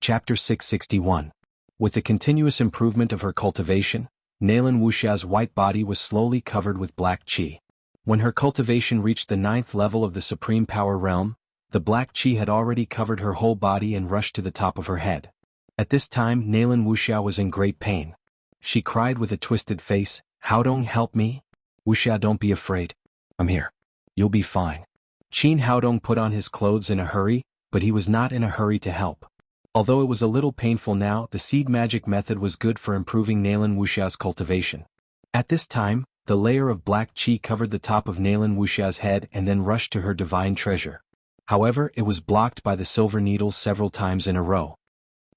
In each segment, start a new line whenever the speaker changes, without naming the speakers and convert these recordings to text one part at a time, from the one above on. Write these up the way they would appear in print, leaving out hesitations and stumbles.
Chapter 661. With the continuous improvement of her cultivation, Nalan Wuxia's white body was slowly covered with black qi. When her cultivation reached the 9th level of the Supreme Power Realm, the black qi had already covered her whole body and rushed to the top of her head. At this time Nalan Wuxia was in great pain. She cried with a twisted face, "Haodong, help me!" "Wuxia, don't be afraid. I'm here. You'll be fine." Qin Haodong put on his clothes in a hurry, but he was not in a hurry to help. Although it was a little painful now, the seed magic method was good for improving Nalan Wuxia's cultivation. At this time, the layer of black qi covered the top of Nalan Wuxia's head and then rushed to her divine treasure. However, it was blocked by the silver needles several times in a row.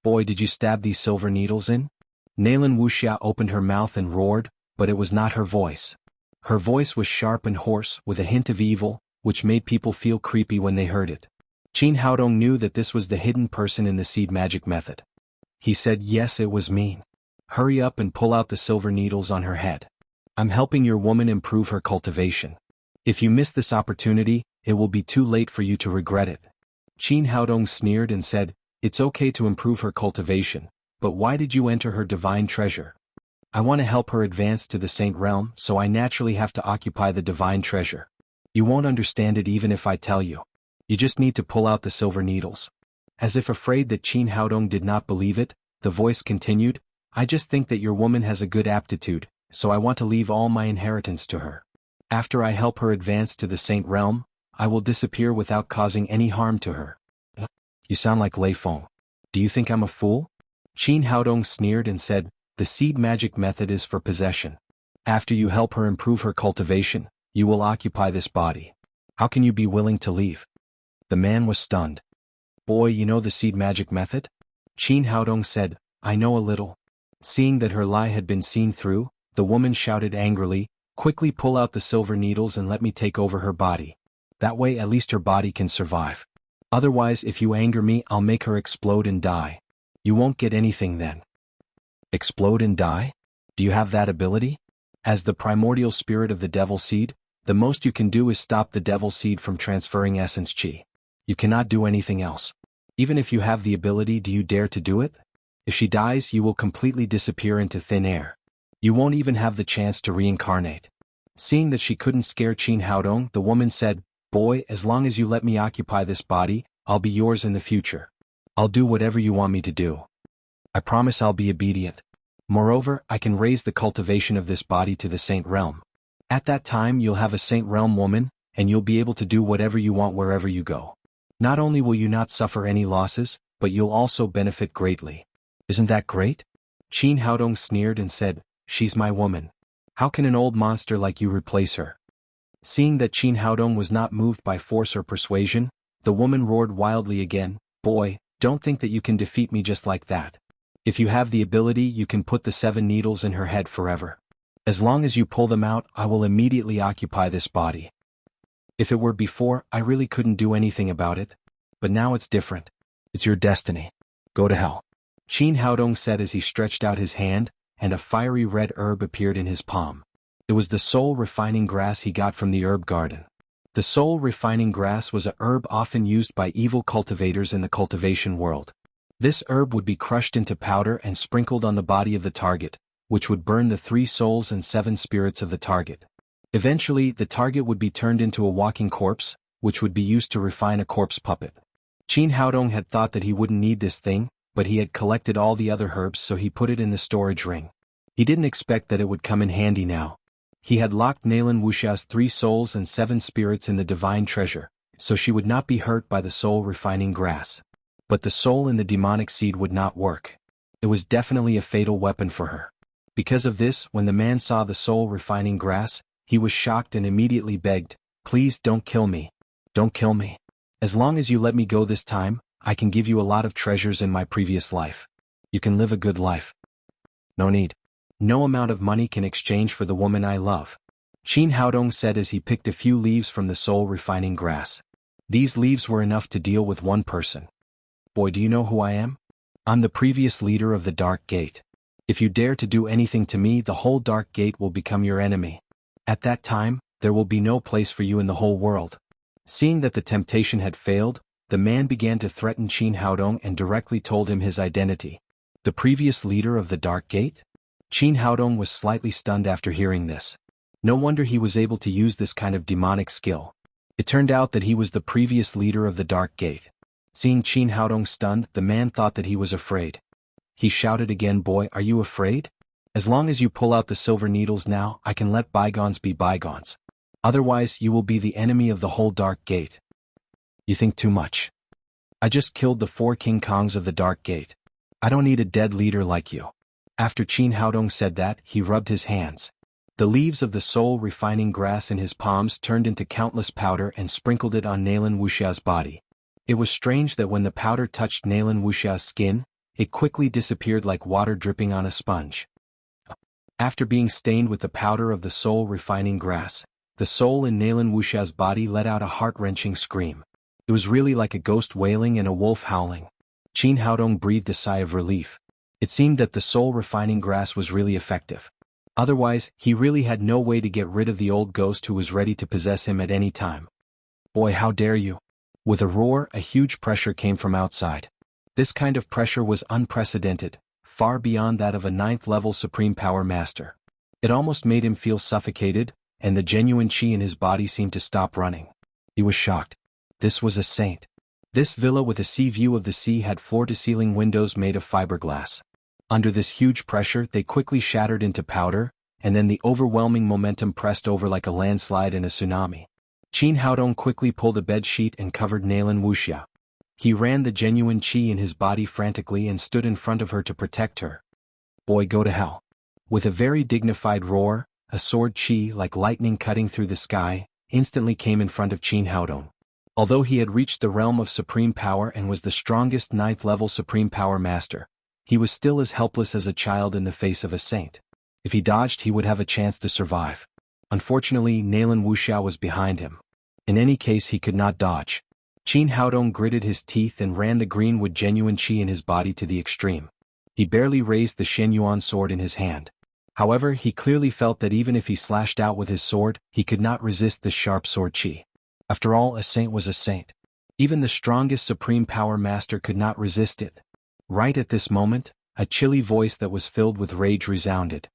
"Boy, did you stab these silver needles in?" Nalan Wuxia opened her mouth and roared, but it was not her voice. Her voice was sharp and hoarse, with a hint of evil, which made people feel creepy when they heard it. Qin Haodong knew that this was the hidden person in the seed magic method. He said, "Yes, it was me. Hurry up and pull out the silver needles on her head. I'm helping your woman improve her cultivation. If you miss this opportunity, it will be too late for you to regret it." Qin Haodong sneered and said, "It's okay to improve her cultivation, but why did you enter her divine treasure?" "I want to help her advance to the Saint Realm, so I naturally have to occupy the divine treasure. You won't understand it even if I tell you. You just need to pull out the silver needles." As if afraid that Qin Haodong did not believe it, the voice continued, "I just think that your woman has a good aptitude, so I want to leave all my inheritance to her. After I help her advance to the Saint Realm, I will disappear without causing any harm to her." "You sound like Lei Feng. Do you think I'm a fool?" Qin Haodong sneered and said, "The seed magic method is for possession. After you help her improve her cultivation, you will occupy this body. How can you be willing to leave?" The man was stunned. "Boy, you know the seed magic method?" Qin Haodong said, "I know a little." Seeing that her lie had been seen through, the woman shouted angrily, "Quickly pull out the silver needles and let me take over her body. That way at least her body can survive. Otherwise, if you anger me, I'll make her explode and die. You won't get anything then." "Explode and die? Do you have that ability?" "As the primordial spirit of the devil seed, the most you can do is stop the devil seed from transferring essence qi. You cannot do anything else. Even if you have the ability, do you dare to do it? If she dies, you will completely disappear into thin air. You won't even have the chance to reincarnate." Seeing that she couldn't scare Qin Haodong, the woman said, "Boy, as long as you let me occupy this body, I'll be yours in the future. I'll do whatever you want me to do. I promise I'll be obedient. Moreover, I can raise the cultivation of this body to the Saint Realm. At that time you'll have a Saint Realm woman, and you'll be able to do whatever you want wherever you go. Not only will you not suffer any losses, but you'll also benefit greatly. Isn't that great?" Qin Haodong sneered and said, "She's my woman. How can an old monster like you replace her?" Seeing that Qin Haodong was not moved by force or persuasion, the woman roared wildly again, "Boy, don't think that you can defeat me just like that. If you have the ability, you can put the 7 needles in her head forever. As long as you pull them out, I will immediately occupy this body. If it were before, I really couldn't do anything about it. But now it's different. It's your destiny. Go to hell." Qin Haodong said as he stretched out his hand, and a fiery red herb appeared in his palm. It was the soul refining grass he got from the herb garden. The soul refining grass was a herb often used by evil cultivators in the cultivation world. This herb would be crushed into powder and sprinkled on the body of the target, which would burn the 3 souls and 7 spirits of the target. Eventually, the target would be turned into a walking corpse, which would be used to refine a corpse puppet. Qin Haodong had thought that he wouldn't need this thing, but he had collected all the other herbs, so he put it in the storage ring. He didn't expect that it would come in handy now. He had locked Nalan Wuxia's 3 souls and 7 spirits in the divine treasure, so she would not be hurt by the soul refining grass. But the soul in the demonic seed would not work. It was definitely a fatal weapon for her. Because of this, when the man saw the soul refining grass, he was shocked and immediately begged, "Please don't kill me. Don't kill me. As long as you let me go this time, I can give you a lot of treasures in my previous life. You can live a good life. No need. No amount of money can exchange for the woman I love." Qin Haodong said as he picked a few leaves from the soul refining grass. These leaves were enough to deal with one person. "Boy, do you know who I am? I'm the previous leader of the Dark Gate. If you dare to do anything to me, the whole Dark Gate will become your enemy. At that time, there will be no place for you in the whole world." Seeing that the temptation had failed, the man began to threaten Qin Haodong and directly told him his identity. The previous leader of the Dark Gate? Qin Haodong was slightly stunned after hearing this. No wonder he was able to use this kind of demonic skill. It turned out that he was the previous leader of the Dark Gate. Seeing Qin Haodong stunned, the man thought that he was afraid. He shouted again, "Boy, are you afraid? As long as you pull out the silver needles now, I can let bygones be bygones. Otherwise, you will be the enemy of the whole Dark Gate. You think too much. I just killed the 4 King Kongs of the Dark Gate. I don't need a dead leader like you." After Qin Haodong said that, he rubbed his hands. The leaves of the soul-refining grass in his palms turned into countless powder and sprinkled it on Nalan Wuxia's body. It was strange that when the powder touched Nalan Wuxia's skin, it quickly disappeared like water dripping on a sponge. After being stained with the powder of the soul-refining grass, the soul in Nalan Wuxia's body let out a heart-wrenching scream. It was really like a ghost wailing and a wolf howling. Qin Haodong breathed a sigh of relief. It seemed that the soul-refining grass was really effective. Otherwise, he really had no way to get rid of the old ghost who was ready to possess him at any time. "Boy, how dare you!" With a roar, a huge pressure came from outside. This kind of pressure was unprecedented, far beyond that of a 9th-level Supreme Power Master. It almost made him feel suffocated, and the genuine chi in his body seemed to stop running. He was shocked. This was a saint. This villa with a sea view of the sea had floor-to-ceiling windows made of fiberglass. Under this huge pressure, they quickly shattered into powder, and then the overwhelming momentum pressed over like a landslide and a tsunami. Qin Haodong quickly pulled a bedsheet and covered Nalan Wuxia. He ran the genuine chi in his body frantically and stood in front of her to protect her. "Boy, go to hell." With a very dignified roar, a sword chi, like lightning cutting through the sky, instantly came in front of Qin Haodong. Although he had reached the realm of supreme power and was the strongest 9th-level Supreme Power Master, he was still as helpless as a child in the face of a saint. If he dodged, he would have a chance to survive. Unfortunately, Nalan Wuxia was behind him. In any case, he could not dodge. Qin Haodong gritted his teeth and ran the greenwood genuine qi in his body to the extreme. He barely raised the Shenyuan sword in his hand. However, he clearly felt that even if he slashed out with his sword, he could not resist the sharp sword qi. After all, a saint was a saint. Even the strongest Supreme Power Master could not resist it. Right at this moment, a chilly voice that was filled with rage resounded.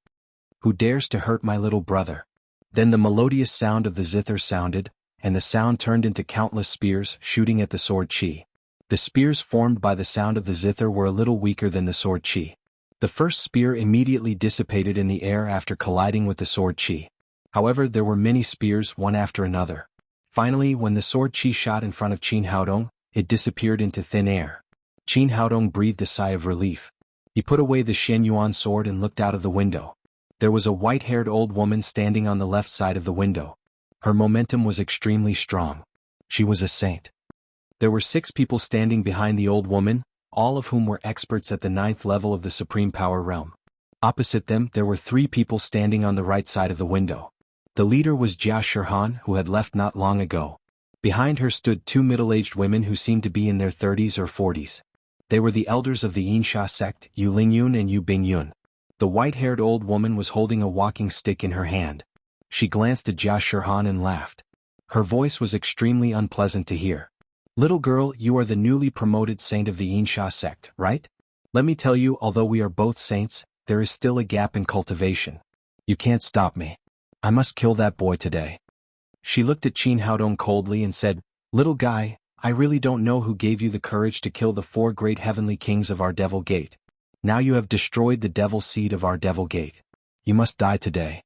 "Who dares to hurt my little brother?" Then the melodious sound of the zither sounded, and the sound turned into countless spears shooting at the sword qi. The spears formed by the sound of the zither were a little weaker than the sword qi. The first spear immediately dissipated in the air after colliding with the sword qi. However, there were many spears, one after another. Finally, when the sword qi shot in front of Qin Haodong, it disappeared into thin air. Qin Haodong breathed a sigh of relief. He put away the Shenyuan sword and looked out of the window. There was a white-haired old woman standing on the left side of the window. Her momentum was extremely strong. She was a saint. There were 6 people standing behind the old woman, all of whom were experts at the 9th level of the Supreme Power Realm. Opposite them, there were 3 people standing on the right side of the window. The leader was Jia Shihan, who had left not long ago. Behind her stood 2 middle-aged women who seemed to be in their 30s or 40s. They were the elders of the Yinsha sect, Yu Lingyun and Yu Bingyun. The white-haired old woman was holding a walking stick in her hand. She glanced at Jia Shihan and laughed. Her voice was extremely unpleasant to hear. "Little girl, you are the newly promoted saint of the Yinsha sect, right? Let me tell you, although we are both saints, there is still a gap in cultivation. You can't stop me. I must kill that boy today." She looked at Qin Haodong coldly and said, "Little guy, I really don't know who gave you the courage to kill the 4 great heavenly kings of our Devil Gate. Now you have destroyed the devil seed of our Devil Gate. You must die today."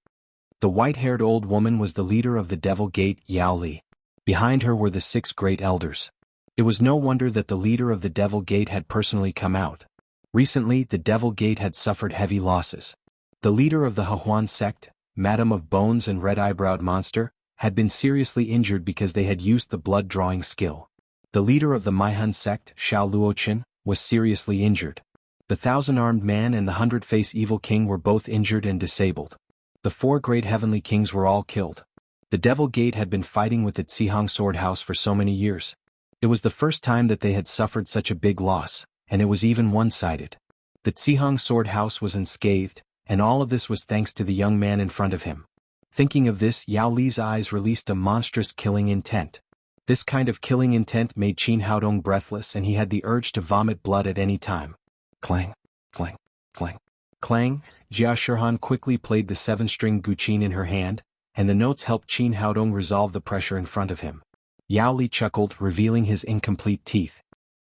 The white-haired old woman was the leader of the Devil Gate, Yao Li. Behind her were the 6 great elders. It was no wonder that the leader of the Devil Gate had personally come out. Recently, the Devil Gate had suffered heavy losses. The leader of the Hehuan sect, Madam of Bones and Red-Eyebrowed Monster, had been seriously injured because they had used the blood-drawing skill. The leader of the Maihun sect, Xiao Luochen, was seriously injured. The 1,000-armed man and the 100-face evil king were both injured and disabled. The 4 great heavenly kings were all killed. The Devil Gate had been fighting with the Zihang Sword House for so many years. It was the first time that they had suffered such a big loss, and it was even one-sided. The Zihang Sword House was unscathed, and all of this was thanks to the young man in front of him. Thinking of this, Yao Li's eyes released a monstrous killing intent. This kind of killing intent made Qin Haodong breathless, and he had the urge to vomit blood at any time. Clang, clang, clang, clang. Jia Shirhan quickly played the 7-string guqin in her hand, and the notes helped Qin Haodong resolve the pressure in front of him. Yao Li chuckled, revealing his incomplete teeth.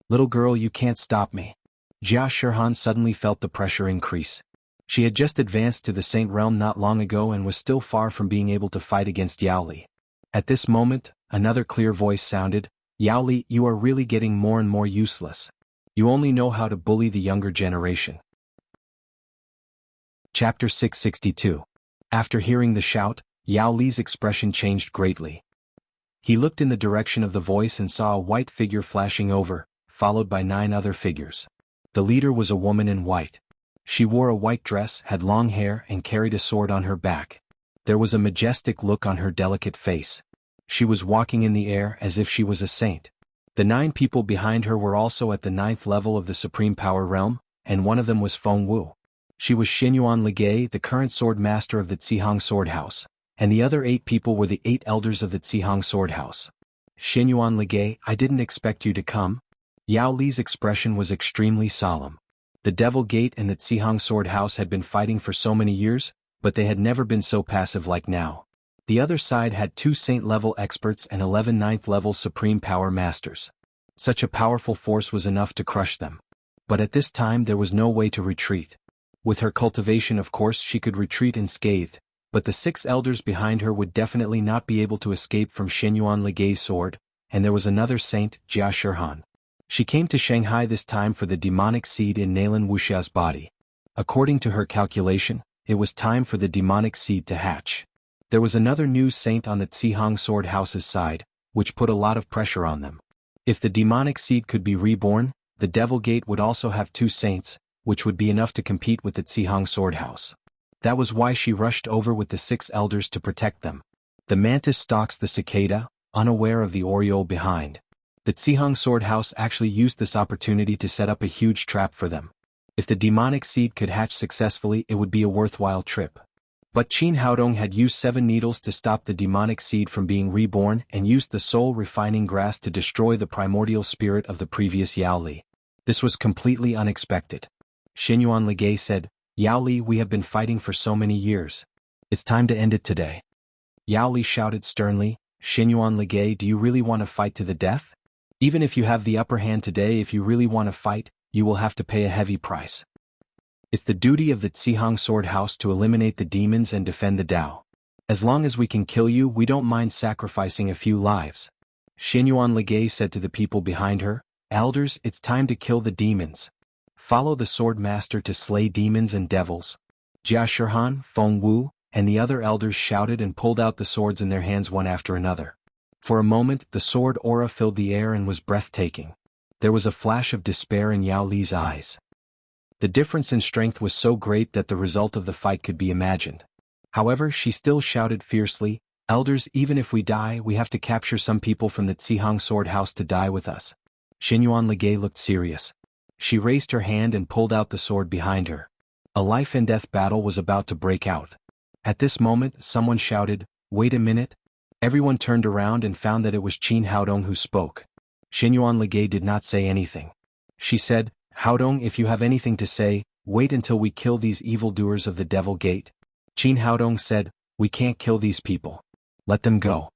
Little girl, you can't stop me. Jia Shirhan suddenly felt the pressure increase. She had just advanced to the Saint Realm not long ago and was still far from being able to fight against Yao Li. At this moment, another clear voice sounded, Yao Li, you are really getting more and more useless. You only know how to bully the younger generation. Chapter 662. After hearing the shout, Yao Li's expression changed greatly. He looked in the direction of the voice and saw a white figure flashing over, followed by 9 other figures. The leader was a woman in white. She wore a white dress, had long hair, and carried a sword on her back. There was a majestic look on her delicate face. She was walking in the air as if she was a saint. The 9 people behind her were also at the 9th level of the Supreme Power Realm, and one of them was Feng Wu. She was Xinyuan Ligay, the current sword master of the Zihang Sword House, and the other 8 people were the 8 elders of the Zihang Sword House. Xinyuan Ligay, I didn't expect you to come. Yao Li's expression was extremely solemn. The Devil Gate and the Zihang Sword House had been fighting for so many years, but they had never been so passive like now. The other side had 2 Saint-level experts and 11 9th-level Supreme Power Masters. Such a powerful force was enough to crush them. But at this time there was no way to retreat. With her cultivation, of course, she could retreat unscathed, but the 6 elders behind her would definitely not be able to escape from Xinyuan Ligay's sword, and there was another saint, Jia Shirhan. She came to Shanghai this time for the demonic seed in Nalan Wuxia's body. According to her calculation, it was time for the demonic seed to hatch. There was another new saint on the Zihang Sword House's side, which put a lot of pressure on them. If the demonic seed could be reborn, the Devil Gate would also have 2 saints, which would be enough to compete with the Zihang Sword House. That was why she rushed over with the 6 elders to protect them. The mantis stalks the cicada, unaware of the oriole behind. The Zihang Sword House actually used this opportunity to set up a huge trap for them. If the demonic seed could hatch successfully, it would be a worthwhile trip. But Qin Haodong had used 7 needles to stop the demonic seed from being reborn and used the soul refining grass to destroy the primordial spirit of the previous Yao Li. This was completely unexpected. Xinyuan Ligay said, Yao Li, we have been fighting for so many years. It's time to end it today. Yao Li shouted sternly, Xinyuan Ligay, do you really want to fight to the death? Even if you have the upper hand today, if you really want to fight, you will have to pay a heavy price. It's the duty of the Zihang Sword House to eliminate the demons and defend the Tao. As long as we can kill you, we don't mind sacrificing a few lives. Xinyuan Ligay said to the people behind her, Elders, it's time to kill the demons. Follow the sword master to slay demons and devils. Jia Shirhan, Feng Wu, and the other elders shouted and pulled out the swords in their hands one after another. For a moment, the sword aura filled the air and was breathtaking. There was a flash of despair in Yao Li's eyes. The difference in strength was so great that the result of the fight could be imagined. However, she still shouted fiercely, Elders, even if we die, we have to capture some people from the Zihang Sword House to die with us. Xinyuan Ligay looked serious. She raised her hand and pulled out the sword behind her. A life-and-death battle was about to break out. At this moment, someone shouted, Wait a minute. Everyone turned around and found that it was Qin Haodong who spoke. Xinyuan Ligay did not say anything. She said, Haodong, if you have anything to say, wait until we kill these evildoers of the Devil Gate. Qin Haodong said, We can't kill these people. Let them go.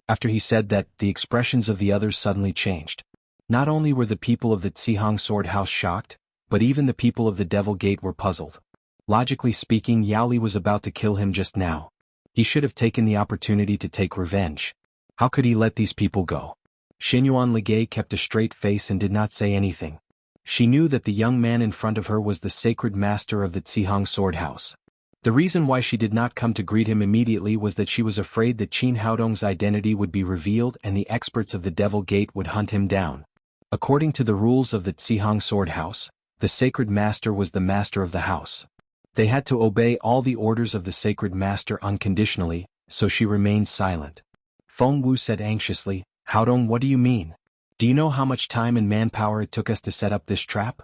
After he said that, the expressions of the others suddenly changed. Not only were the people of the Zihang Sword House shocked, but even the people of the Devil Gate were puzzled. Logically speaking, Yao Li was about to kill him just now. He should have taken the opportunity to take revenge. How could he let these people go? Xinyuan Ligay kept a straight face and did not say anything. She knew that the young man in front of her was the sacred master of the Zihang Sword House. The reason why she did not come to greet him immediately was that she was afraid that Qin Haodong's identity would be revealed and the experts of the Devil Gate would hunt him down. According to the rules of the Zihang Sword House, the sacred master was the master of the house. They had to obey all the orders of the sacred master unconditionally, so she remained silent. Feng Wu said anxiously, Haodong, what do you mean? Do you know how much time and manpower it took us to set up this trap?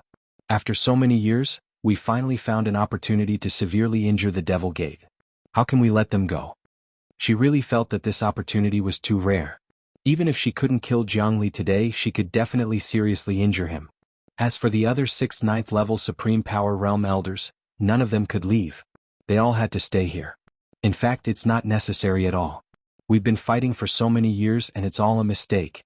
After so many years, we finally found an opportunity to severely injure the Devil Gate. How can we let them go? She really felt that this opportunity was too rare. Even if she couldn't kill Jiangli today, she could definitely seriously injure him. As for the other 6 ninth level Supreme Power Realm Elders, none of them could leave. They all had to stay here. In fact, it's not necessary at all. We've been fighting for so many years and it's all a mistake.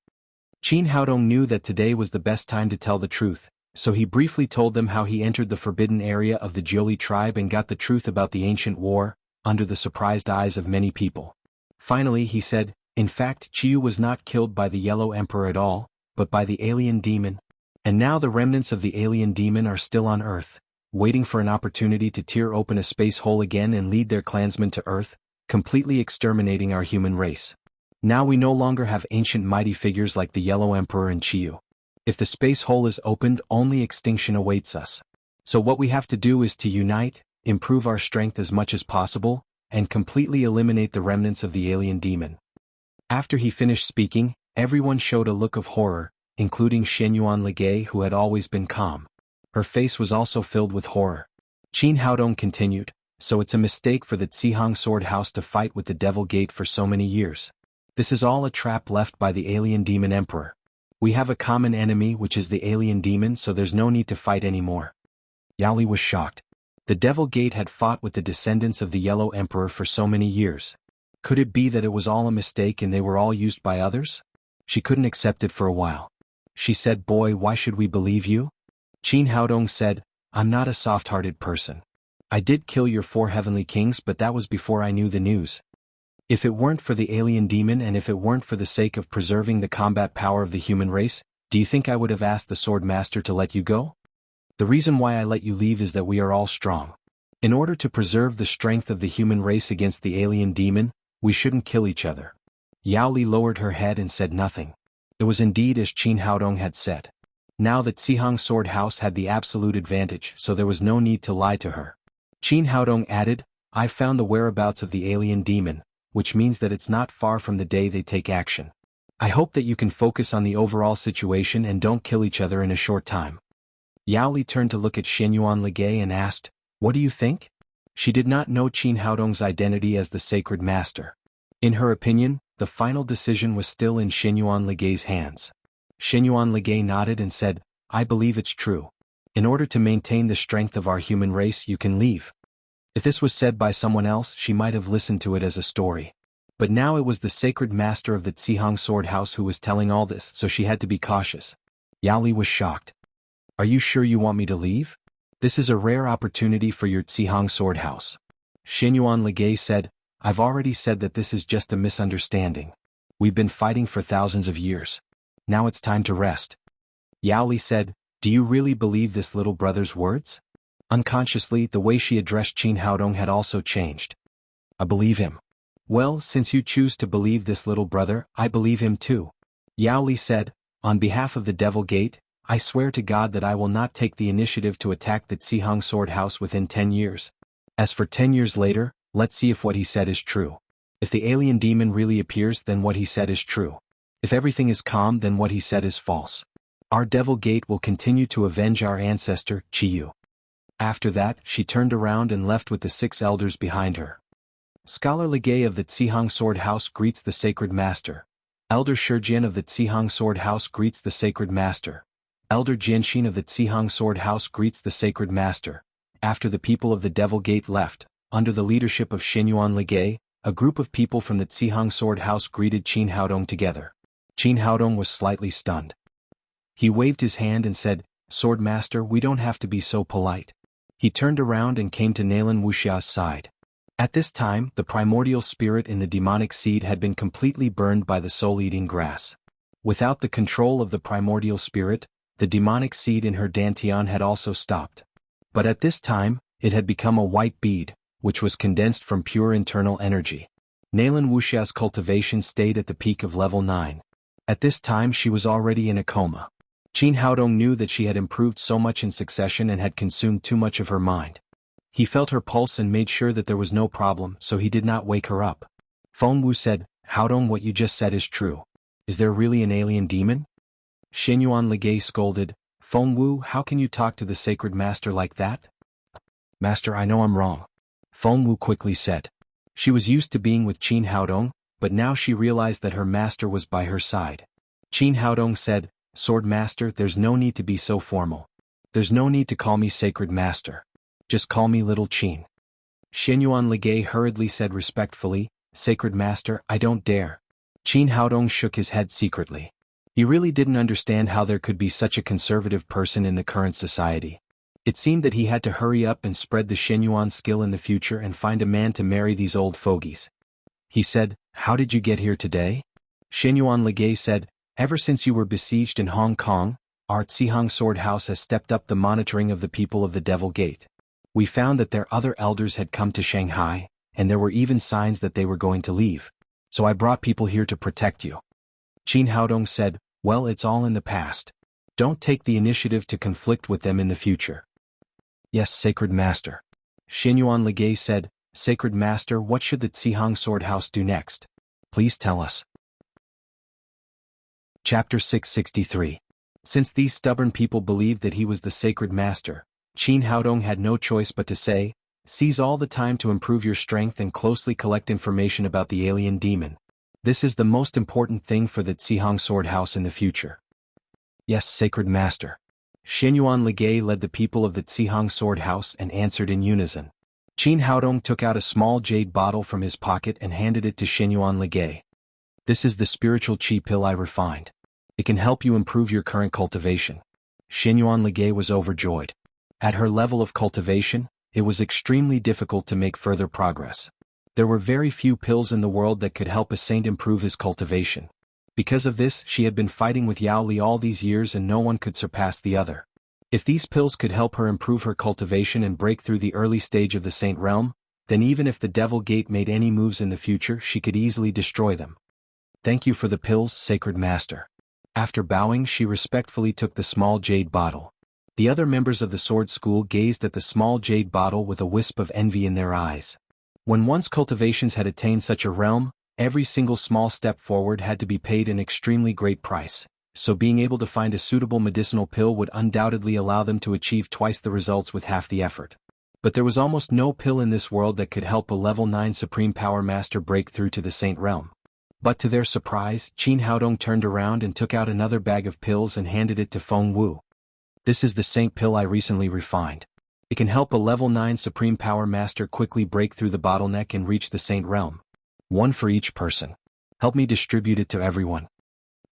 Qin Haodong knew that today was the best time to tell the truth, so he briefly told them how he entered the forbidden area of the Jiuli tribe and got the truth about the ancient war, under the surprised eyes of many people. Finally he said, in fact Qiyu was not killed by the Yellow Emperor at all, but by the alien demon. And now the remnants of the alien demon are still on Earth, waiting for an opportunity to tear open a space hole again and lead their clansmen to Earth, completely exterminating our human race. Now we no longer have ancient mighty figures like the Yellow Emperor and Qiyu. If the space hole is opened, only extinction awaits us. So what we have to do is to unite, improve our strength as much as possible, and completely eliminate the remnants of the alien demon. After he finished speaking, everyone showed a look of horror, including Shenyuan Ligay, who had always been calm. Her face was also filled with horror. Qin Haodong continued, so it's a mistake for the Zihang Sword House to fight with the Devil Gate for so many years. This is all a trap left by the alien demon emperor. We have a common enemy, which is the alien demon, so there's no need to fight anymore. Yao Li was shocked. The Devil Gate had fought with the descendants of the Yellow Emperor for so many years. Could it be that it was all a mistake and they were all used by others? She couldn't accept it for a while. She said, boy, why should we believe you? Qin Haodong said, I'm not a soft-hearted person. I did kill your 4 heavenly kings, but that was before I knew the news. If it weren't for the alien demon and if it weren't for the sake of preserving the combat power of the human race, do you think I would have asked the Sword Master to let you go? The reason why I let you leave is that we are all strong. In order to preserve the strength of the human race against the alien demon, we shouldn't kill each other. Yao Li lowered her head and said nothing. It was indeed as Qin Haodong had said. Now that Zihang Sword House had the absolute advantage, so there was no need to lie to her. Qin Haodong added, I found the whereabouts of the alien demon, which means that it's not far from the day they take action. I hope that you can focus on the overall situation and don't kill each other in a short time. Yao Li turned to look at Shenyuan Ligay and asked, what do you think? She did not know Qin Haodong's identity as the Sacred Master. In her opinion, the final decision was still in Shenyuan Ligay's hands. Shenyuan Ligay nodded and said, I believe it's true. In order to maintain the strength of our human race, you can leave. If this was said by someone else, she might have listened to it as a story. But now it was the Sacred Master of the Zihang Sword House who was telling all this, so she had to be cautious. Yao Li was shocked. Are you sure you want me to leave? This is a rare opportunity for your Zihang Sword House. Shenyuan Ligay said, I've already said that this is just a misunderstanding. We've been fighting for thousands of years. Now it's time to rest. Yao Li said, do you really believe this little brother's words? Unconsciously, the way she addressed Qin Haodong had also changed. I believe him. Well, since you choose to believe this little brother, I believe him too. Yao Li said, on behalf of the Devil Gate, I swear to God that I will not take the initiative to attack the Zihang Sword House within 10 years. As for 10 years later, let's see if what he said is true. If the alien demon really appears, then what he said is true. If everything is calm, then what he said is false. Our Devil Gate will continue to avenge our ancestor, Qiyu. After that, she turned around and left with the 6 elders behind her. Scholar Ligay of the Zihang Sword House greets the Sacred Master. Elder Shijian of the Zihang Sword House greets the Sacred Master. Elder Jianxin of the Zihang Sword House greets the Sacred Master. After the people of the Devil Gate left, under the leadership of Shenyuan Ligay, a group of people from the Zihang Sword House greeted Qin Haodong together. Qin Haodong was slightly stunned. He waved his hand and said, Sword Master, we don't have to be so polite. He turned around and came to Nalan Wuxia's side. At this time, the primordial spirit in the demonic seed had been completely burned by the soul-eating grass. Without the control of the primordial spirit, the demonic seed in her dantian had also stopped. But at this time, it had become a white bead, which was condensed from pure internal energy. Nalan Wuxia's cultivation stayed at the peak of level 9. At this time she was already in a coma. Qin Haodong knew that she had improved so much in succession and had consumed too much of her mind. He felt her pulse and made sure that there was no problem, so he did not wake her up. Feng Wu said, Haodong, what you just said is true. Is there really an alien demon? Shenyuan Ligay scolded, Feng Wu, how can you talk to the Sacred Master like that? Master, I know I'm wrong. Feng Wu quickly said. She was used to being with Qin Haodong, but now she realized that her master was by her side. Qin Haodong said, "Sword Master, there's no need to be so formal. There's no need to call me Sacred Master. Just call me Little Qin." Xianyuan Ligay hurriedly said respectfully, "Sacred Master, I don't dare." Qin Haodong shook his head secretly. He really didn't understand how there could be such a conservative person in the current society. It seemed that he had to hurry up and spread the Xianyuan skill in the future and find a man to marry these old fogies. He said, "How did you get here today?" Xianyuan Ligay said, "Ever since you were besieged in Hong Kong, our Tsihang Sword House has stepped up the monitoring of the people of the Devil Gate. We found that their other elders had come to Shanghai, and there were even signs that they were going to leave. So I brought people here to protect you." Qin Haodong said, "Well, it's all in the past. Don't take the initiative to conflict with them in the future." "Yes, Sacred Master." Xianyuan Ligay said, "Sacred Master, what should the Tsihang Sword House do next? Please tell us." Chapter 663. Since these stubborn people believed that he was the Sacred Master, Qin Haodong had no choice but to say, "Seize all the time to improve your strength and closely collect information about the alien demon. This is the most important thing for the Tsihang Sword House in the future." "Yes, Sacred Master." Xianyuan Ligay led the people of the Tsihang Sword House and answered in unison. Qin Haodong took out a small jade bottle from his pocket and handed it to Xianyuan Ligay. "This is the spiritual chi pill I refined. It can help you improve your current cultivation." Xianyuan Ligay was overjoyed. At her level of cultivation, it was extremely difficult to make further progress. There were very few pills in the world that could help a saint improve his cultivation. Because of this, she had been fighting with Yao Li all these years and no one could surpass the other. If these pills could help her improve her cultivation and break through the early stage of the saint realm, then even if the Devil Gate made any moves in the future, she could easily destroy them. "Thank you for the pills, Sacred Master." After bowing, she respectfully took the small jade bottle. The other members of the sword school gazed at the small jade bottle with a wisp of envy in their eyes. When one's cultivations had attained such a realm, every single small step forward had to be paid an extremely great price, so being able to find a suitable medicinal pill would undoubtedly allow them to achieve twice the results with half the effort. But there was almost no pill in this world that could help a level 9 Supreme Power Master break through to the Saint Realm. But to their surprise, Qin Haodong turned around and took out another bag of pills and handed it to Feng Wu. "This is the Saint Pill I recently refined. It can help a level 9 Supreme Power Master quickly break through the bottleneck and reach the Saint Realm. One for each person. Help me distribute it to everyone."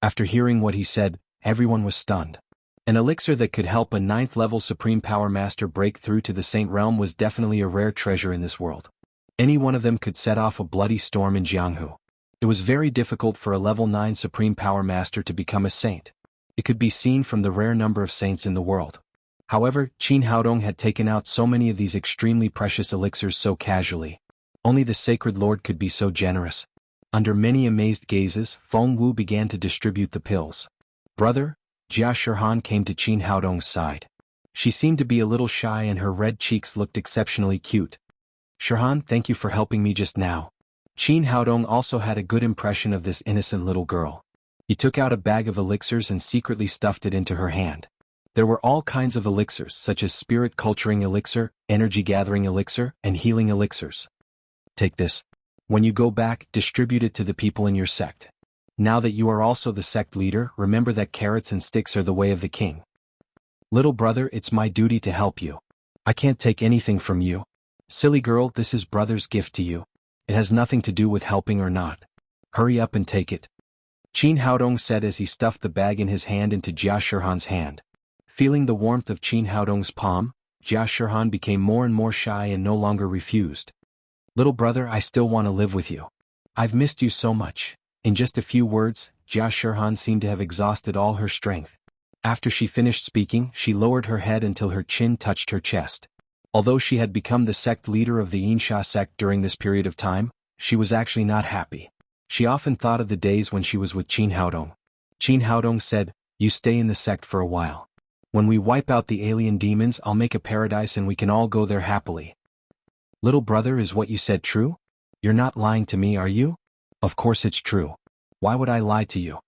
After hearing what he said, everyone was stunned. An elixir that could help a 9th level Supreme Power Master break through to the Saint Realm was definitely a rare treasure in this world. Any one of them could set off a bloody storm in Jianghu. It was very difficult for a level 9 Supreme Power Master to become a saint. It could be seen from the rare number of saints in the world. However, Qin Haodong had taken out so many of these extremely precious elixirs so casually. Only the Sacred Lord could be so generous. Under many amazed gazes, Feng Wu began to distribute the pills. "Brother," Jia Shirhan came to Qin Haodong's side. She seemed to be a little shy and her red cheeks looked exceptionally cute. "Shirhan, thank you for helping me just now." Qin Haodong also had a good impression of this innocent little girl. He took out a bag of elixirs and secretly stuffed it into her hand. There were all kinds of elixirs such as spirit culturing elixir, energy gathering elixir, and healing elixirs. "Take this. When you go back, distribute it to the people in your sect. Now that you are also the sect leader, remember that carrots and sticks are the way of the king." "Little brother, it's my duty to help you. I can't take anything from you." "Silly girl, this is brother's gift to you. It has nothing to do with helping or not. Hurry up and take it," Qin Haodong said as he stuffed the bag in his hand into Jia Shirhan's hand. Feeling the warmth of Qin Haodong's palm, Jia Shirhan became more and more shy and no longer refused. "Little brother, I still want to live with you. I've missed you so much." In just a few words, Jia Shirhan seemed to have exhausted all her strength. After she finished speaking, she lowered her head until her chin touched her chest. Although she had become the sect leader of the Yinsha sect during this period of time, she was actually not happy. She often thought of the days when she was with Qin Haodong. Qin Haodong said, "You stay in the sect for a while. When we wipe out the alien demons, I'll make a paradise and we can all go there happily." "Little brother, is what you said true? You're not lying to me, are you?" "Of course it's true. Why would I lie to you?"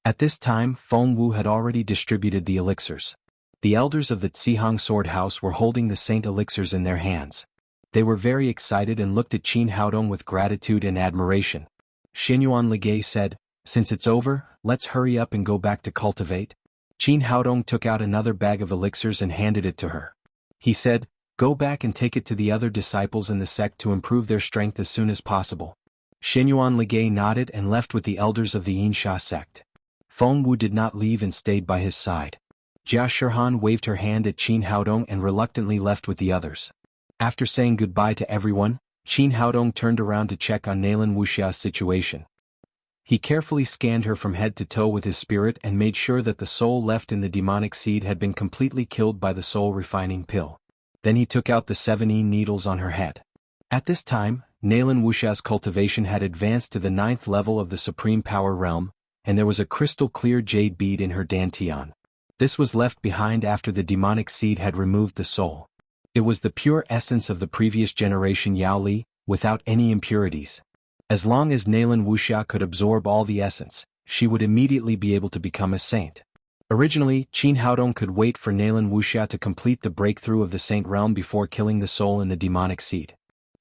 At this time, Feng Wu had already distributed the elixirs. The elders of the Tsihang Sword House were holding the saint elixirs in their hands. They were very excited and looked at Qin Haodong with gratitude and admiration. Xinyuan Ligay said, since it's over, let's hurry up and go back to cultivate. Qin Haodong took out another bag of elixirs and handed it to her. He said, go back and take it to the other disciples in the sect to improve their strength as soon as possible. Xinyuan Ligay nodded and left with the elders of the Yinsha sect. Feng Wu did not leave and stayed by his side. Jia Shihan waved her hand at Qin Haodong and reluctantly left with the others. After saying goodbye to everyone, Qin Haodong turned around to check on Nalan Wuxia's situation. He carefully scanned her from head to toe with his spirit and made sure that the soul left in the demonic seed had been completely killed by the soul-refining pill. Then he took out the 7 needles on her head. At this time, Nalan Wuxia's cultivation had advanced to the 9th level of the Supreme Power Realm, and there was a crystal-clear jade bead in her dantian. This was left behind after the demonic seed had removed the soul. It was the pure essence of the previous generation Yao Li, without any impurities. As long as Nalan Wuxia could absorb all the essence, she would immediately be able to become a saint. Originally, Qin Haodong could wait for Nalan Wuxia to complete the breakthrough of the saint realm before killing the soul in the demonic seed.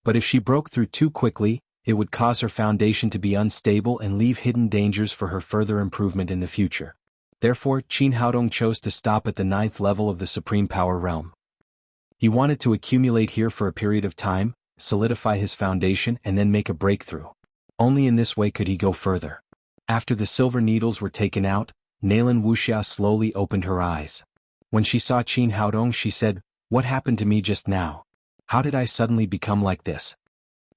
But if she broke through too quickly, it would cause her foundation to be unstable and leave hidden dangers for her further improvement in the future. Therefore, Qin Haodong chose to stop at the 9th level of the Supreme Power Realm. He wanted to accumulate here for a period of time, solidify his foundation and then make a breakthrough. Only in this way could he go further. After the silver needles were taken out, Nalan Wuxia slowly opened her eyes. When she saw Qin Haodong, she said, what happened to me just now? How did I suddenly become like this?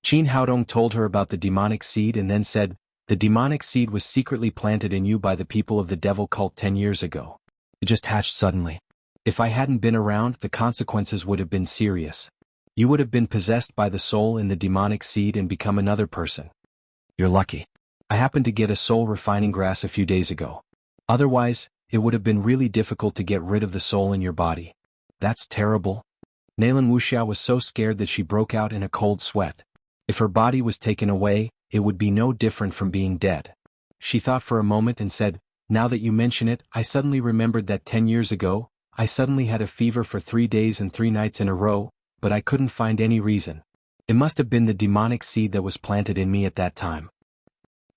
Qin Haodong told her about the demonic seed and then said, the demonic seed was secretly planted in you by the people of the devil cult 10 years ago. It just hatched suddenly. If I hadn't been around, the consequences would have been serious. You would have been possessed by the soul in the demonic seed and become another person. You're lucky. I happened to get a soul refining grass a few days ago. Otherwise, it would have been really difficult to get rid of the soul in your body. That's terrible. Nalan Wuxia was so scared that she broke out in a cold sweat. If her body was taken away, it would be no different from being dead. She thought for a moment and said, now that you mention it, I suddenly remembered that 10 years ago, I suddenly had a fever for 3 days and 3 nights in a row, but I couldn't find any reason. It must have been the demonic seed that was planted in me at that time.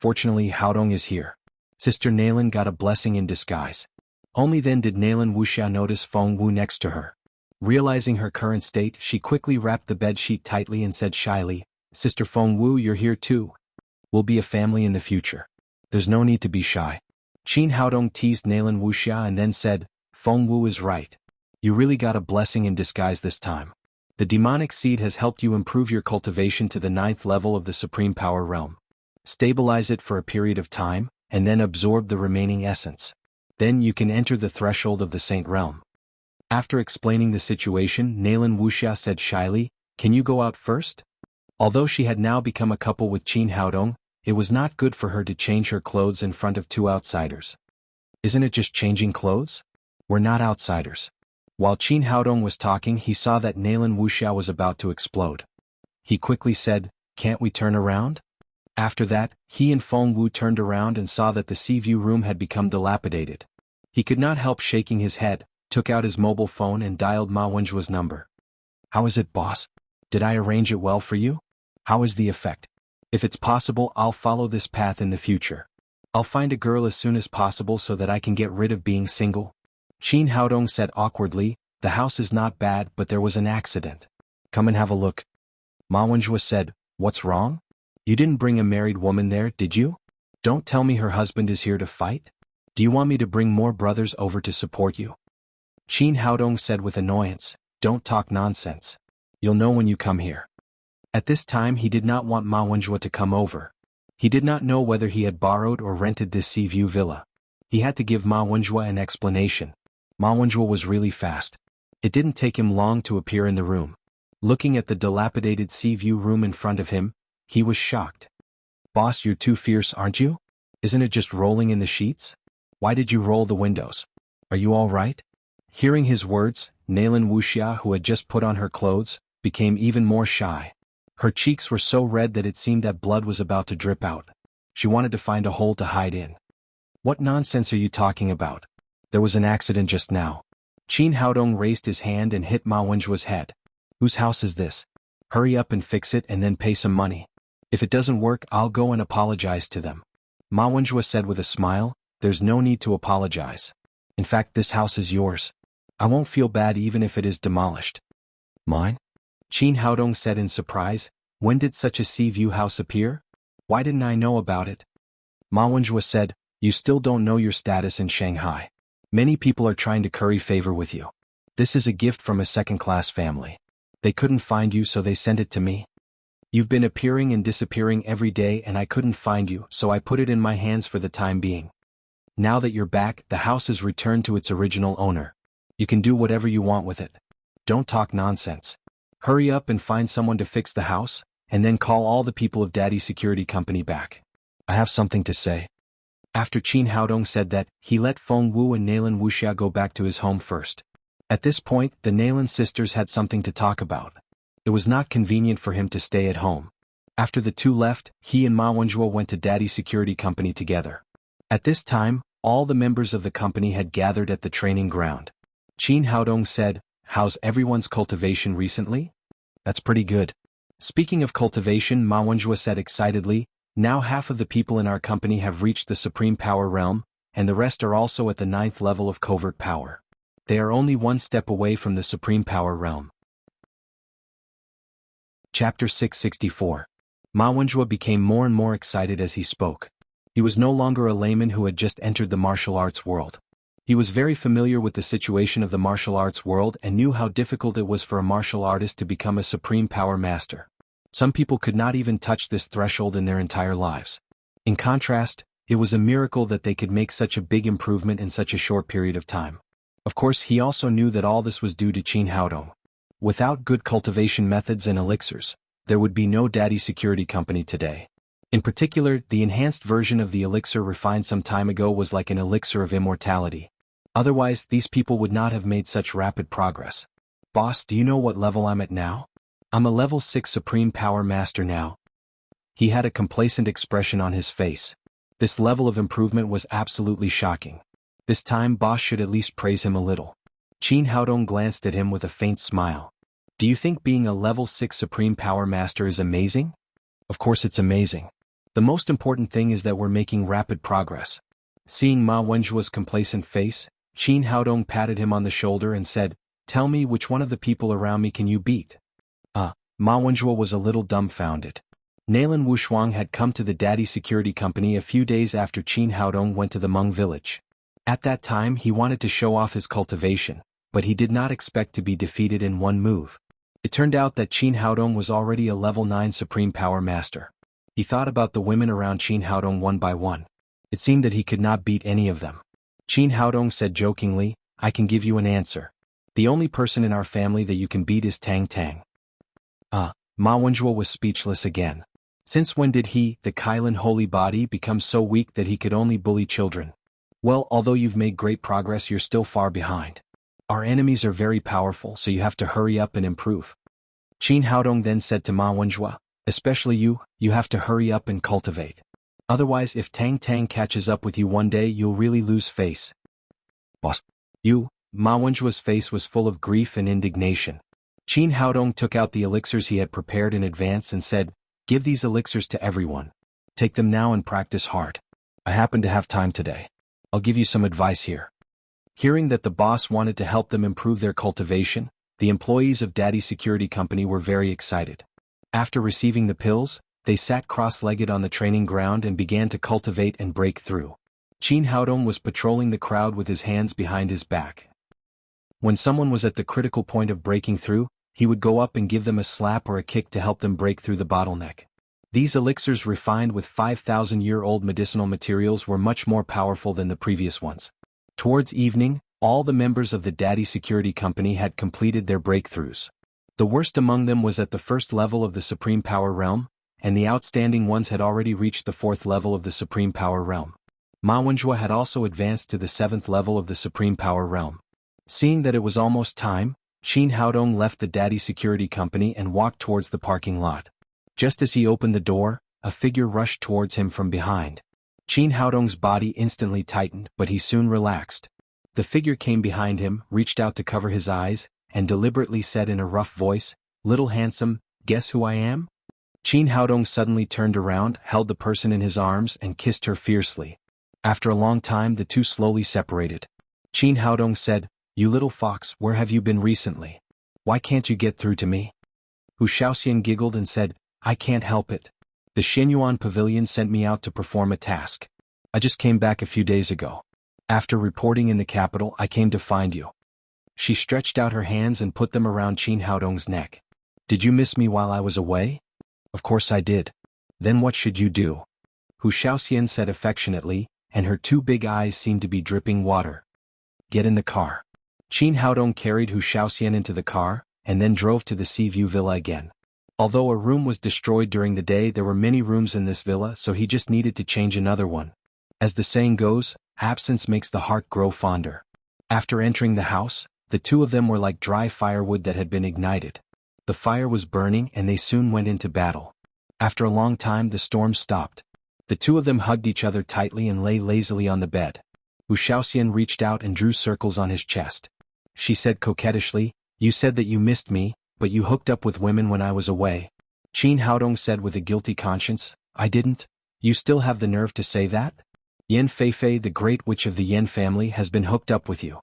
Fortunately, Haodong is here. Sister Nalan got a blessing in disguise. Only then did Nalan Wuxia notice Feng Wu next to her. Realizing her current state, she quickly wrapped the bedsheet tightly and said shyly, Sister Feng Wu, you're here too. We'll be a family in the future. There's no need to be shy. Qin Haodong teased Nalan Wuxia and then said, Feng Wu is right. You really got a blessing in disguise this time. The demonic seed has helped you improve your cultivation to the 9th level of the Supreme Power Realm. Stabilize it for a period of time, and then absorb the remaining essence. Then you can enter the threshold of the Saint Realm. After explaining the situation, Nalan Wuxia said shyly, can you go out first? Although she had now become a couple with Qin Haodong, it was not good for her to change her clothes in front of 2 outsiders. Isn't it just changing clothes? We're not outsiders. While Qin Haodong was talking, he saw that Nalan Wuxia was about to explode. He quickly said, can't we turn around? After that, he and Feng Wu turned around and saw that the sea view room had become dilapidated. He could not help shaking his head, took out his mobile phone and dialed Ma Wenjua's number. How is it, boss? Did I arrange it well for you? How is the effect? If it's possible, I'll follow this path in the future. I'll find a girl as soon as possible so that I can get rid of being single. Qin Haodong said awkwardly, the house is not bad but there was an accident. Come and have a look. Ma Wenjua said, what's wrong? You didn't bring a married woman there, did you? Don't tell me her husband is here to fight? Do you want me to bring more brothers over to support you? Qin Haodong said with annoyance, don't talk nonsense. You'll know when you come here. At this time he did not want Ma Wenjua to come over. He did not know whether he had borrowed or rented this sea view villa. He had to give Ma Wenjua an explanation. Ma Wenjua was really fast. It didn't take him long to appear in the room. Looking at the dilapidated sea view room in front of him, he was shocked. Boss, you're too fierce, aren't you? Isn't it just rolling in the sheets? Why did you roll the windows? Are you all right? Hearing his words, Nalan Wuxia, who had just put on her clothes, became even more shy. Her cheeks were so red that it seemed that blood was about to drip out. She wanted to find a hole to hide in. What nonsense are you talking about? There was an accident just now. Qin Haodong raised his hand and hit Ma Wenjua's head. Whose house is this? Hurry up and fix it and then pay some money. If it doesn't work, I'll go and apologize to them. Ma Wenjue said with a smile, there's no need to apologize. In fact, this house is yours. I won't feel bad even if it is demolished. Mine? Qin Haodong said in surprise, when did such a sea view house appear? Why didn't I know about it? Ma Wenjue said, you still don't know your status in Shanghai. Many people are trying to curry favor with you. This is a gift from a second-class family. They couldn't find you, so they sent it to me. You've been appearing and disappearing every day and I couldn't find you, so I put it in my hands for the time being. Now that you're back, the house is returned to its original owner. You can do whatever you want with it. Don't talk nonsense. Hurry up and find someone to fix the house, and then call all the people of Daddy's security company back. I have something to say. After Qin Haodong said that, he let Feng Wu and Nalan Wuxia go back to his home first. At this point, the Nalan sisters had something to talk about. It was not convenient for him to stay at home. After the two left, he and Ma Wenjue went to Daddy's security company together. At this time, all the members of the company had gathered at the training ground. Qin Haodong said, how's everyone's cultivation recently? That's pretty good. Speaking of cultivation, Ma Wenjue said excitedly, now half of the people in our company have reached the supreme power realm, and the rest are also at the 9th level of covert power. They are only one step away from the supreme power realm. Chapter 664. Ma Wenjue became more and more excited as he spoke. He was no longer a layman who had just entered the martial arts world. He was very familiar with the situation of the martial arts world and knew how difficult it was for a martial artist to become a supreme power master. Some people could not even touch this threshold in their entire lives. In contrast, it was a miracle that they could make such a big improvement in such a short period of time. Of course, he also knew that all this was due to Qin Haodong. Without good cultivation methods and elixirs, there would be no Daddy Security Company today. In particular, the enhanced version of the elixir refined some time ago was like an elixir of immortality. Otherwise, these people would not have made such rapid progress. Boss, do you know what level I'm at now? I'm a level 6 Supreme Power Master now. He had a complacent expression on his face. This level of improvement was absolutely shocking. This time, Boss should at least praise him a little. Qin Haodong glanced at him with a faint smile. Do you think being a level 6 Supreme Power Master is amazing? Of course it's amazing. The most important thing is that we're making rapid progress. Seeing Ma Wenjue's complacent face, Qin Haodong patted him on the shoulder and said, tell me which one of the people around me can you beat? Ma Wenjue was a little dumbfounded. Nalan Wushuang had come to the Daddy Security Company a few days after Qin Haodong went to the Hmong village. At that time he wanted to show off his cultivation, but he did not expect to be defeated in one move. It turned out that Qin Haodong was already a level 9 Supreme Power Master. He thought about the women around Qin Haodong one by one. It seemed that he could not beat any of them. Qin Haodong said jokingly, I can give you an answer. The only person in our family that you can beat is Tang Tang. Ma Wenjue was speechless again. Since when did he, the Kailan holy body, become so weak that he could only bully children? Well, although you've made great progress, you're still far behind. Our enemies are very powerful, so you have to hurry up and improve. Qin Haodong then said to Ma Wenjue, especially you have to hurry up and cultivate. Otherwise, if Tang Tang catches up with you one day, you'll really lose face. Boss. Ma Wenjue's face was full of grief and indignation. Qin Haodong took out the elixirs he had prepared in advance and said, give these elixirs to everyone. Take them now and practice hard. I happen to have time today. I'll give you some advice here. Hearing that the boss wanted to help them improve their cultivation, the employees of Daddy Security Company were very excited. After receiving the pills, they sat cross-legged on the training ground and began to cultivate and break through. Qin Haodong was patrolling the crowd with his hands behind his back. When someone was at the critical point of breaking through, he would go up and give them a slap or a kick to help them break through the bottleneck. These elixirs refined with 5,000-year-old medicinal materials were much more powerful than the previous ones. Towards evening, all the members of the Daddy Security Company had completed their breakthroughs. The worst among them was at the 1st level of the Supreme Power Realm, and the outstanding ones had already reached the 4th level of the Supreme Power Realm. Ma Wenjue had also advanced to the 7th level of the Supreme Power Realm. Seeing that it was almost time, Qin Haodong left the Daddy Security Company and walked towards the parking lot. Just as he opened the door, a figure rushed towards him from behind. Qin Haodong's body instantly tightened, but he soon relaxed. The figure came behind him, reached out to cover his eyes, and deliberately said in a rough voice, "Little handsome, guess who I am?" Qin Haodong suddenly turned around, held the person in his arms and kissed her fiercely. After a long time the two slowly separated. Qin Haodong said, "You little fox, where have you been recently? Why can't you get through to me?" Hu Shaoxian giggled and said, "I can't help it. The Xianyuan pavilion sent me out to perform a task. I just came back a few days ago. After reporting in the capital, I came to find you." She stretched out her hands and put them around Qin Haodong's neck. "Did you miss me while I was away?" "Of course I did." "Then what should you do?" Hu Shaoxian said affectionately, and her two big eyes seemed to be dripping water. "Get in the car." Qin Haodong carried Hu Shaoxian into the car, and then drove to the Sea View Villa again. Although a room was destroyed during the day, there were many rooms in this villa, so he just needed to change another one. As the saying goes, absence makes the heart grow fonder. After entering the house, the two of them were like dry firewood that had been ignited. The fire was burning and they soon went into battle. After a long time the storm stopped. The two of them hugged each other tightly and lay lazily on the bed. Hu Shaoxian reached out and drew circles on his chest. She said coquettishly, "You said that you missed me, but you hooked up with women when I was away." Qin Haodong said with a guilty conscience, "I didn't." "You still have the nerve to say that? Yan Feifei, the great witch of the Yan family, has been hooked up with you."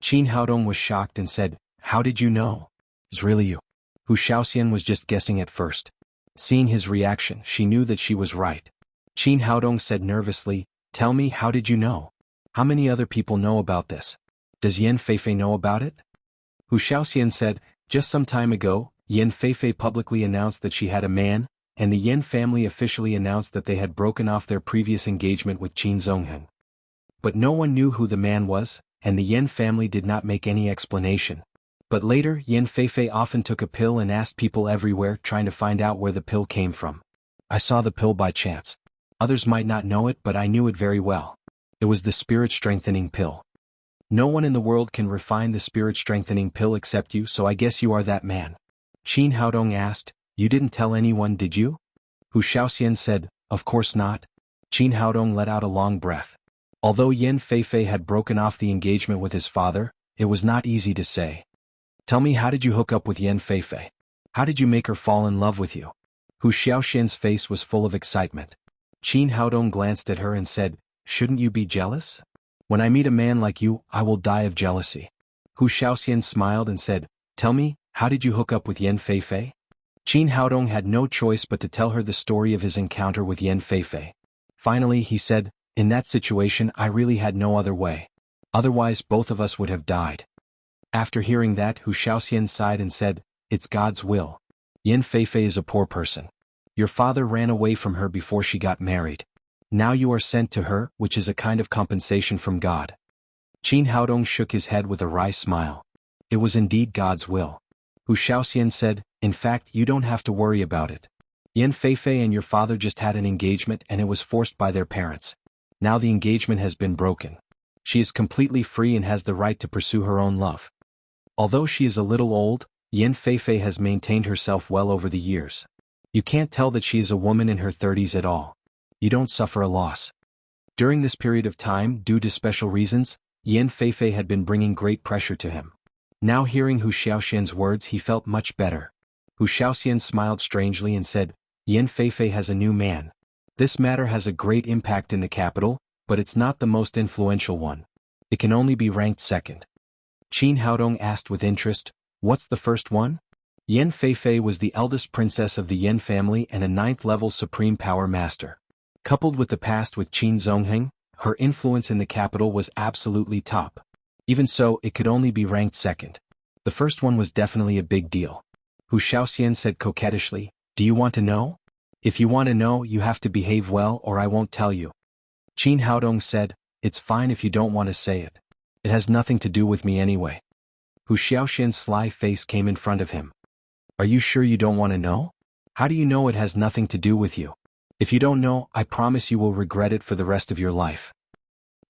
Qin Haodong was shocked and said, "How did you know? It's really you." Hu Shaoxian was just guessing at first. Seeing his reaction, she knew that she was right. Qin Haodong said nervously, "Tell me, how did you know? How many other people know about this? Does Yan Feifei know about it?" Hu Shaoxian said, "Just some time ago, Yan Feifei publicly announced that she had a man, and the Yan family officially announced that they had broken off their previous engagement with Qin Zhonghen. But no one knew who the man was, and the Yan family did not make any explanation. But later, Yan Feifei often took a pill and asked people everywhere, trying to find out where the pill came from. I saw the pill by chance. Others might not know it, but I knew it very well. It was the spirit-strengthening pill. No one in the world can refine the spirit-strengthening pill except you, so I guess you are that man." Qin Haodong asked, "You didn't tell anyone, did you?" Hu Shaoxian said, "Of course not." Qin Haodong let out a long breath. Although Yan Feifei had broken off the engagement with his father, it was not easy to say. "Tell me, how did you hook up with Yan Feifei? How did you make her fall in love with you?" Hu Shaoxian's face was full of excitement. Qin Haodong glanced at her and said, "Shouldn't you be jealous? When I meet a man like you, I will die of jealousy." Hu Shaoxian smiled and said, "Tell me, how did you hook up with Yan Feifei?" Qin Haodong had no choice but to tell her the story of his encounter with Yan Feifei. Finally, he said, "In that situation, I really had no other way. Otherwise, both of us would have died." After hearing that, Hu Shaoxian sighed and said, "It's God's will. Yan Feifei is a poor person. Your father ran away from her before she got married. Now you are sent to her, which is a kind of compensation from God." Qin Haodong shook his head with a wry smile. It was indeed God's will. Hu Shaoxian said, "In fact, you don't have to worry about it. Yan Feifei and your father just had an engagement and it was forced by their parents. Now the engagement has been broken. She is completely free and has the right to pursue her own love. Although she is a little old, Yan Feifei has maintained herself well over the years. You can't tell that she is a woman in her 30s at all. You don't suffer a loss." During this period of time, due to special reasons, Yan Feifei had been bringing great pressure to him. Now hearing Hu Shaoxian's words, he felt much better. Hu Shaoxian smiled strangely and said, "Yan Feifei has a new man. This matter has a great impact in the capital, but it's not the most influential one. It can only be ranked second." Qin Haodong asked with interest, "What's the first one?" Yan Feifei was the eldest princess of the Yan family and a 9th-level supreme power master. Coupled with the past with Qin Zhonghen, her influence in the capital was absolutely top. Even so, it could only be ranked second. The first one was definitely a big deal. Hu Shaoxian said coquettishly, "Do you want to know? If you want to know, you have to behave well or I won't tell you." Qin Haodong said, "It's fine if you don't want to say it. It has nothing to do with me anyway." Hu Shaoxian's sly face came in front of him. "Are you sure you don't want to know? How do you know it has nothing to do with you? If you don't know, I promise you will regret it for the rest of your life.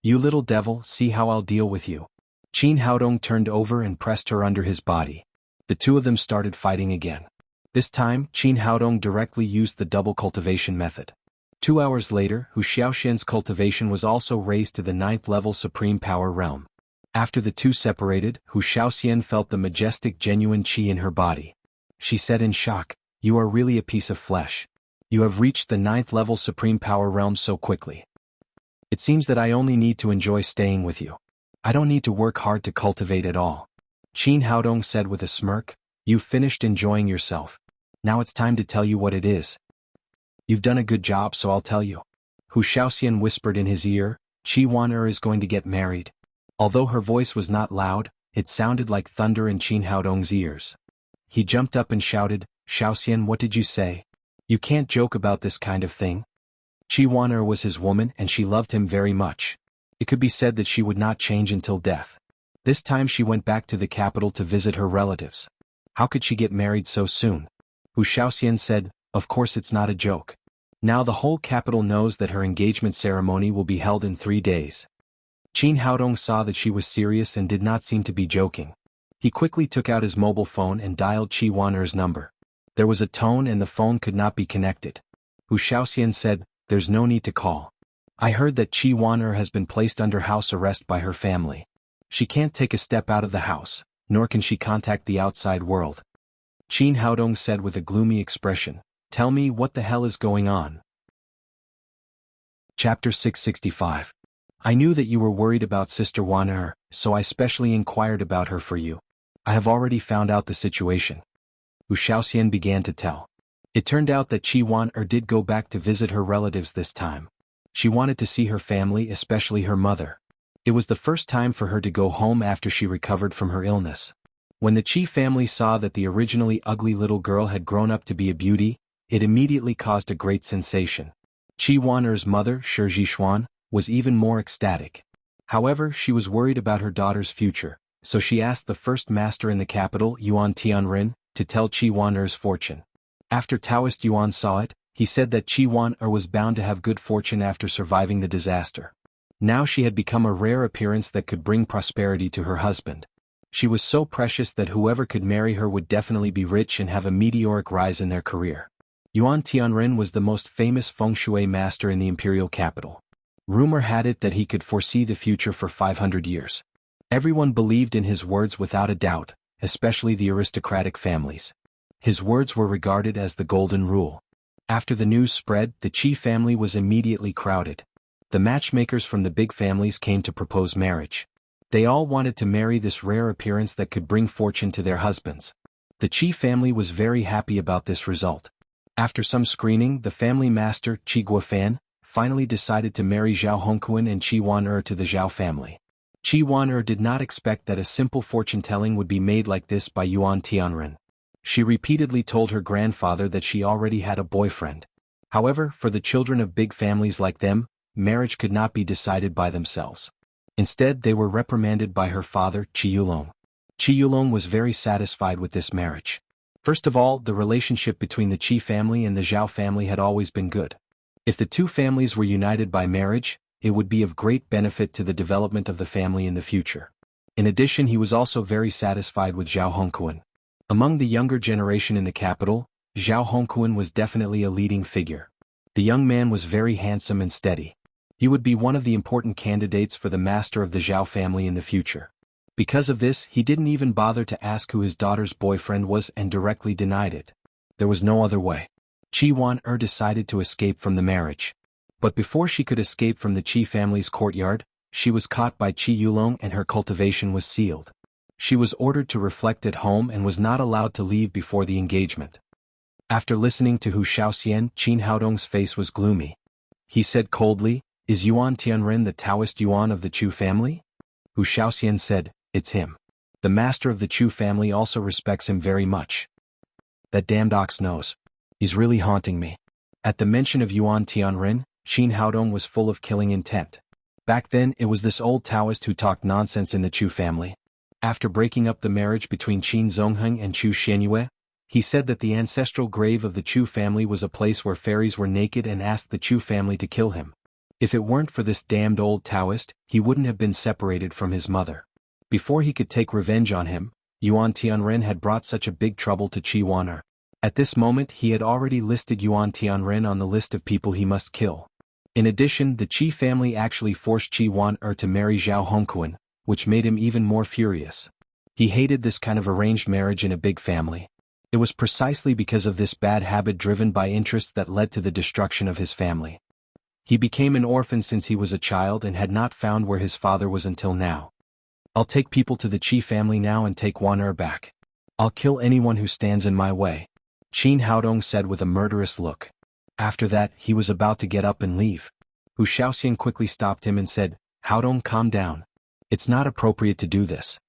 You little devil, see how I'll deal with you." Qin Haodong turned over and pressed her under his body. The two of them started fighting again. This time, Qin Haodong directly used the double cultivation method. 2 hours later, Hu Shaoxian's cultivation was also raised to the 9th-level supreme power realm. After the two separated, Hu Shaoxian felt the majestic genuine qi in her body. She said in shock, You are really a piece of flesh. You have reached the 9th level supreme power realm so quickly. It seems that I only need to enjoy staying with you. I don't need to work hard to cultivate at all. Qin Haodong said with a smirk. You've finished enjoying yourself. Now it's time to tell you what it is. You've done a good job, so I'll tell you. Hu Shaoxian whispered in his ear, Qi Wan is going to get married. Although her voice was not loud, it sounded like thunder in Qin Haodong's ears. He jumped up and shouted, Shaoxian, what did you say? You can't joke about this kind of thing. Qi Wan was his woman and she loved him very much. It could be said that she would not change until death. This time she went back to the capital to visit her relatives. How could she get married so soon? Hu Shaoxian said, of course it's not a joke. Now the whole capital knows that her engagement ceremony will be held in 3 days. Qin Haodong saw that she was serious and did not seem to be joking. He quickly took out his mobile phone and dialed Qi Wan's number. There was a tone and the phone could not be connected. Hu Shaoxian said, there's no need to call. I heard that Qi Wan has been placed under house arrest by her family. She can't take a step out of the house, nor can she contact the outside world. Qin Haodong said with a gloomy expression, tell me what the hell is going on. Chapter 665. I knew that you were worried about Sister Wan so I specially inquired about her for you. I have already found out the situation. Hu Shaoxian began to tell. It turned out that Qi Wan did go back to visit her relatives this time. She wanted to see her family, especially her mother. It was the first time for her to go home after she recovered from her illness. When the Qi family saw that the originally ugly little girl had grown up to be a beauty, it immediately caused a great sensation. Qi Wan's mother, Shi Zhishuan, was even more ecstatic. However, she was worried about her daughter's future, so she asked the first master in the capital, Yuan Tianren, to tell Qi Wan's fortune. After Taoist Yuan saw it, he said that Qi Wan was bound to have good fortune after surviving the disaster. Now she had become a rare appearance that could bring prosperity to her husband. She was so precious that whoever could marry her would definitely be rich and have a meteoric rise in their career. Yuan Tianren was the most famous feng shui master in the imperial capital. Rumor had it that he could foresee the future for 500 years. Everyone believed in his words without a doubt, especially the aristocratic families. His words were regarded as the golden rule. After the news spread, the Qi family was immediately crowded. The matchmakers from the big families came to propose marriage. They all wanted to marry this rare appearance that could bring fortune to their husbands. The Qi family was very happy about this result. After some screening, the family master, Qi Guofan, finally decided to marry Zhao Hongquan and Qi Wan to the Zhao family. Qi Wan did not expect that a simple fortune-telling would be made like this by Yuan Tianren. She repeatedly told her grandfather that she already had a boyfriend. However, for the children of big families like them, marriage could not be decided by themselves. Instead, they were reprimanded by her father, Qi Yulong. Qi Yulong was very satisfied with this marriage. First of all, the relationship between the Qi family and the Zhao family had always been good. If the two families were united by marriage, it would be of great benefit to the development of the family in the future. In addition, he was also very satisfied with Zhao Hongquan. Among the younger generation in the capital, Zhao Hongquan was definitely a leading figure. The young man was very handsome and steady. He would be one of the important candidates for the master of the Zhao family in the future. Because of this, he didn't even bother to ask who his daughter's boyfriend was and directly denied it. There was no other way. Qi Wan decided to escape from the marriage. But before she could escape from the Qi family's courtyard, she was caught by Qi Yulong and her cultivation was sealed. She was ordered to reflect at home and was not allowed to leave before the engagement. After listening to Hu Shaoxian, Qin Haodong's face was gloomy. He said coldly, is Yuan Tianren the Taoist Yuan of the Chu family? Hu Shaoxian said, it's him. The master of the Chu family also respects him very much. That damned ox knows. He's really haunting me. At the mention of Yuan Tianren, Qin Haodong was full of killing intent. Back then, it was this old Taoist who talked nonsense in the Chu family. After breaking up the marriage between Qin Zongheng and Chu Xianyue, he said that the ancestral grave of the Chu family was a place where fairies were naked and asked the Chu family to kill him. If it weren't for this damned old Taoist, he wouldn't have been separated from his mother. Before he could take revenge on him, Yuan Tianren had brought such a big trouble to Qi Wan. At this moment he had already listed Yuan Tianren on the list of people he must kill. In addition, the Qi family actually forced Qi Wan to marry Zhao Hongquan, which made him even more furious. He hated this kind of arranged marriage in a big family. It was precisely because of this bad habit driven by interest that led to the destruction of his family. He became an orphan since he was a child and had not found where his father was until now. I'll take people to the Qi family now and take Wan back. I'll kill anyone who stands in my way, Qin Haodong said with a murderous look. After that, he was about to get up and leave. Hu Shaoxian quickly stopped him and said, Haodong, calm down. It's not appropriate to do this.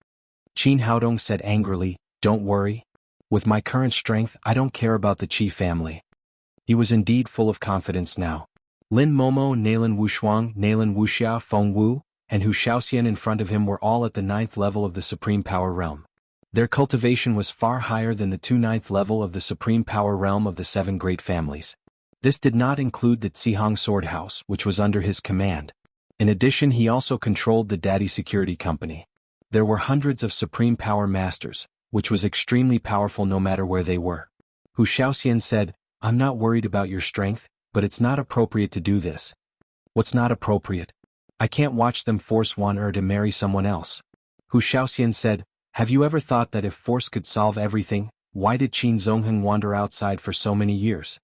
Qin Haodong said angrily, don't worry. With my current strength, I don't care about the Qi family. He was indeed full of confidence now. Lin Momo, Nalan Wushuang, Nalan Wuxia, Feng Wu, and Hu Shaoxian in front of him were all at the 9th level of the Supreme Power Realm. Their cultivation was far higher than the 9th level of the Supreme Power Realm of the 7 great families. This did not include the Zihang Sword House, which was under his command. In addition, he also controlled the Daddy Security Company. There were hundreds of Supreme Power Masters, which was extremely powerful no matter where they were. Hu Shaoxian said, I'm not worried about your strength, but it's not appropriate to do this. What's not appropriate? I can't watch them force Wan to marry someone else. Hu Shaoxian said, have you ever thought that if force could solve everything, why did Qin Zongheng wander outside for so many years?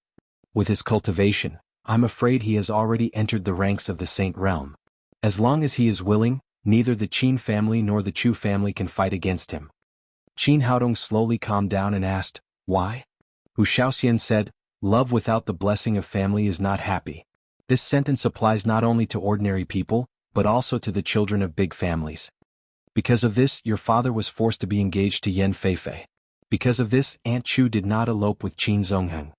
With his cultivation, I'm afraid he has already entered the ranks of the Saint Realm. As long as he is willing, neither the Qin family nor the Chu family can fight against him. Qin Haodong slowly calmed down and asked, why? Hu Shaoxian said, love without the blessing of family is not happy. This sentence applies not only to ordinary people, but also to the children of big families. Because of this, your father was forced to be engaged to Yan Feifei. Because of this, Aunt Chu did not elope with Qin Zongheng.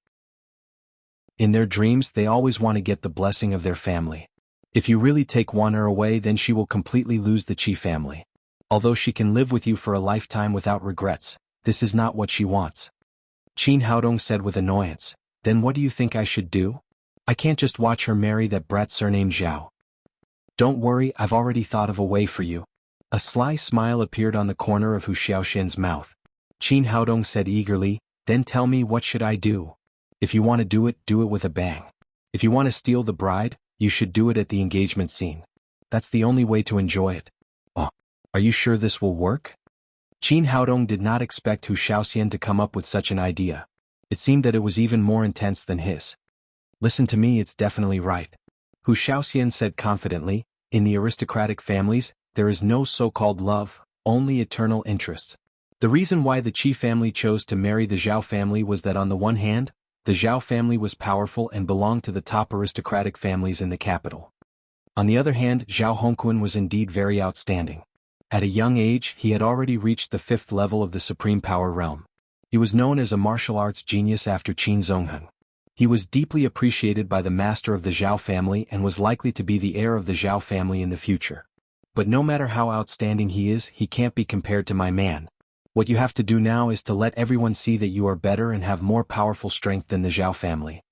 In their dreams, they always want to get the blessing of their family. If you really take Wan away, then she will completely lose the Qi family. Although she can live with you for a lifetime without regrets, this is not what she wants. Qin Haodong said with annoyance, then what do you think I should do? I can't just watch her marry that brat surnamed Zhao. Don't worry, I've already thought of a way for you. A sly smile appeared on the corner of Hu Shaoxian's mouth. Qin Haodong said eagerly, then tell me what should I do? If you want to do it with a bang. If you want to steal the bride, you should do it at the engagement scene. That's the only way to enjoy it. Oh, are you sure this will work? Qin Haodong did not expect Hu Shaoxian to come up with such an idea. It seemed that it was even more intense than his. Listen to me, it's definitely right. Hu Shaoxian said confidently, in the aristocratic families, there is no so-called love, only eternal interests. The reason why the Qi family chose to marry the Zhao family was that on the one hand, the Zhao family was powerful and belonged to the top aristocratic families in the capital. On the other hand, Zhao Hongquan was indeed very outstanding. At a young age, he had already reached the 5th level of the Supreme Power Realm. He was known as a martial arts genius after Qin Zongheng. He was deeply appreciated by the master of the Zhao family and was likely to be the heir of the Zhao family in the future. But no matter how outstanding he is, he can't be compared to my man. What you have to do now is to let everyone see that you are better and have more powerful strength than the Zhao family.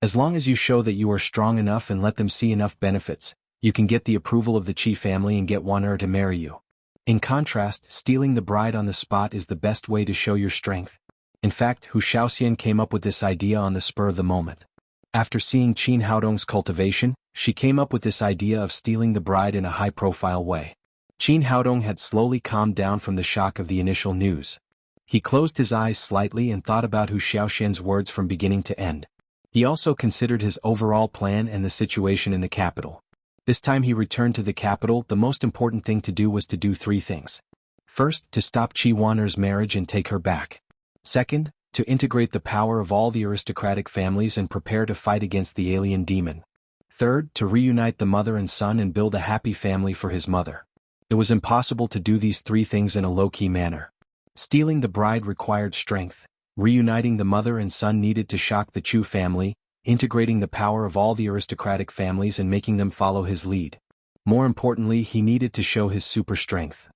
As long as you show that you are strong enough and let them see enough benefits, you can get the approval of the Qi family and get Wan to marry you. In contrast, stealing the bride on the spot is the best way to show your strength. In fact, Hu Shaoxian came up with this idea on the spur of the moment. After seeing Qin Haodong's cultivation, she came up with this idea of stealing the bride in a high-profile way. Qin Haodong had slowly calmed down from the shock of the initial news. He closed his eyes slightly and thought about Hu Shaoxian's words from beginning to end. He also considered his overall plan and the situation in the capital. This time he returned to the capital. The most important thing to do was to do 3 things. First, to stop Qi Wan'er's marriage and take her back. Second, to integrate the power of all the aristocratic families and prepare to fight against the alien demon. Third, to reunite the mother and son and build a happy family for his mother. It was impossible to do these 3 things in a low-key manner. Stealing the bride required strength, reuniting the mother and son needed to shock the Chu family, integrating the power of all the aristocratic families and making them follow his lead. More importantly, he needed to show his super strength.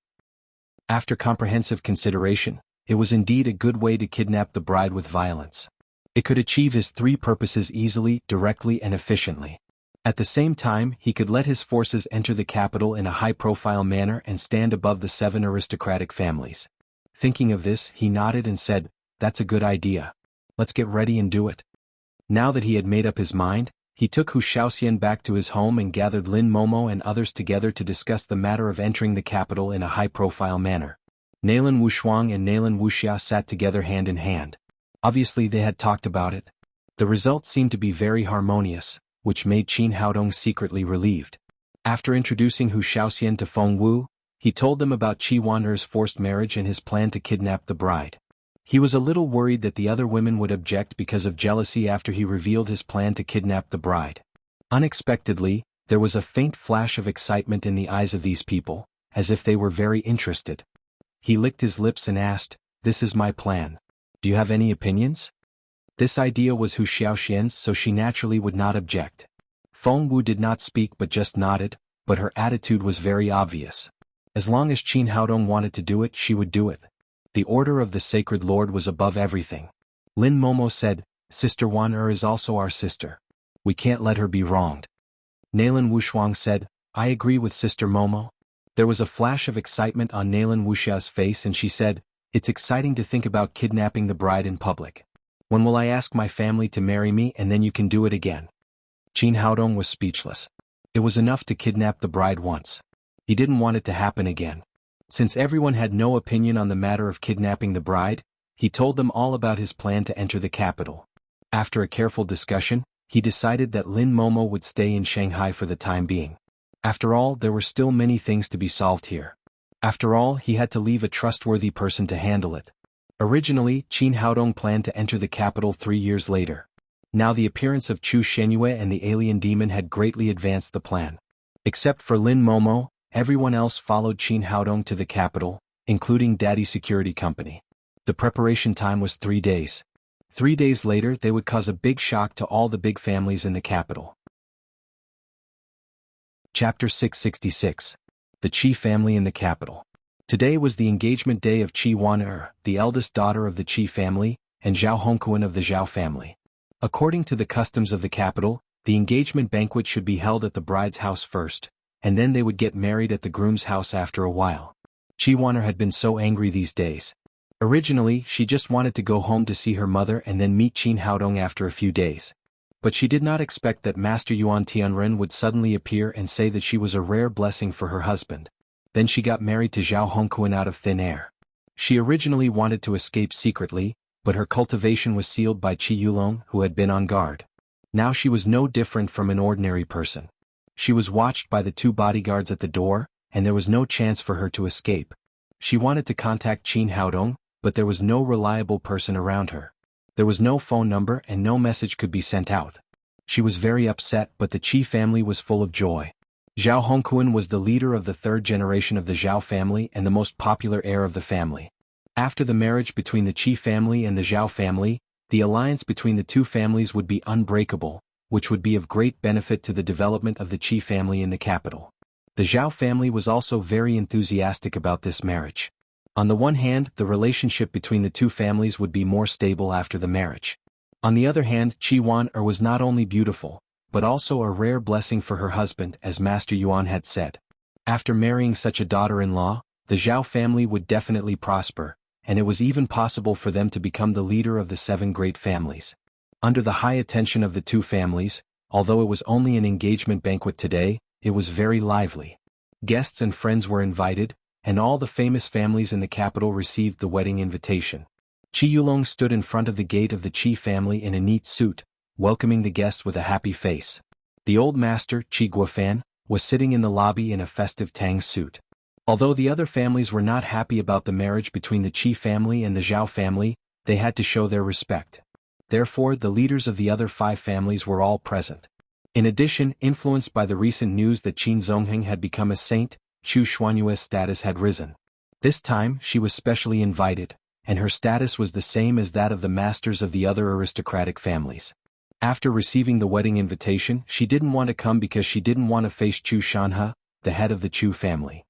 After comprehensive consideration, it was indeed a good way to kidnap the bride with violence. It could achieve his 3 purposes easily, directly and efficiently. At the same time, he could let his forces enter the capital in a high-profile manner and stand above the 7 aristocratic families. Thinking of this, he nodded and said, "That's a good idea. Let's get ready and do it." Now that he had made up his mind, he took Hu Shaoxian back to his home and gathered Lin Momo and others together to discuss the matter of entering the capital in a high-profile manner. Nalan Wushuang and Nalan Wuxia sat together hand in hand. Obviously they had talked about it. The results seemed to be very harmonious, which made Qin Haodong secretly relieved. After introducing Hu Shaoxian to Feng Wu, he told them about Qi Wan'er's forced marriage and his plan to kidnap the bride. He was a little worried that the other women would object because of jealousy after he revealed his plan to kidnap the bride. Unexpectedly, there was a faint flash of excitement in the eyes of these people, as if they were very interested. He licked his lips and asked, "This is my plan. Do you have any opinions?" This idea was Hu Xiaoxian's, so she naturally would not object. Feng Wu did not speak but just nodded, but her attitude was very obvious. As long as Qin Haodong wanted to do it, she would do it. The order of the Sacred Lord was above everything. Lin Momo said, "Sister Wan'er is also our sister. We can't let her be wronged." Nalan Wushuang said, "I agree with Sister Momo." There was a flash of excitement on Nalan Wuxia's face and she said, "It's exciting to think about kidnapping the bride in public. When will I ask my family to marry me and then you can do it again?" Qin Haodong was speechless. It was enough to kidnap the bride once. He didn't want it to happen again. Since everyone had no opinion on the matter of kidnapping the bride, he told them all about his plan to enter the capital. After a careful discussion, he decided that Lin Momo would stay in Shanghai for the time being. After all, there were still many things to be solved here. After all, he had to leave a trustworthy person to handle it. Originally, Qin Haodong planned to enter the capital 3 years later. Now the appearance of Chu Shenyue and the alien demon had greatly advanced the plan. Except for Lin Momo, everyone else followed Qin Haodong to the capital, including Daddy Security Company. The preparation time was 3 days. 3 days later they would cause a big shock to all the big families in the capital. Chapter 666. The Qi Family in the Capital. Today was the engagement day of Qi Wan'er, the eldest daughter of the Qi family, and Zhao Hongquan of the Zhao family. According to the customs of the capital, the engagement banquet should be held at the bride's house first, and then they would get married at the groom's house after a while. Qi Wan'er had been so angry these days. Originally, she just wanted to go home to see her mother and then meet Qin Haodong after a few days. But she did not expect that Master Yuan Tianren would suddenly appear and say that she was a rare blessing for her husband. Then she got married to Zhao Hongquan out of thin air. She originally wanted to escape secretly, but her cultivation was sealed by Qi Yulong, who had been on guard. Now she was no different from an ordinary person. She was watched by the 2 bodyguards at the door, and there was no chance for her to escape. She wanted to contact Qin Haodong, but there was no reliable person around her. There was no phone number and no message could be sent out. She was very upset, but the Qi family was full of joy. Zhao Hongquan was the leader of the 3rd generation of the Zhao family and the most popular heir of the family. After the marriage between the Qi family and the Zhao family, the alliance between the 2 families would be unbreakable, which would be of great benefit to the development of the Qi family in the capital. The Zhao family was also very enthusiastic about this marriage. On the one hand, the relationship between the 2 families would be more stable after the marriage. On the other hand, Qi Wan'er was not only beautiful, but also a rare blessing for her husband, as Master Yuan had said. After marrying such a daughter-in-law, the Zhao family would definitely prosper, and it was even possible for them to become the leader of the 7 great families. Under the high attention of the 2 families, although it was only an engagement banquet today, it was very lively. Guests and friends were invited, and all the famous families in the capital received the wedding invitation. Qi Yulong stood in front of the gate of the Qi family in a neat suit, welcoming the guests with a happy face. The old master, Qi Guofan, was sitting in the lobby in a festive Tang suit. Although the other families were not happy about the marriage between the Qi family and the Zhao family, they had to show their respect. Therefore, the leaders of the other 5 families were all present. In addition, influenced by the recent news that Qin Zongheng had become a saint, Chu Xuanyue's status had risen. This time, she was specially invited, and her status was the same as that of the masters of the other aristocratic families. After receiving the wedding invitation, she didn't want to come because she didn't want to face Chu Shanhe, the head of the Chu family.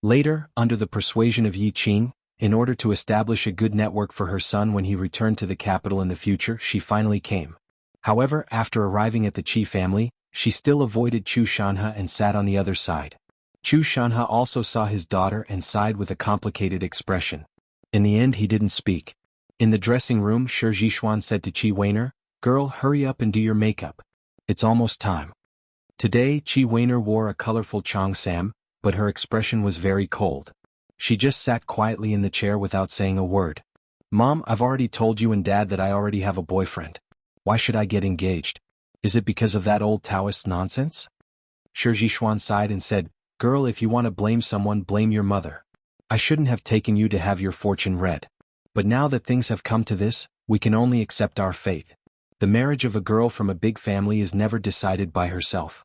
Later, under the persuasion of Yi Qing, in order to establish a good network for her son when he returned to the capital in the future, she finally came. However, after arriving at the Qi family, she still avoided Chu Shanhe and sat on the other side. Chu Shanhe also saw his daughter and sighed with a complicated expression. In the end, he didn't speak. In the dressing room, Shi Zhishuan said to Qi Weiner, "Girl, hurry up and do your makeup. It's almost time." Today, Qi Weiner wore a colorful cheongsam, but her expression was very cold. She just sat quietly in the chair without saying a word. Mom, I've already told you and Dad that I already have a boyfriend. Why should I get engaged? Is it because of that old Taoist nonsense? Shi Zhishuan sighed and said, Girl, if you want to blame someone, blame your mother. I shouldn't have taken you to have your fortune read. But now that things have come to this, we can only accept our fate. The marriage of a girl from a big family is never decided by herself.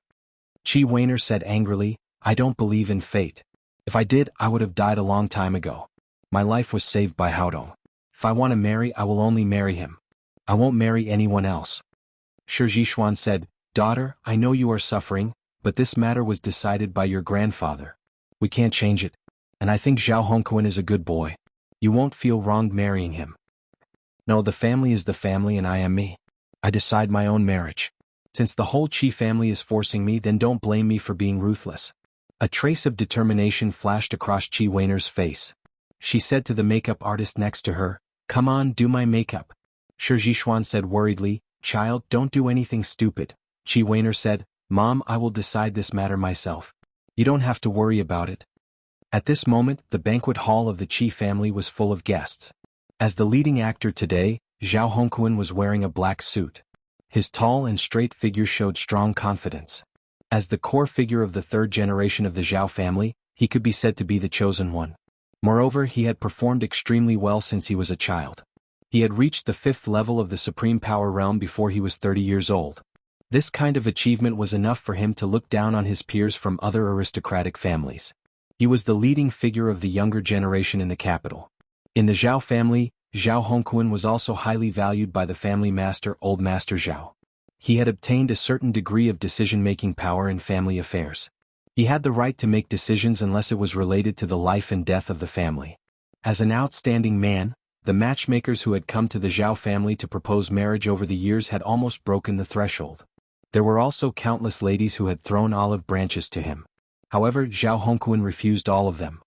Qi Weiner said angrily, I don't believe in fate. If I did, I would have died a long time ago. My life was saved by Haodong. If I want to marry, I will only marry him. I won't marry anyone else. Shi Zhishuan said, Daughter, I know you are suffering, but this matter was decided by your grandfather. We can't change it. And I think Zhao Hongquan is a good boy. You won't feel wronged marrying him. No, the family is the family and I am me. I decide my own marriage. Since the whole Qi family is forcing me, then don't blame me for being ruthless. A trace of determination flashed across Qi Weiner's face. She said to the makeup artist next to her, Come on, do my makeup. Shi Zhishuan said worriedly, Child, don't do anything stupid. Qi Weiner said, Mom, I will decide this matter myself. You don't have to worry about it. At this moment, the banquet hall of the Qi family was full of guests. As the leading actor today, Zhao Hongquan was wearing a black suit. His tall and straight figure showed strong confidence. As the core figure of the third generation of the Zhao family, he could be said to be the chosen one. Moreover, he had performed extremely well since he was a child. He had reached the 5th level of the Supreme Power Realm before he was 30 years old. This kind of achievement was enough for him to look down on his peers from other aristocratic families. He was the leading figure of the younger generation in the capital. In the Zhao family, Zhao Hongquan was also highly valued by the family master, Old Master Zhao. He had obtained a certain degree of decision-making power in family affairs. He had the right to make decisions unless it was related to the life and death of the family. As an outstanding man, the matchmakers who had come to the Zhao family to propose marriage over the years had almost broken the threshold. There were also countless ladies who had thrown olive branches to him. However, Zhao Hongquan refused all of them.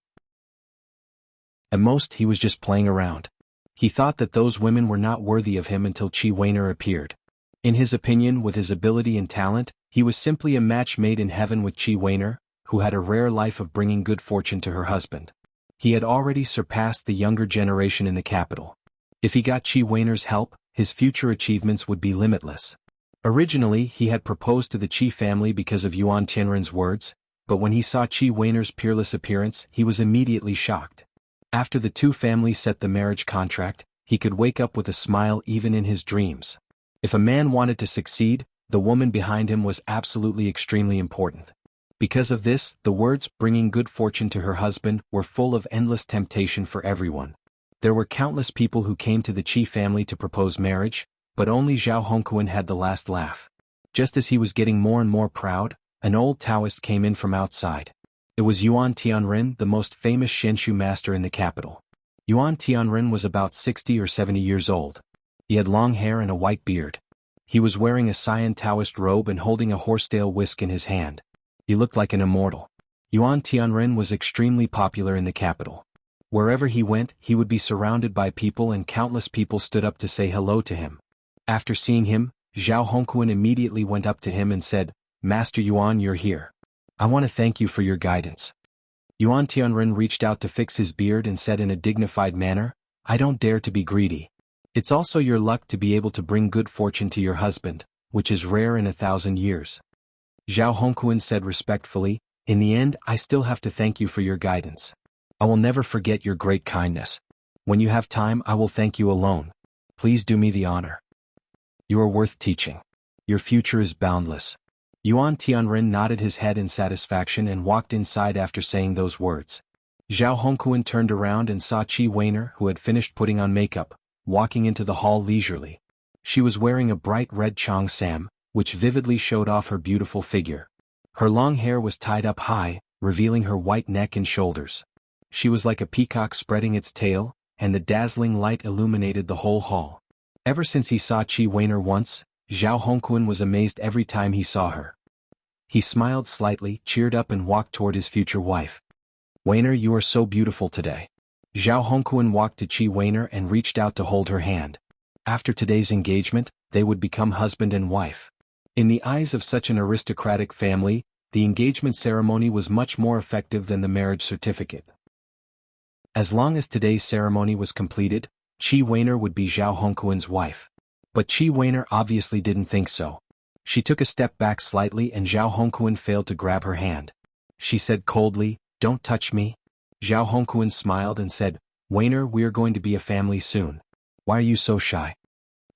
At most, he was just playing around. He thought that those women were not worthy of him until Qi Weiner appeared. In his opinion, with his ability and talent, he was simply a match made in heaven with Qi Weiner, who had a rare life of bringing good fortune to her husband. He had already surpassed the younger generation in the capital. If he got Qi Weiner's help, his future achievements would be limitless. Originally, he had proposed to the Qi family because of Yuan Tianren's words, but when he saw Qi Weiner's peerless appearance, he was immediately shocked. After the two families set the marriage contract, he could wake up with a smile even in his dreams. If a man wanted to succeed, the woman behind him was absolutely extremely important. Because of this, the words bringing good fortune to her husband were full of endless temptation for everyone. There were countless people who came to the Qi family to propose marriage, but only Zhao Hongquan had the last laugh. Just as he was getting more and more proud, an old Taoist came in from outside. It was Yuan Tianren, the most famous Shenshu master in the capital. Yuan Tianren was about 60 or 70 years old. He had long hair and a white beard. He was wearing a cyan Taoist robe and holding a horsetail whisk in his hand. He looked like an immortal. Yuan Tianren was extremely popular in the capital. Wherever he went, he would be surrounded by people and countless people stood up to say hello to him. After seeing him, Zhao Hongquan immediately went up to him and said, Master Yuan, you're here. I want to thank you for your guidance. Yuan Tianren reached out to fix his beard and said in a dignified manner, I don't dare to be greedy. It's also your luck to be able to bring good fortune to your husband, which is rare in 1,000 years. Zhao Hongquan said respectfully, In the end, I still have to thank you for your guidance. I will never forget your great kindness. When you have time, I will thank you alone. Please do me the honor. You are worth teaching. Your future is boundless. Yuan Tianren nodded his head in satisfaction and walked inside after saying those words. Zhao Hongquan turned around and saw Qi Weiner, who had finished putting on makeup, walking into the hall leisurely. She was wearing a bright red cheongsam, which vividly showed off her beautiful figure. Her long hair was tied up high, revealing her white neck and shoulders. She was like a peacock spreading its tail, and the dazzling light illuminated the whole hall. Ever since he saw Qi Weiner once, Zhao Hongquan was amazed every time he saw her. He smiled slightly, cheered up and walked toward his future wife. Weiner, you are so beautiful today. Zhao Hongquan walked to Qi Weiner and reached out to hold her hand. After today's engagement, they would become husband and wife. In the eyes of such an aristocratic family, the engagement ceremony was much more effective than the marriage certificate. As long as today's ceremony was completed, Qi Weiner would be Zhao Hongquan's wife. But Qi Weiner obviously didn't think so. She took a step back slightly and Zhao Hongquan failed to grab her hand. She said coldly, "Don't touch me." Zhao Hongquan smiled and said, "Weiner, we are going to be a family soon. Why are you so shy?"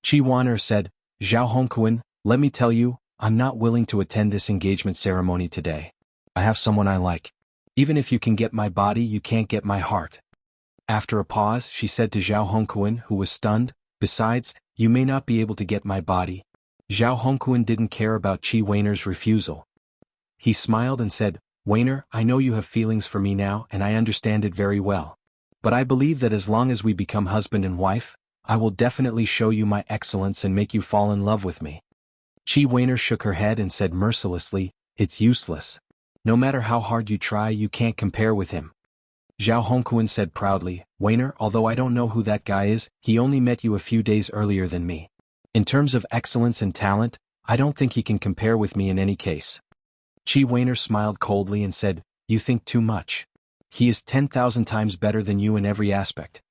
Qi Weiner said, "Zhao Hongquan, let me tell you, I'm not willing to attend this engagement ceremony today. I have someone I like. Even if you can get my body, you can't get my heart." After a pause, she said to Zhao Hongquan, who was stunned, "Besides, you may not be able to get my body." Zhao Hongquan didn't care about Qi Weiner's refusal. He smiled and said, "Weiner, I know you have feelings for me now and I understand it very well. But I believe that as long as we become husband and wife, I will definitely show you my excellence and make you fall in love with me." Qi Weiner shook her head and said mercilessly, "It's useless. No matter how hard you try, you can't compare with him." Zhao Hongquan said proudly, "Weiner, although I don't know who that guy is, he only met you a few days earlier than me. In terms of excellence and talent, I don't think he can compare with me in any case." Qi Weiner smiled coldly and said, "You think too much. He is 10,000 times better than you in every aspect."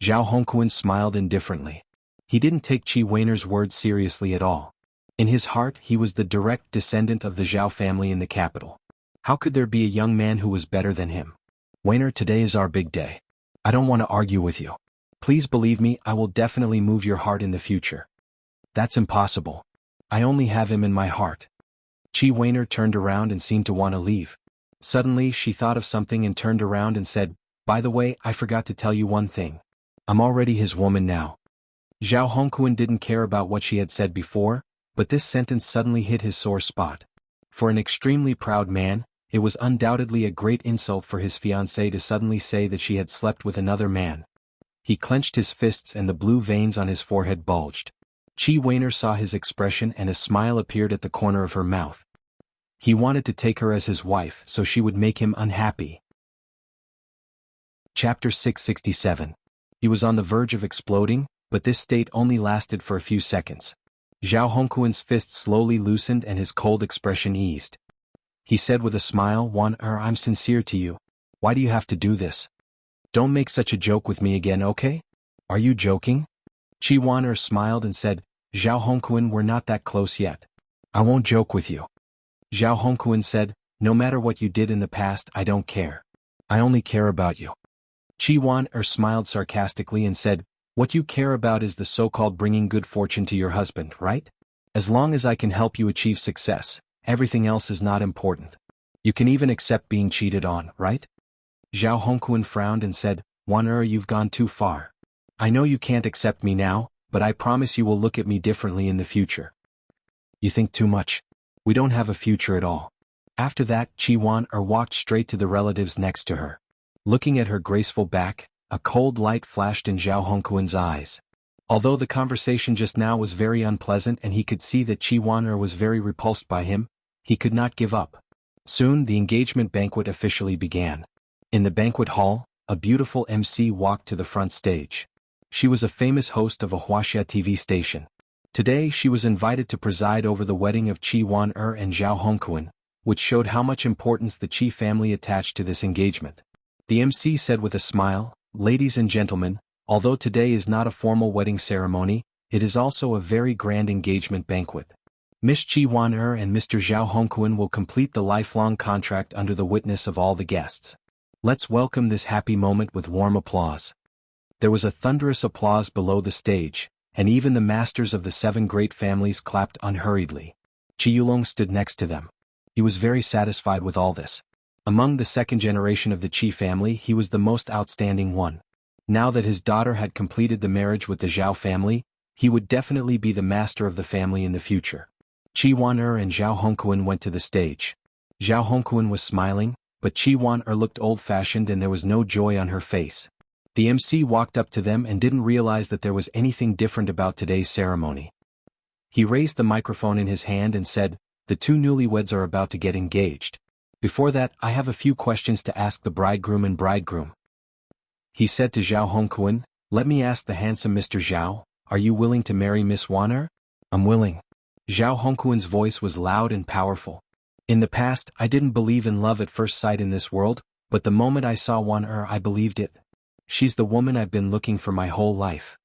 Zhao Hongquan smiled indifferently. He didn't take Qi Weiner's words seriously at all. In his heart, he was the direct descendant of the Zhao family in the capital. How could there be a young man who was better than him? "Weiner, today is our big day. I don't want to argue with you. Please believe me, I will definitely move your heart in the future." "That's impossible. I only have him in my heart." Qi Weiner turned around and seemed to want to leave. Suddenly, she thought of something and turned around and said, "By the way, I forgot to tell you one thing. I'm already his woman now." Zhao Hongquan didn't care about what she had said before, but this sentence suddenly hit his sore spot. For an extremely proud man, it was undoubtedly a great insult for his fiancée to suddenly say that she had slept with another man. He clenched his fists and the blue veins on his forehead bulged. Qi Weiner saw his expression and a smile appeared at the corner of her mouth. He wanted to take her as his wife so she would make him unhappy. Chapter 667. He was on the verge of exploding, but this state only lasted for a few seconds. Zhao Hongquan's fists slowly loosened and his cold expression eased. He said with a smile, "Weiner, I'm sincere to you. Why do you have to do this? Don't make such a joke with me again, okay? Are you joking?" Qi Weiner smiled and said, "Zhao Hongquan, we're not that close yet. I won't joke with you." Zhao Hongquan said, "No matter what you did in the past, I don't care. I only care about you." Qi Weiner smiled sarcastically and said, "What you care about is the so-called bringing good fortune to your husband, right? As long as I can help you achieve success, everything else is not important. You can even accept being cheated on, right?" Zhao Hongquan frowned and said, "Weiner, you've gone too far. I know you can't accept me now, but I promise you will look at me differently in the future." "You think too much. We don't have a future at all." After that, Qi Weiner walked straight to the relatives next to her. Looking at her graceful back, a cold light flashed in Zhao Hongquan's eyes. Although the conversation just now was very unpleasant and he could see that Qi Weiner was very repulsed by him, he could not give up. Soon the engagement banquet officially began. In the banquet hall, a beautiful MC walked to the front stage. She was a famous host of a Wuxia TV station. Today she was invited to preside over the wedding of Qi Weiner and Zhao Hongquan, which showed how much importance the Qi family attached to this engagement. The MC said with a smile, "Ladies and gentlemen, although today is not a formal wedding ceremony, it is also a very grand engagement banquet. Miss Qi Weiner and Mr. Zhao Hongquan will complete the lifelong contract under the witness of all the guests. Let's welcome this happy moment with warm applause." There was a thunderous applause below the stage, and even the masters of the 7 great families clapped unhurriedly. Qi Yulong stood next to them. He was very satisfied with all this. Among the second generation of the Qi family, he was the most outstanding one. Now that his daughter had completed the marriage with the Zhao family, he would definitely be the master of the family in the future. Qi Weiner and Zhao Hongquan went to the stage. Zhao Hongquan was smiling, but Qi Weiner looked old-fashioned and there was no joy on her face. The MC walked up to them and didn't realize that there was anything different about today's ceremony. He raised the microphone in his hand and said, "The 2 newlyweds are about to get engaged. Before that, I have a few questions to ask the bridegroom and bridegroom." He said to Zhao Hongquan, "Let me ask the handsome Mr. Zhao, are you willing to marry Miss Weiner?" "I'm willing." Zhao Hongquan's voice was loud and powerful. "In the past, I didn't believe in love at first sight in this world, but the moment I saw Weiner I believed it. She's the woman I've been looking for my whole life."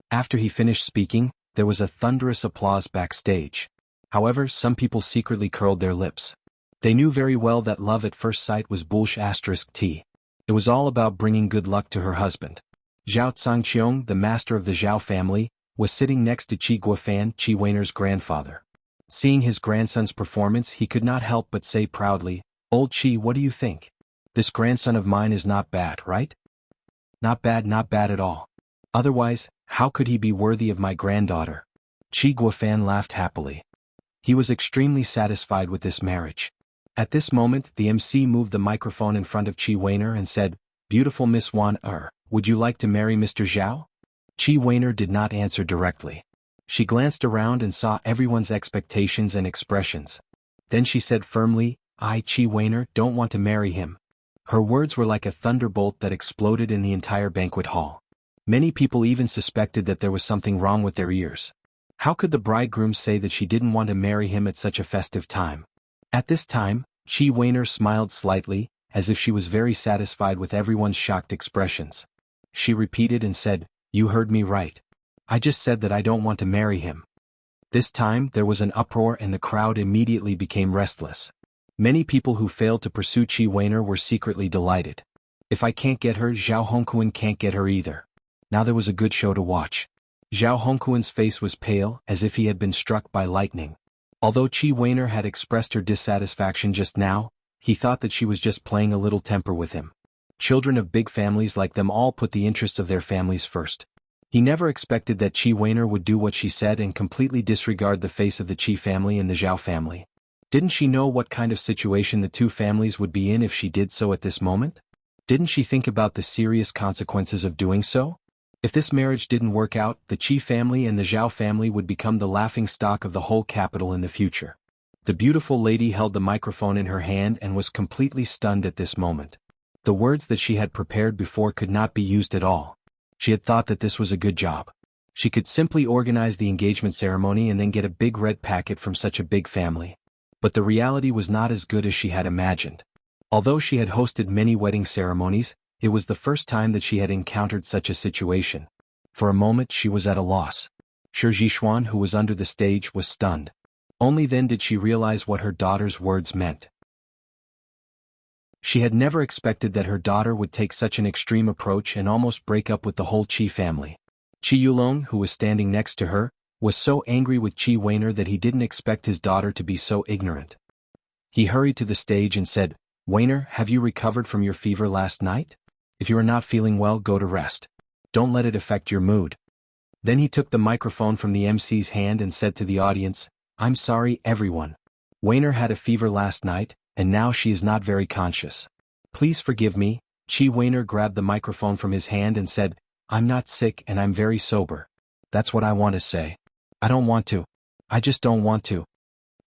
After he finished speaking, there was a thunderous applause backstage. However, some people secretly curled their lips. They knew very well that love at first sight was bullshit. It was all about bringing good luck to her husband. Zhao Tsangqiong, the master of the Zhao family, was sitting next to Qi Guofan, Qi Weiner's grandfather. Seeing his grandson's performance, he could not help but say proudly, "Old Qi, what do you think? This grandson of mine is not bad, right? Not bad at all. Otherwise, how could he be worthy of my granddaughter?" Qi Guofan laughed happily. He was extremely satisfied with this marriage. At this moment, the MC moved the microphone in front of Qi Weiner and said, "Beautiful Miss Wan, would you like to marry Mr. Zhao?" Qi Weiner did not answer directly. She glanced around and saw everyone's expectations and expressions. Then she said firmly, "I, Qi Weiner, don't want to marry him." Her words were like a thunderbolt that exploded in the entire banquet hall. Many people even suspected that there was something wrong with their ears. How could the bridegroom say that she didn't want to marry him at such a festive time? At this time, Qi Weiner smiled slightly, as if she was very satisfied with everyone's shocked expressions. She repeated and said, "You heard me right. I just said that I don't want to marry him." This time there was an uproar and the crowd immediately became restless. Many people who failed to pursue Qi Weiner were secretly delighted. If I can't get her, Zhao Hongquan can't get her either. Now there was a good show to watch. Zhao Hongquan's face was pale, as if he had been struck by lightning. Although Qi Weiner had expressed her dissatisfaction just now, he thought that she was just playing a little temper with him. Children of big families like them all put the interests of their families first. He never expected that Qi Weiner would do what she said and completely disregard the face of the Qi family and the Zhao family. Didn't she know what kind of situation the two families would be in if she did so at this moment? Didn't she think about the serious consequences of doing so? If this marriage didn't work out, the Qi family and the Zhao family would become the laughingstock of the whole capital in the future. The beautiful lady held the microphone in her hand and was completely stunned at this moment. The words that she had prepared before could not be used at all. She had thought that this was a good job. She could simply organize the engagement ceremony and then get a big red packet from such a big family. But the reality was not as good as she had imagined. Although she had hosted many wedding ceremonies, it was the first time that she had encountered such a situation. For a moment she was at a loss. Shi Zhishuan, who was under the stage, was stunned. Only then did she realize what her daughter's words meant. She had never expected that her daughter would take such an extreme approach and almost break up with the whole Qi family. Qi Yulong, who was standing next to her, was so angry with Qi Weiner that he didn't expect his daughter to be so ignorant. He hurried to the stage and said, "Weiner, have you recovered from your fever last night? If you are not feeling well, go to rest. Don't let it affect your mood." Then he took the microphone from the MC's hand and said to the audience, "I'm sorry, everyone. Weiner had a fever last night, and now she is not very conscious. Please forgive me." Qi Weiner grabbed the microphone from his hand and said, "I'm not sick and I'm very sober. That's what I want to say. I don't want to. I just don't want to."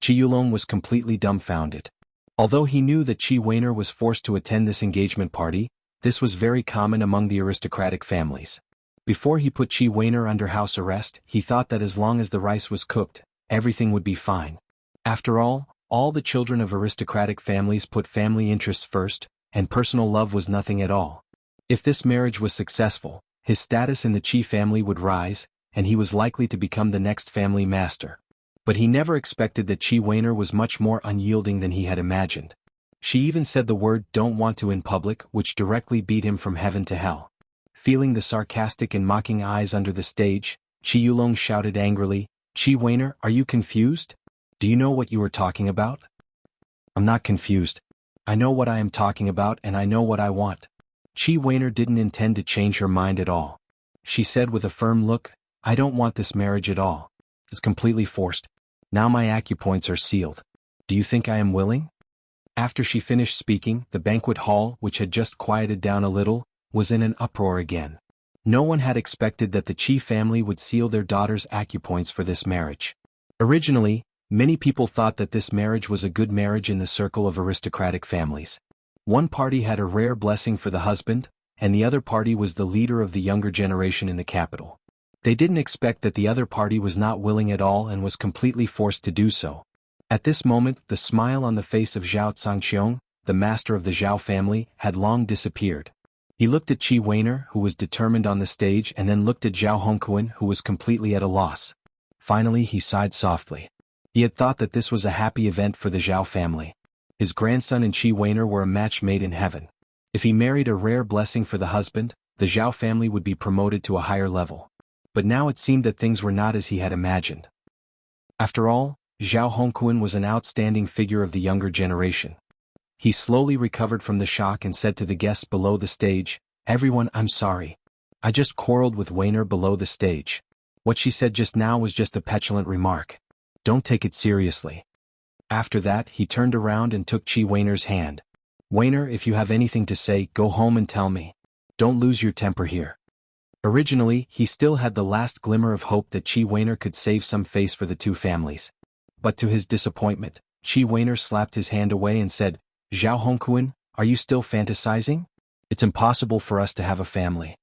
Qi Yulong was completely dumbfounded. Although he knew that Qi Weiner was forced to attend this engagement party, this was very common among the aristocratic families. Before he put Qi Weiner under house arrest, he thought that as long as the rice was cooked, everything would be fine. After all the children of aristocratic families put family interests first, and personal love was nothing at all. If this marriage was successful, his status in the Qi family would rise, and he was likely to become the next family master. But he never expected that Qi Weiner was much more unyielding than he had imagined. She even said the word "don't want to" in public, which directly beat him from heaven to hell. Feeling the sarcastic and mocking eyes under the stage, Qi Yulong shouted angrily, "Qi Weiner, are you confused? Do you know what you are talking about?" "I'm not confused. I know what I am talking about and I know what I want." Qi Weiner didn't intend to change her mind at all. She said with a firm look, "I don't want this marriage at all. It's completely forced. Now my acupoints are sealed. Do you think I am willing?" After she finished speaking, the banquet hall, which had just quieted down a little, was in an uproar again. No one had expected that the Qi family would seal their daughter's acupoints for this marriage. Originally, many people thought that this marriage was a good marriage in the circle of aristocratic families. One party had a rare blessing for the husband, and the other party was the leader of the younger generation in the capital. They didn't expect that the other party was not willing at all and was completely forced to do so. At this moment, the smile on the face of Zhao Tsangqiong, the master of the Zhao family, had long disappeared. He looked at Qi Weiner, who was determined on the stage, and then looked at Zhao Hongquan, who was completely at a loss. Finally he sighed softly. He had thought that this was a happy event for the Zhao family. His grandson and Qi Weiner were a match made in heaven. If he married a rare blessing for the husband, the Zhao family would be promoted to a higher level. But now it seemed that things were not as he had imagined. After all, Zhao Hongquan was an outstanding figure of the younger generation. He slowly recovered from the shock and said to the guests below the stage, "Everyone, I'm sorry. I just quarreled with Weiner below the stage. What she said just now was just a petulant remark. Don't take it seriously." After that, he turned around and took Qi Weiner's hand. "Weiner, if you have anything to say, go home and tell me. Don't lose your temper here." Originally, he still had the last glimmer of hope that Qi Weiner could save some face for the two families. But to his disappointment, Qi Weiner slapped his hand away and said, "Zhao Hongquan, are you still fantasizing? It's impossible for us to have a family."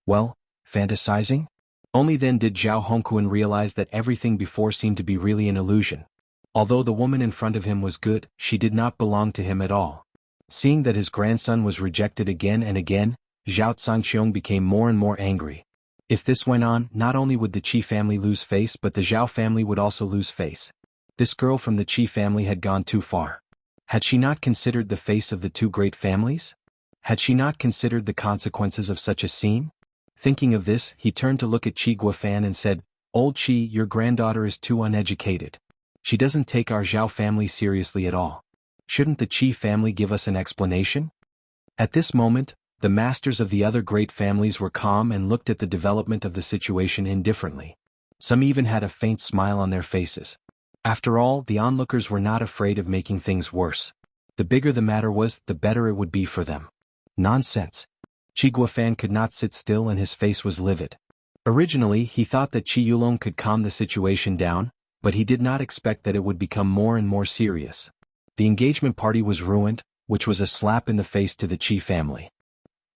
Well, fantasizing? Only then did Zhao Hongquan realize that everything before seemed to be really an illusion. Although the woman in front of him was good, she did not belong to him at all. Seeing that his grandson was rejected again and again, Zhao Zhangqiong became more and more angry. If this went on, not only would the Qi family lose face, but the Zhao family would also lose face. This girl from the Qi family had gone too far. Had she not considered the face of the two great families? Had she not considered the consequences of such a scene? Thinking of this, he turned to look at Qi Guofan and said, "Old Qi, your granddaughter is too uneducated. She doesn't take our Zhao family seriously at all. Shouldn't the Qi family give us an explanation?" At this moment, the masters of the other great families were calm and looked at the development of the situation indifferently. Some even had a faint smile on their faces. After all, the onlookers were not afraid of making things worse. The bigger the matter was, the better it would be for them. Nonsense. Qi Guofan could not sit still and his face was livid. Originally, he thought that Qi Yulong could calm the situation down, but he did not expect that it would become more and more serious. The engagement party was ruined, which was a slap in the face to the Qi family.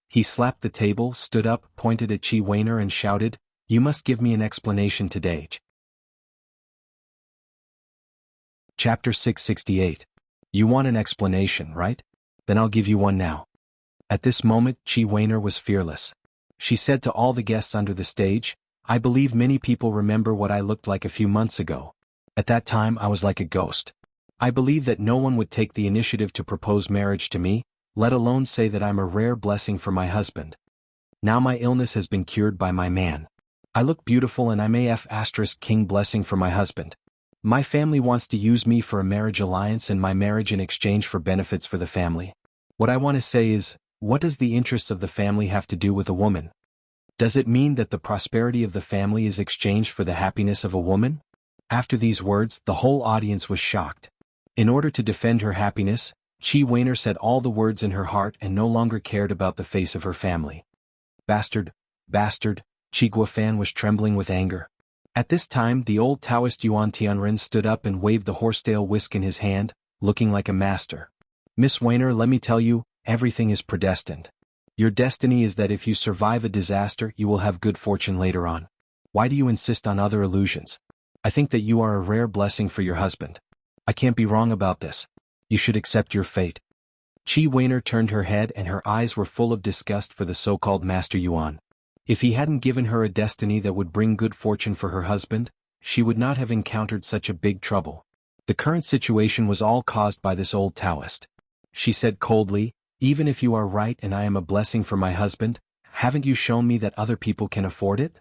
He slapped the table, stood up, pointed at Qi Weiner and shouted, "You must give me an explanation today." Chapter 668. You want an explanation, right? Then I'll give you one now. At this moment, Qi Weiner was fearless. She said to all the guests under the stage, "I believe many people remember what I looked like a few months ago. At that time I was like a ghost. I believe that no one would take the initiative to propose marriage to me, let alone say that I'm a rare blessing for my husband. Now my illness has been cured by my man. I look beautiful and I'm a *king blessing for my husband. My family wants to use me for a marriage alliance and my marriage in exchange for benefits for the family. What I want to say is, what does the interests of the family have to do with a woman? Does it mean that the prosperity of the family is exchanged for the happiness of a woman?" After these words, the whole audience was shocked. In order to defend her happiness, Qi Weiner said all the words in her heart and no longer cared about the face of her family. "Bastard, bastard," Qi Guofan was trembling with anger. At this time, the old Taoist Yuan Tianren stood up and waved the horsetail whisk in his hand, looking like a master. "Miss Weiner, let me tell you, everything is predestined. Your destiny is that if you survive a disaster, you will have good fortune later on. Why do you insist on other illusions? I think that you are a rare blessing for your husband. I can't be wrong about this. You should accept your fate." Qi Weiner turned her head and her eyes were full of disgust for the so-called Master Yuan. If he hadn't given her a destiny that would bring good fortune for her husband, she would not have encountered such a big trouble. The current situation was all caused by this old Taoist. She said coldly, "Even if you are right and I am a blessing for my husband, haven't you shown me that other people can afford it?"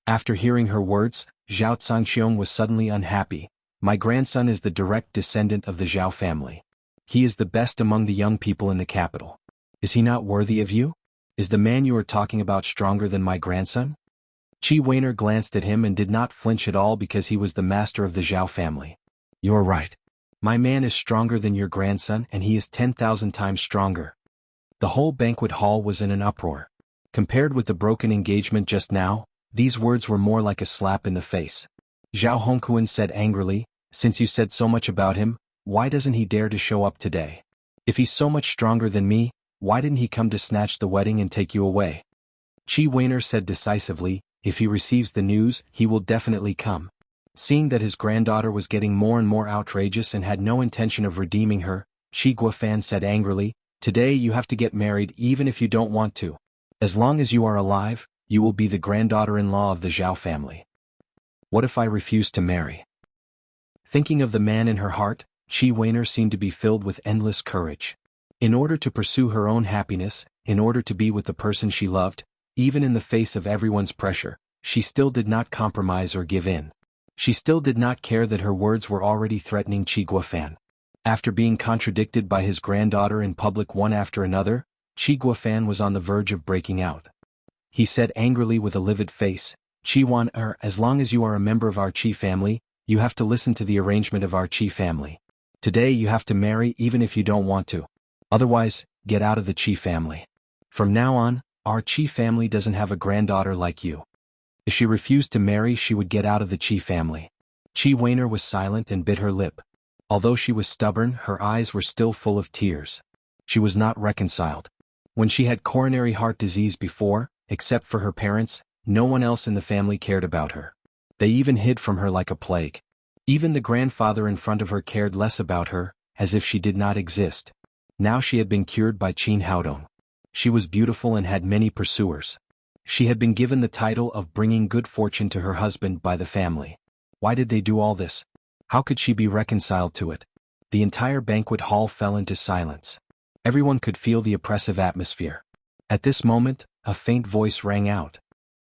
After hearing her words, Zhao Zhangqiong was suddenly unhappy. "My grandson is the direct descendant of the Zhao family. He is the best among the young people in the capital. Is he not worthy of you? Is the man you are talking about stronger than my grandson?" Qi Weiner glanced at him and did not flinch at all because he was the master of the Zhao family. "You're right. My man is stronger than your grandson and he is 10,000 times stronger." The whole banquet hall was in an uproar. Compared with the broken engagement just now, these words were more like a slap in the face. Zhao Hongquan said angrily, "Since you said so much about him, why doesn't he dare to show up today? If he's so much stronger than me, why didn't he come to snatch the wedding and take you away?" Qi Weiner said decisively, "If he receives the news, he will definitely come." Seeing that his granddaughter was getting more and more outrageous and had no intention of redeeming her, Qi Guofan said angrily, Today you have to get married even if you don't want to. As long as you are alive, you will be the granddaughter-in-law of the Zhao family. What if I refuse to marry? Thinking of the man in her heart, Qi Weiner seemed to be filled with endless courage. In order to pursue her own happiness, in order to be with the person she loved, even in the face of everyone's pressure, she still did not compromise or give in. She still did not care that her words were already threatening Qi Guofan. After being contradicted by his granddaughter in public one after another, Qi Guofan was on the verge of breaking out. He said angrily with a livid face, "Qi Wan, as long as you are a member of our Qi family, you have to listen to the arrangement of our Qi family. Today you have to marry even if you don't want to. Otherwise, get out of the Qi family. From now on, our Qi family doesn't have a granddaughter like you." If she refused to marry, she would get out of the Qi family. Qi Weiner was silent and bit her lip. Although she was stubborn, her eyes were still full of tears. She was not reconciled. When she had coronary heart disease before, except for her parents, no one else in the family cared about her. They even hid from her like a plague. Even the grandfather in front of her cared less about her, as if she did not exist. Now she had been cured by Qin Haodong. She was beautiful and had many pursuers. She had been given the title of bringing good fortune to her husband by the family. Why did they do all this? How could she be reconciled to it? The entire banquet hall fell into silence. Everyone could feel the oppressive atmosphere. At this moment, a faint voice rang out.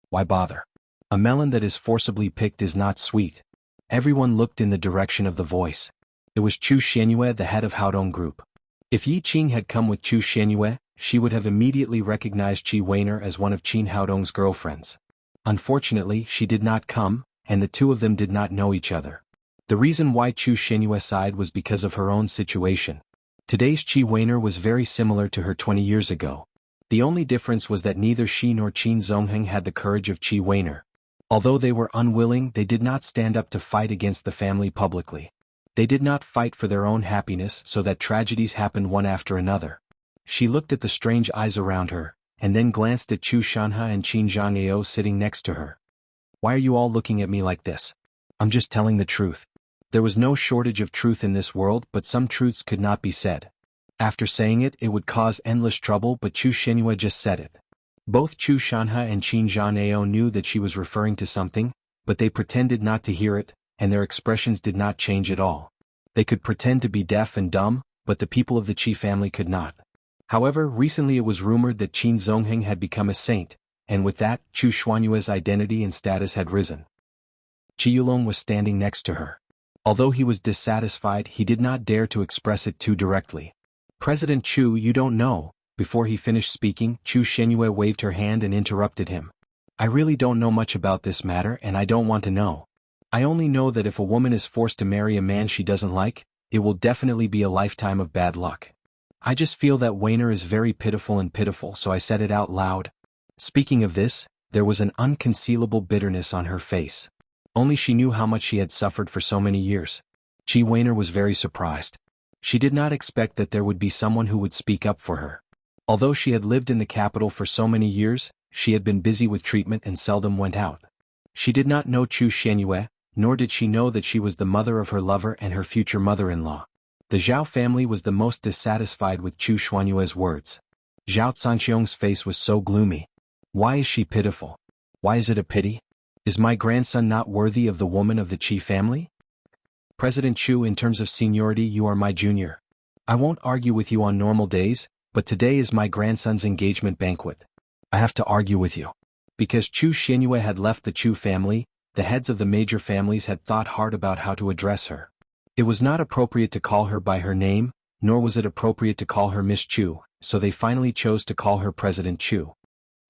Why bother? A melon that is forcibly picked is not sweet. Everyone looked in the direction of the voice. It was Chu Xianyue, the head of Haodong Group. If Yi Qing had come with Chu Xianyue, she would have immediately recognized Qi Weiner as one of Qin Haodong's girlfriends. Unfortunately, she did not come, and the two of them did not know each other. The reason why Chu Xianyue sighed was because of her own situation. Today's Qi Weiner was very similar to her 20 years ago. The only difference was that neither she nor Qin Zongheng had the courage of Qi Weiner. Although they were unwilling, they did not stand up to fight against the family publicly. They did not fight for their own happiness so that tragedies happened one after another. She looked at the strange eyes around her, and then glanced at Chu Shanha and Qin Zhangao sitting next to her. Why are you all looking at me like this? I'm just telling the truth. There was no shortage of truth in this world, but some truths could not be said. After saying it, it would cause endless trouble, but Chu Xianyue just said it. Both Chu Shanha and Qin Zhangao knew that she was referring to something, but they pretended not to hear it, and their expressions did not change at all. They could pretend to be deaf and dumb, but the people of the Qi family could not. However, recently it was rumored that Qin Zongheng had become a saint, and with that, Chu Xuanyue's identity and status had risen. Qi Yulong was standing next to her. Although he was dissatisfied, he did not dare to express it too directly. "President Chu, you don't know." Before he finished speaking, Chu Xianyue waved her hand and interrupted him. "I really don't know much about this matter, and I don't want to know. I only know that if a woman is forced to marry a man she doesn't like, it will definitely be a lifetime of bad luck. I just feel that Weiner is very pitiful, so I said it out loud." Speaking of this, there was an unconcealable bitterness on her face. Only she knew how much she had suffered for so many years. Qi Weiner was very surprised. She did not expect that there would be someone who would speak up for her. Although she had lived in the capital for so many years, she had been busy with treatment and seldom went out. She did not know Chu Xianyue, nor did she know that she was the mother of her lover and her future mother-in-law. The Zhao family was the most dissatisfied with Chu Xuanyue's words. Zhao Zhanxiong's face was so gloomy. Why is she pitiful? Why is it a pity? Is my grandson not worthy of the woman of the Qi family? President Chu, in terms of seniority you are my junior. I won't argue with you on normal days, but today is my grandson's engagement banquet. I have to argue with you. Because Chu Xianyue had left the Chu family, the heads of the major families had thought hard about how to address her. It was not appropriate to call her by her name, nor was it appropriate to call her Miss Chu, so they finally chose to call her President Chu.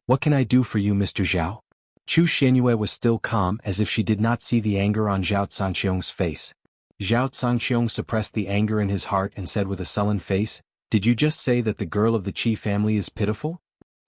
What can I do for you, Mr. Zhao? Chu Xianyue was still calm, as if she did not see the anger on Zhao Zhanxiong's face. Zhao Zhanxiong suppressed the anger in his heart and said with a sullen face, "Did you just say that the girl of the Qi family is pitiful?"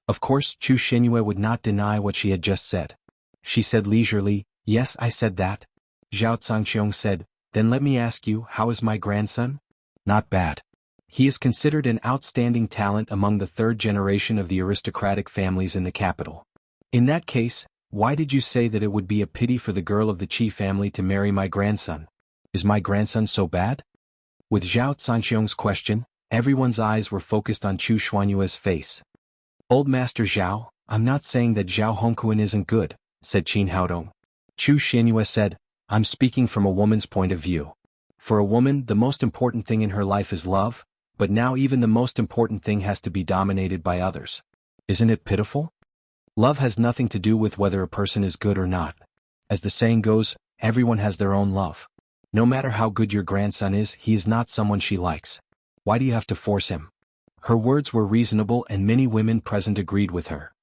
Of course, Chu Xianyue would not deny what she had just said. She said leisurely, "Yes, I said that." Zhao Zhanxiong said, "Then let me ask you, how is my grandson?" "Not bad. He is considered an outstanding talent among the third generation of the aristocratic families in the capital. In that case, why did you say that it would be a pity for the girl of the Qi family to marry my grandson? Is my grandson so bad?" With Zhao Zhanxiong's question, everyone's eyes were focused on Chu Xuanyue's face. "Old Master Zhao, I'm not saying that Zhao Hongquan isn't good," said Qin Haodong. Chu Xuanyue said, "I'm speaking from a woman's point of view. For a woman, the most important thing in her life is love, but now even the most important thing has to be dominated by others. Isn't it pitiful? Love has nothing to do with whether a person is good or not. As the saying goes, everyone has their own love. No matter how good your grandson is, he is not someone she likes. Why do you have to force him?" Her words were reasonable and many women present agreed with her.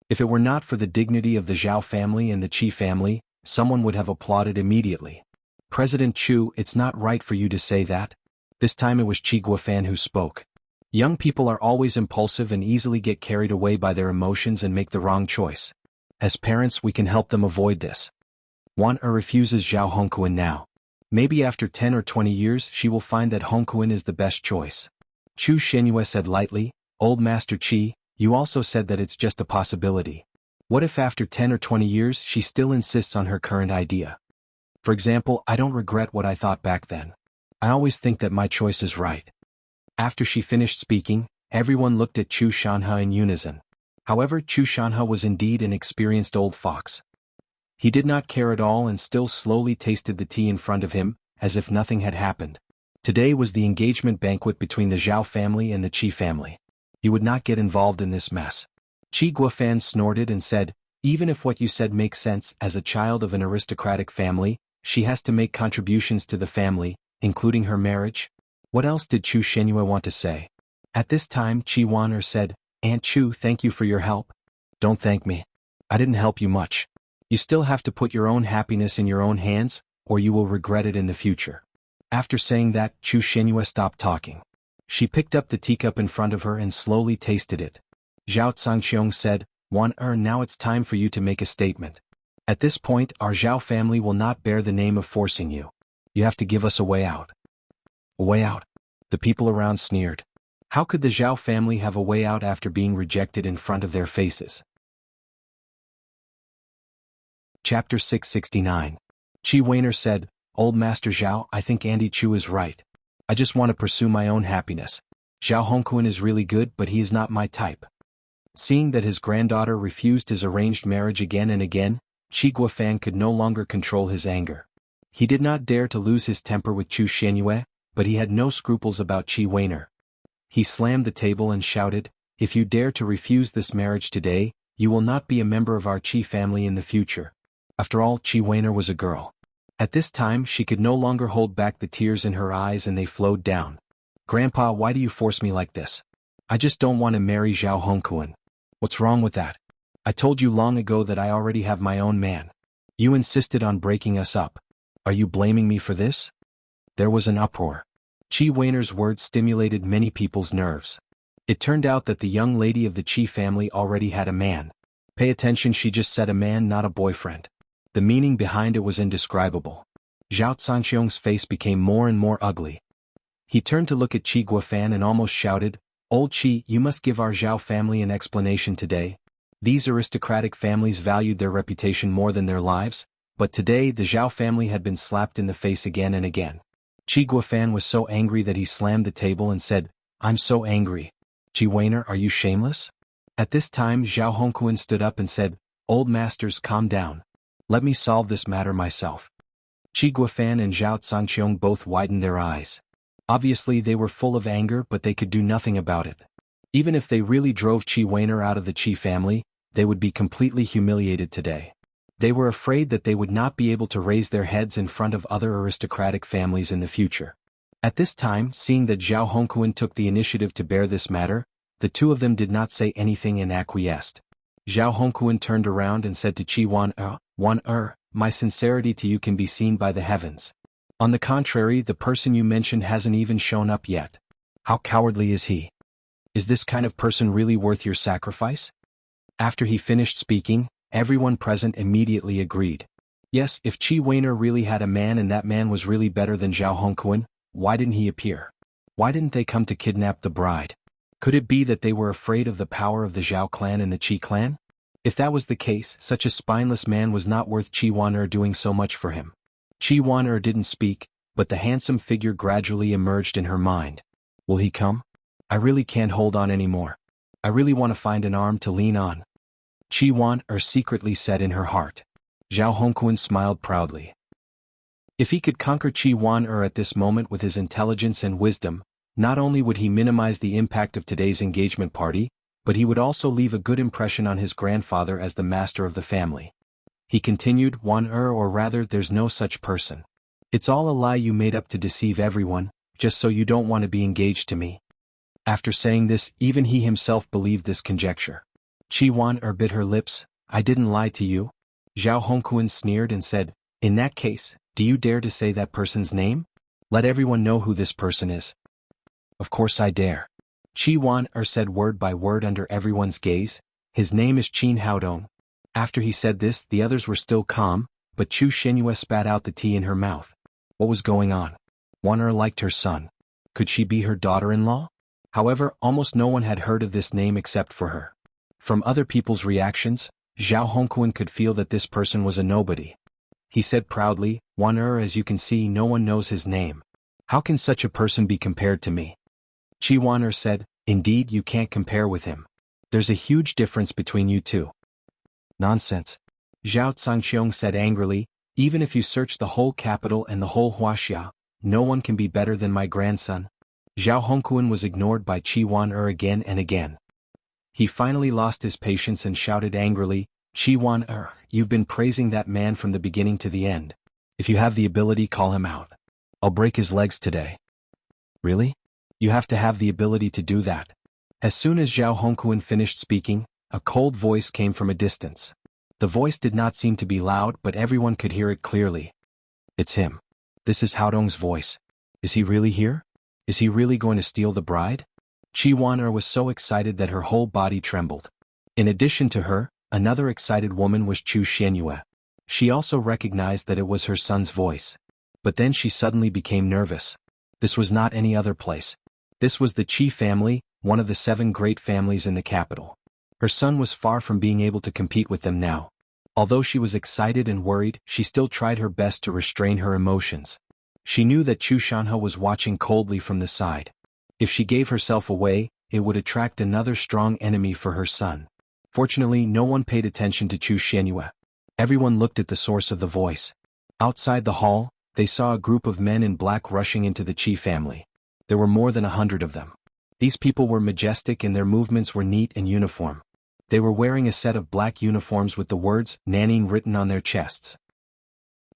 If it were not for the dignity of the Zhao family and the Qi family, someone would have applauded immediately. "President Chu, it's not right for you to say that." This time it was Qi Guofan who spoke. "Young people are always impulsive and easily get carried away by their emotions and make the wrong choice. As parents, we can help them avoid this. Wan refuses Zhao Hongquan now. Maybe after 10 or 20 years she will find that Hongquan is the best choice." Chu Xuanyue said lightly, "Old Master Qi, you also said that it's just a possibility. What if after 10 or 20 years she still insists on her current idea? For example, I don't regret what I thought back then. I always think that my choice is right." After she finished speaking, everyone looked at Chu Shanhe in unison. However, Chu Shanhe was indeed an experienced old fox. He did not care at all and still slowly tasted the tea in front of him, as if nothing had happened. Today was the engagement banquet between the Zhao family and the Qi family. He would not get involved in this mess. Qi Guofan snorted and said, "Even if what you said makes sense, as a child of an aristocratic family, she has to make contributions to the family, including her marriage." What else did Chu Xuanyue want to say? At this time Qi Wan'er said, "Aunt Chu, thank you for your help." "Don't thank me. I didn't help you much. You still have to put your own happiness in your own hands, or you will regret it in the future." After saying that, Chu Xuanyue stopped talking. She picked up the teacup in front of her and slowly tasted it. Zhao Zhangqiong said, "Wan'er, now it's time for you to make a statement. At this point, our Zhao family will not bear the name of forcing you. You have to give us a way out." "A way out?" The people around sneered. How could the Zhao family have a way out after being rejected in front of their faces? Chapter 669. Qi Wan'er said, "Old Master Zhao, I think Auntie Chu is right. I just want to pursue my own happiness. Zhao Hongquan is really good, but he is not my type." Seeing that his granddaughter refused his arranged marriage again and again, Qi Guofan could no longer control his anger. He did not dare to lose his temper with Chu Xuanyue, but he had no scruples about Qi Wan'er. He slammed the table and shouted, "If you dare to refuse this marriage today, you will not be a member of our Qi family in the future." After all, Qi Wan'er was a girl. At this time she could no longer hold back the tears in her eyes and they flowed down. "Grandpa, why do you force me like this? I just don't want to marry Zhao Hongquan. What's wrong with that? I told you long ago that I already have my own man. You insisted on breaking us up. Are you blaming me for this?" There was an uproar. Qi Wan'er's words stimulated many people's nerves. It turned out that the young lady of the Qi family already had a man. Pay attention, she just said a man, not a boyfriend. The meaning behind it was indescribable. Zhao Zhangqiong's face became more and more ugly. He turned to look at Qi Guofan and almost shouted, "Old Qi, you must give our Zhao family an explanation today. These aristocratic families valued their reputation more than their lives, but today the Zhao family had been slapped in the face again and again." Qi Guofan was so angry that he slammed the table and said, "I'm so angry. Qi Wan'er, are you shameless?" At this time Zhao Hongquan stood up and said, "Old masters, calm down. Let me solve this matter myself." Qi Guofan and Zhao Zhangqiong both widened their eyes. Obviously they were full of anger, but they could do nothing about it. Even if they really drove Qi Wan'er out of the Qi family, they would be completely humiliated today. They were afraid that they would not be able to raise their heads in front of other aristocratic families in the future. At this time, seeing that Zhao Hongquan took the initiative to bear this matter, the two of them did not say anything and acquiesced. Zhao Hongquan turned around and said to Qi Wan'er, "My sincerity to you can be seen by the heavens. On the contrary, the person you mentioned hasn't even shown up yet. How cowardly is he? Is this kind of person really worth your sacrifice?" After he finished speaking, everyone present immediately agreed. Yes, if Qi Wan'er really had a man and that man was really better than Zhao Hongquan, why didn't he appear? Why didn't they come to kidnap the bride? Could it be that they were afraid of the power of the Zhao clan and the Qi clan? If that was the case, such a spineless man was not worth Qi Wan'er doing so much for him. Qi Wan'er didn't speak, but the handsome figure gradually emerged in her mind. Will he come? I really can't hold on anymore. I really want to find an arm to lean on. Qi Wan secretly said in her heart. Zhao Hongquan smiled proudly. If he could conquer Qi Wan at this moment with his intelligence and wisdom, not only would he minimize the impact of today's engagement party, but he would also leave a good impression on his grandfather as the master of the family. He continued, Wan or rather there's no such person. It's all a lie you made up to deceive everyone, just so you don't want to be engaged to me. After saying this, even he himself believed this conjecture. Qi Wan bit her lips. I didn't lie to you. Zhao Hongquan sneered and said, in that case, do you dare to say that person's name? Let everyone know who this person is. Of course I dare. Qi Wan said word by word under everyone's gaze. His name is Qin Haodong. After he said this, the others were still calm, but Chu Xinyue spat out the tea in her mouth. What was going on? Wan liked her son. Could she be her daughter-in-law? However, almost no one had heard of this name except for her. From other people's reactions, Zhao Hongquan could feel that this person was a nobody. He said proudly, Wan as you can see, no one knows his name. How can such a person be compared to me? Qi Wan said, indeed you can't compare with him. There's a huge difference between you two. Nonsense. Zhao Zhangqiong said angrily, even if you search the whole capital and the whole Wuxia, no one can be better than my grandson. Zhao Hongquan was ignored by Qi Wan again and again. He finally lost his patience and shouted angrily, Qi Wan you've been praising that man from the beginning to the end. If you have the ability, call him out. I'll break his legs today. Really? You have to have the ability to do that. As soon as Zhao Hongquan finished speaking, a cold voice came from a distance. The voice did not seem to be loud, but everyone could hear it clearly. It's him. This is Haodong's voice. Is he really here? Is he really going to steal the bride? Qi Wan was so excited that her whole body trembled. In addition to her, another excited woman was Chu Xianyue. She also recognized that it was her son's voice. But then she suddenly became nervous. This was not any other place. This was the Qi family, one of the 7 great families in the capital. Her son was far from being able to compete with them now. Although she was excited and worried, she still tried her best to restrain her emotions. She knew that Chu Shanhe was watching coldly from the side. If she gave herself away, it would attract another strong enemy for her son. Fortunately, no one paid attention to Chu Xianyue. Everyone looked at the source of the voice. Outside the hall, they saw a group of men in black rushing into the Qi family. There were more than 100 of them. These people were majestic and their movements were neat and uniform. They were wearing a set of black uniforms with the words, Nanning written on their chests.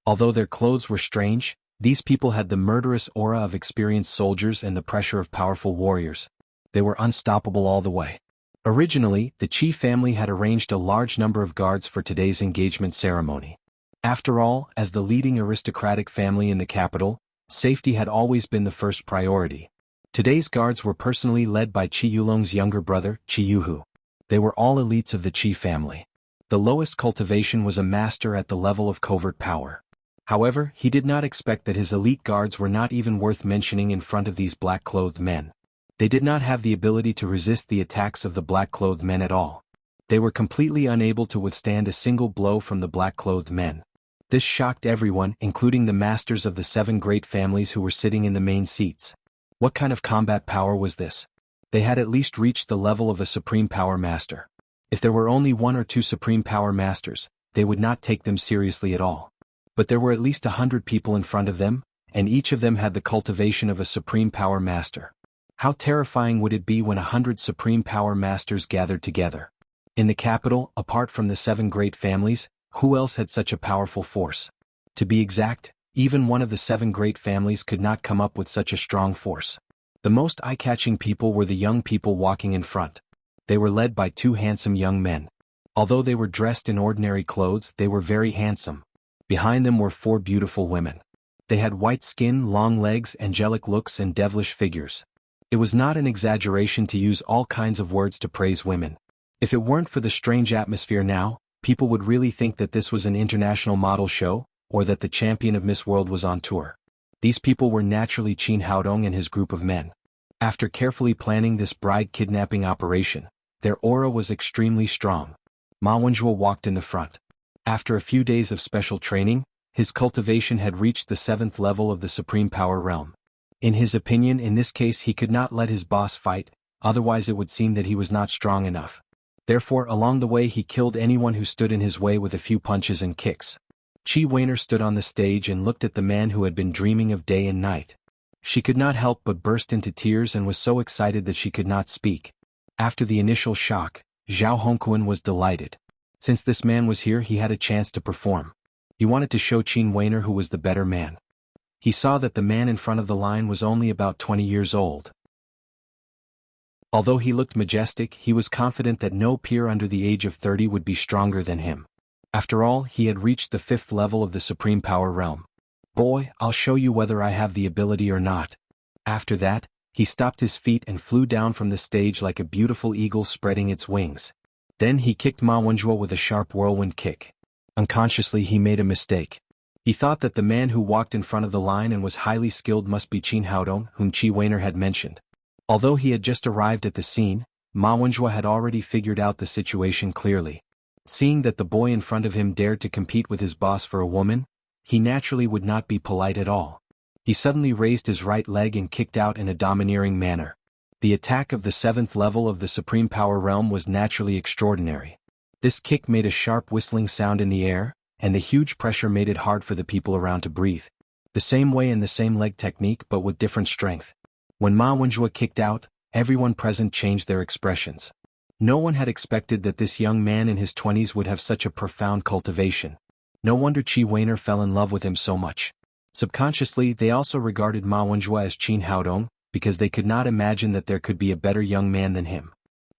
Although their clothes were strange, these people had the murderous aura of experienced soldiers and the pressure of powerful warriors. They were unstoppable all the way. Originally, the Qi family had arranged a large number of guards for today's engagement ceremony. After all, as the leading aristocratic family in the capital, safety had always been the first priority. Today's guards were personally led by Qi Yulong's younger brother, Qi Yuhu. They were all elites of the Qi family. The lowest cultivation was a master at the level of covert power. However, he did not expect that his elite guards were not even worth mentioning in front of these black-clothed men. They did not have the ability to resist the attacks of the black-clothed men at all. They were completely unable to withstand a single blow from the black-clothed men. This shocked everyone, including the masters of the 7 great families who were sitting in the main seats. What kind of combat power was this? They had at least reached the level of a supreme power master. If there were only 1 or 2 supreme power masters, they would not take them seriously at all. But there were at least 100 people in front of them, and each of them had the cultivation of a supreme power master. How terrifying would it be when 100 supreme power masters gathered together? In the capital, apart from the 7 great families, who else had such a powerful force? To be exact, even one of the 7 great families could not come up with such a strong force. The most eye-catching people were the young people walking in front. They were led by 2 handsome young men. Although they were dressed in ordinary clothes, they were very handsome. Behind them were 4 beautiful women. They had white skin, long legs, angelic looks, and devilish figures. It was not an exaggeration to use all kinds of words to praise women. If it weren't for the strange atmosphere now, people would really think that this was an international model show, or that the champion of Miss World was on tour. These people were naturally Qin Haodong and his group of men. After carefully planning this bride kidnapping operation, their aura was extremely strong. Ma Wenjue walked in the front. After a few days of special training, his cultivation had reached the 7th level of the supreme power realm. In his opinion, in this case he could not let his boss fight, otherwise it would seem that he was not strong enough. Therefore, along the way he killed anyone who stood in his way with a few punches and kicks. Qi Weiner stood on the stage and looked at the man who had been dreaming of day and night. She could not help but burst into tears and was so excited that she could not speak. After the initial shock, Zhao Hongquan was delighted. Since this man was here, he had a chance to perform. He wanted to show Qi Weiner who was the better man. He saw that the man in front of the line was only about 20 years old. Although he looked majestic, he was confident that no peer under the age of 30 would be stronger than him. After all, he had reached the 5th level of the Supreme Power Realm. Boy, I'll show you whether I have the ability or not. After that, he stopped his feet and flew down from the stage like a beautiful eagle spreading its wings. Then he kicked Ma Wenjue with a sharp whirlwind kick. Unconsciously he made a mistake. He thought that the man who walked in front of the line and was highly skilled must be Qin Haodong, whom Qi Weiner had mentioned. Although he had just arrived at the scene, Ma Wenjue had already figured out the situation clearly. Seeing that the boy in front of him dared to compete with his boss for a woman, he naturally would not be polite at all. He suddenly raised his right leg and kicked out in a domineering manner. The attack of the 7th level of the Supreme Power Realm was naturally extraordinary. This kick made a sharp whistling sound in the air, and the huge pressure made it hard for the people around to breathe. The same way and the same leg technique but with different strength. When Ma Wenjue kicked out, everyone present changed their expressions. No one had expected that this young man in his 20s would have such a profound cultivation. No wonder Qi Weiner fell in love with him so much. Subconsciously, they also regarded Ma Wenjue as Qin Haodong, because they could not imagine that there could be a better young man than him.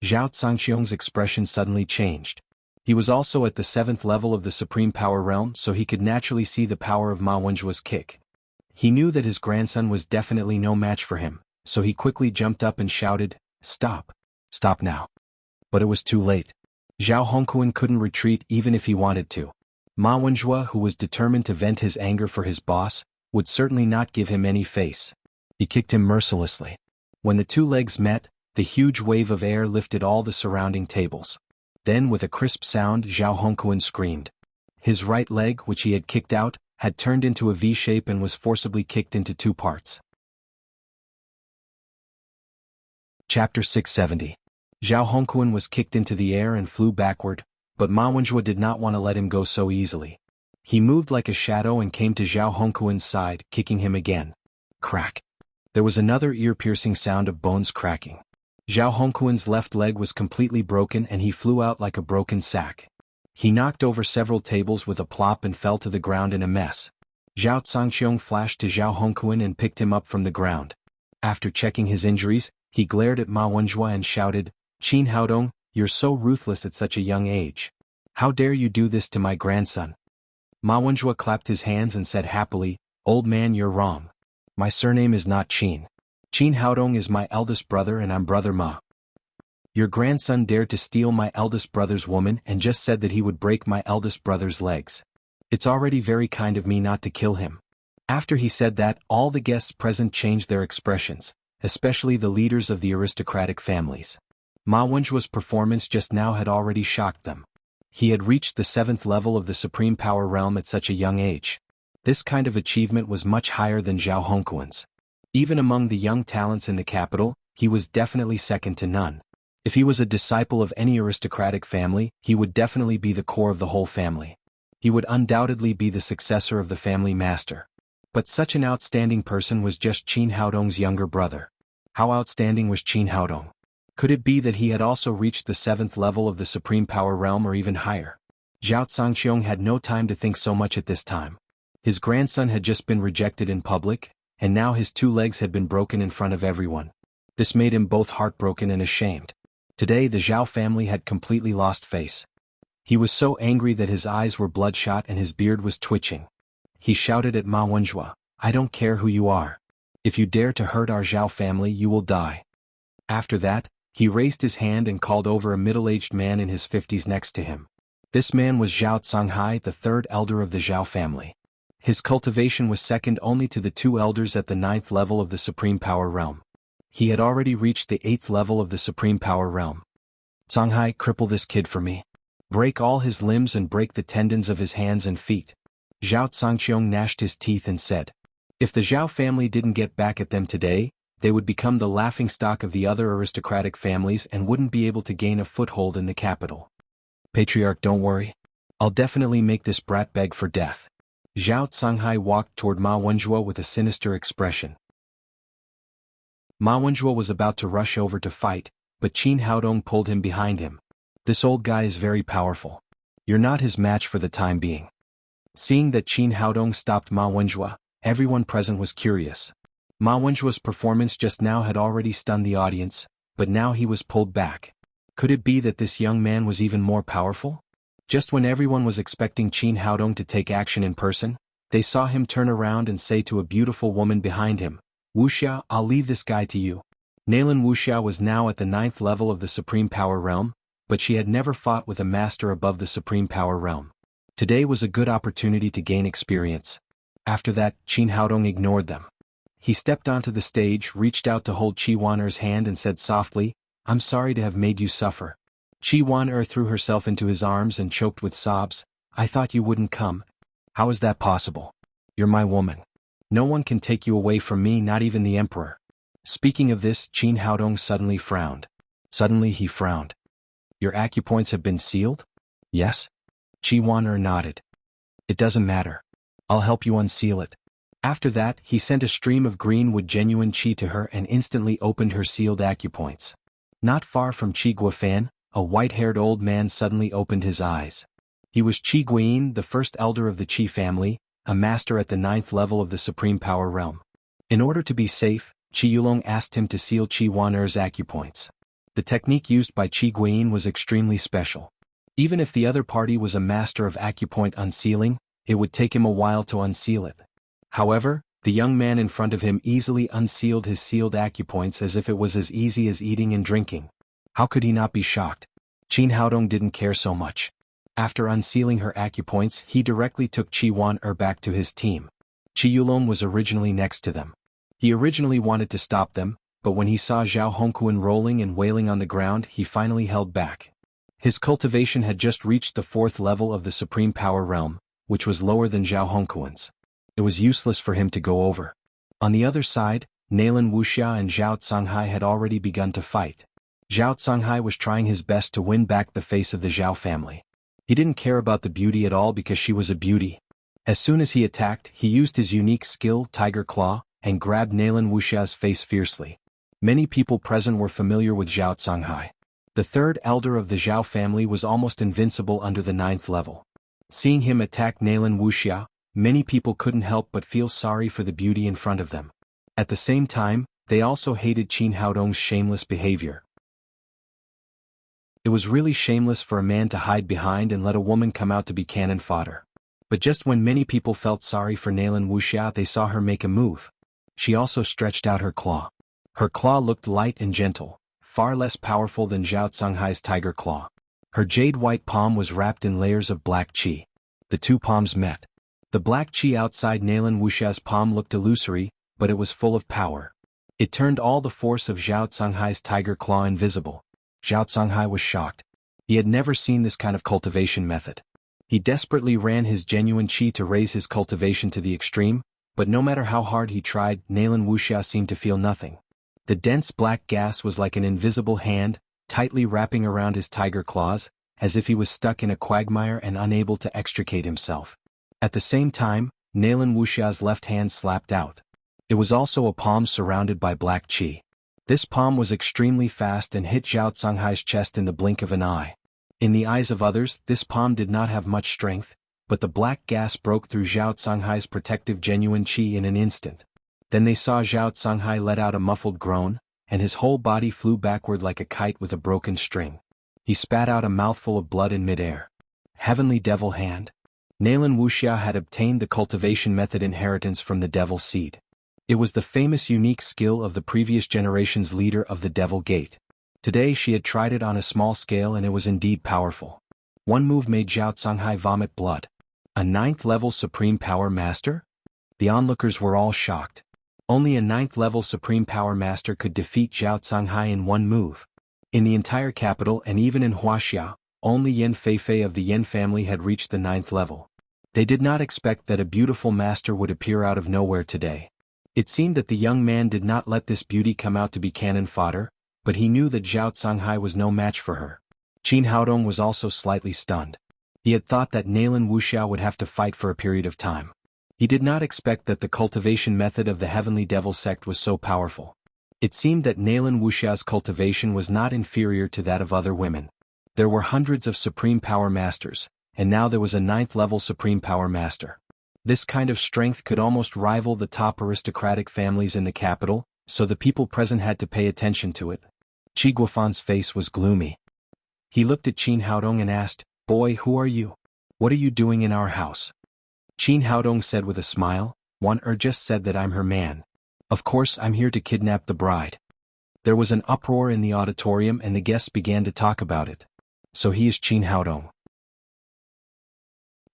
Zhao Zhangqiong's expression suddenly changed. He was also at the 7th level of the Supreme Power Realm, so he could naturally see the power of Ma Wenjue's kick. He knew that his grandson was definitely no match for him, so he quickly jumped up and shouted, "Stop! Stop now!" But it was too late. Zhao Hongquan couldn't retreat even if he wanted to. Ma Wenjue, who was determined to vent his anger for his boss, would certainly not give him any face. He kicked him mercilessly. When the two legs met, the huge wave of air lifted all the surrounding tables. Then with a crisp sound, Zhao Hongquan screamed. His right leg, which he had kicked out, had turned into a V shape and was forcibly kicked into two parts. Chapter 670. Zhao Hongquan was kicked into the air and flew backward, but Ma Wenjue did not want to let him go so easily. He moved like a shadow and came to Zhao Hongquan's side, kicking him again. Crack. There was another ear-piercing sound of bones cracking. Zhao Hongquan's left leg was completely broken and he flew out like a broken sack. He knocked over several tables with a plop and fell to the ground in a mess. Zhao Zhangqiong flashed to Zhao Hongquan and picked him up from the ground. After checking his injuries, he glared at Ma Wenjue and shouted, "Qin Haodong, you're so ruthless at such a young age. How dare you do this to my grandson?" Ma Wenjue clapped his hands and said happily, "Old man, you're wrong. My surname is not Qin. Qin Haodong is my eldest brother and I'm brother Ma. Your grandson dared to steal my eldest brother's woman and just said that he would break my eldest brother's legs. It's already very kind of me not to kill him." After he said that, all the guests present changed their expressions, especially the leaders of the aristocratic families. Ma Wenjue's performance just now had already shocked them. He had reached the 7th level of the Supreme Power Realm at such a young age. This kind of achievement was much higher than Zhao Hongquan's. Even among the young talents in the capital, he was definitely second to none. If he was a disciple of any aristocratic family, he would definitely be the core of the whole family. He would undoubtedly be the successor of the family master. But such an outstanding person was just Qin Haodong's younger brother. How outstanding was Qin Haodong? Could it be that he had also reached the 7th level of the Supreme Power Realm or even higher? Zhao Zhangqiong had no time to think so much at this time. His grandson had just been rejected in public, and now his two legs had been broken in front of everyone. This made him both heartbroken and ashamed. Today the Zhao family had completely lost face. He was so angry that his eyes were bloodshot and his beard was twitching. He shouted at Ma Wenjue, "I don't care who you are. If you dare to hurt our Zhao family, you will die." After that, he raised his hand and called over a middle-aged man in his 50s next to him. This man was Zhao Zhonghai, the third elder of the Zhao family. His cultivation was second only to the two elders at the 9th level of the Supreme Power Realm. He had already reached the 8th level of the Supreme Power Realm. "Zhonghai, cripple this kid for me. Break all his limbs and break the tendons of his hands and feet." Zhao Zhangqiong gnashed his teeth and said. If the Zhao family didn't get back at them today, they would become the laughingstock of the other aristocratic families and wouldn't be able to gain a foothold in the capital. Patriarch, don't worry. I'll definitely make this brat beg for death. Zhao Canghai walked toward Ma Wenjue with a sinister expression. Ma Wenjue was about to rush over to fight, but Qin Haodong pulled him behind him. This old guy is very powerful. You're not his match for the time being. Seeing that Qin Haodong stopped Ma Wenjue, everyone present was curious. Ma Wenjue's performance just now had already stunned the audience, but now he was pulled back. Could it be that this young man was even more powerful? Just when everyone was expecting Qin Haodong to take action in person, they saw him turn around and say to a beautiful woman behind him, "Wuxia, I'll leave this guy to you." Nalan Wuxia was now at the 9th level of the Supreme Power Realm, but she had never fought with a master above the Supreme Power Realm. Today was a good opportunity to gain experience. After that, Qin Haodong ignored them. He stepped onto the stage, reached out to hold Qi Wan'er's hand and said softly, "I'm sorry to have made you suffer." Qi Wan'er threw herself into his arms and choked with sobs. "I thought you wouldn't come. How is that possible? You're my woman. No one can take you away from me, not even the emperor." Speaking of this, Qin Haodong suddenly frowned. Suddenly he frowned. "Your acupoints have been sealed?" "Yes." Qi Wan'er nodded. "It doesn't matter. I'll help you unseal it." After that, he sent a stream of green wood genuine qi to her and instantly opened her sealed acupoints. Not far from Qi Guofan, a white-haired old man suddenly opened his eyes. He was Qi Guiyin, the first elder of the Qi family, a master at the 9th level of the Supreme Power Realm. In order to be safe, Qi Yulong asked him to seal Qi Wan'er's acupoints. The technique used by Qi Guiyin was extremely special. Even if the other party was a master of acupoint unsealing, it would take him a while to unseal it. However, the young man in front of him easily unsealed his sealed acupoints as if it was as easy as eating and drinking. How could he not be shocked? Qin Haodong didn't care so much. After unsealing her acupoints, he directly took Qi Wan'er back to his team. Qi Yulong was originally next to them. He originally wanted to stop them, but when he saw Zhao Hongquan rolling and wailing on the ground, he finally held back. His cultivation had just reached the 4th level of the Supreme Power Realm, which was lower than Zhao Hongquan's. It was useless for him to go over. On the other side, Nalan Wuxia and Zhao Canghai had already begun to fight. Zhao Canghai was trying his best to win back the face of the Zhao family. He didn't care about the beauty at all because she was a beauty. As soon as he attacked, he used his unique skill, Tiger Claw, and grabbed Nalan Wuxia's face fiercely. Many people present were familiar with Zhao Canghai. The 3rd elder of the Zhao family was almost invincible under the 9th level. Seeing him attack Nalan Wuxia, many people couldn't help but feel sorry for the beauty in front of them. At the same time, they also hated Qin Haodong's shameless behavior. It was really shameless for a man to hide behind and let a woman come out to be cannon fodder. But just when many people felt sorry for Nalan Wuxia, they saw her make a move. She also stretched out her claw. Her claw looked light and gentle, far less powerful than Zhao Canghai's tiger claw. Her jade-white palm was wrapped in layers of black qi. The two palms met. The black qi outside Nalan Wuxia's palm looked illusory, but it was full of power. It turned all the force of Zhao Canghai's tiger claw invisible. Zhao Canghai was shocked. He had never seen this kind of cultivation method. He desperately ran his genuine qi to raise his cultivation to the extreme, but no matter how hard he tried, Nalan Wuxia seemed to feel nothing. The dense black gas was like an invisible hand, tightly wrapping around his tiger claws, as if he was stuck in a quagmire and unable to extricate himself. At the same time, Nalan Wuxia's left hand slapped out. It was also a palm surrounded by black qi. This palm was extremely fast and hit Zhao Canghai's chest in the blink of an eye. In the eyes of others, this palm did not have much strength, but the black gas broke through Zhao Canghai's protective genuine qi in an instant. Then they saw Zhao Canghai let out a muffled groan, and his whole body flew backward like a kite with a broken string. He spat out a mouthful of blood in midair. Heavenly Devil Hand. Nalan Wuxia had obtained the cultivation method inheritance from the Devil Seed. It was the famous unique skill of the previous generation's leader of the Devil Gate. Today she had tried it on a small scale and it was indeed powerful. One move made Zhao Canghai vomit blood. A 9th level Supreme Power Master? The onlookers were all shocked. Only a 9th level Supreme Power Master could defeat Zhao Canghai in one move. In the entire capital and even in Huaxia, only Yan Feifei of the Yan family had reached the 9th level. They did not expect that a beautiful master would appear out of nowhere today. It seemed that the young man did not let this beauty come out to be cannon fodder, but he knew that Zhao Canghai was no match for her. Qin Haodong was also slightly stunned. He had thought that Nalan Wuxia would have to fight for a period of time. He did not expect that the cultivation method of the Heavenly Devil sect was so powerful. It seemed that Nalan Wuxia's cultivation was not inferior to that of other women. There were hundreds of Supreme Power Masters, and now there was a 9th-level Supreme Power Master. This kind of strength could almost rival the top aristocratic families in the capital, so the people present had to pay attention to it. Qi Guofan's face was gloomy. He looked at Qin Haodong and asked, "Boy, who are you? What are you doing in our house?" Qin Haodong said with a smile, "One just said that I'm her man. Of course I'm here to kidnap the bride." There was an uproar in the auditorium and the guests began to talk about it. So he is Qin Haodong.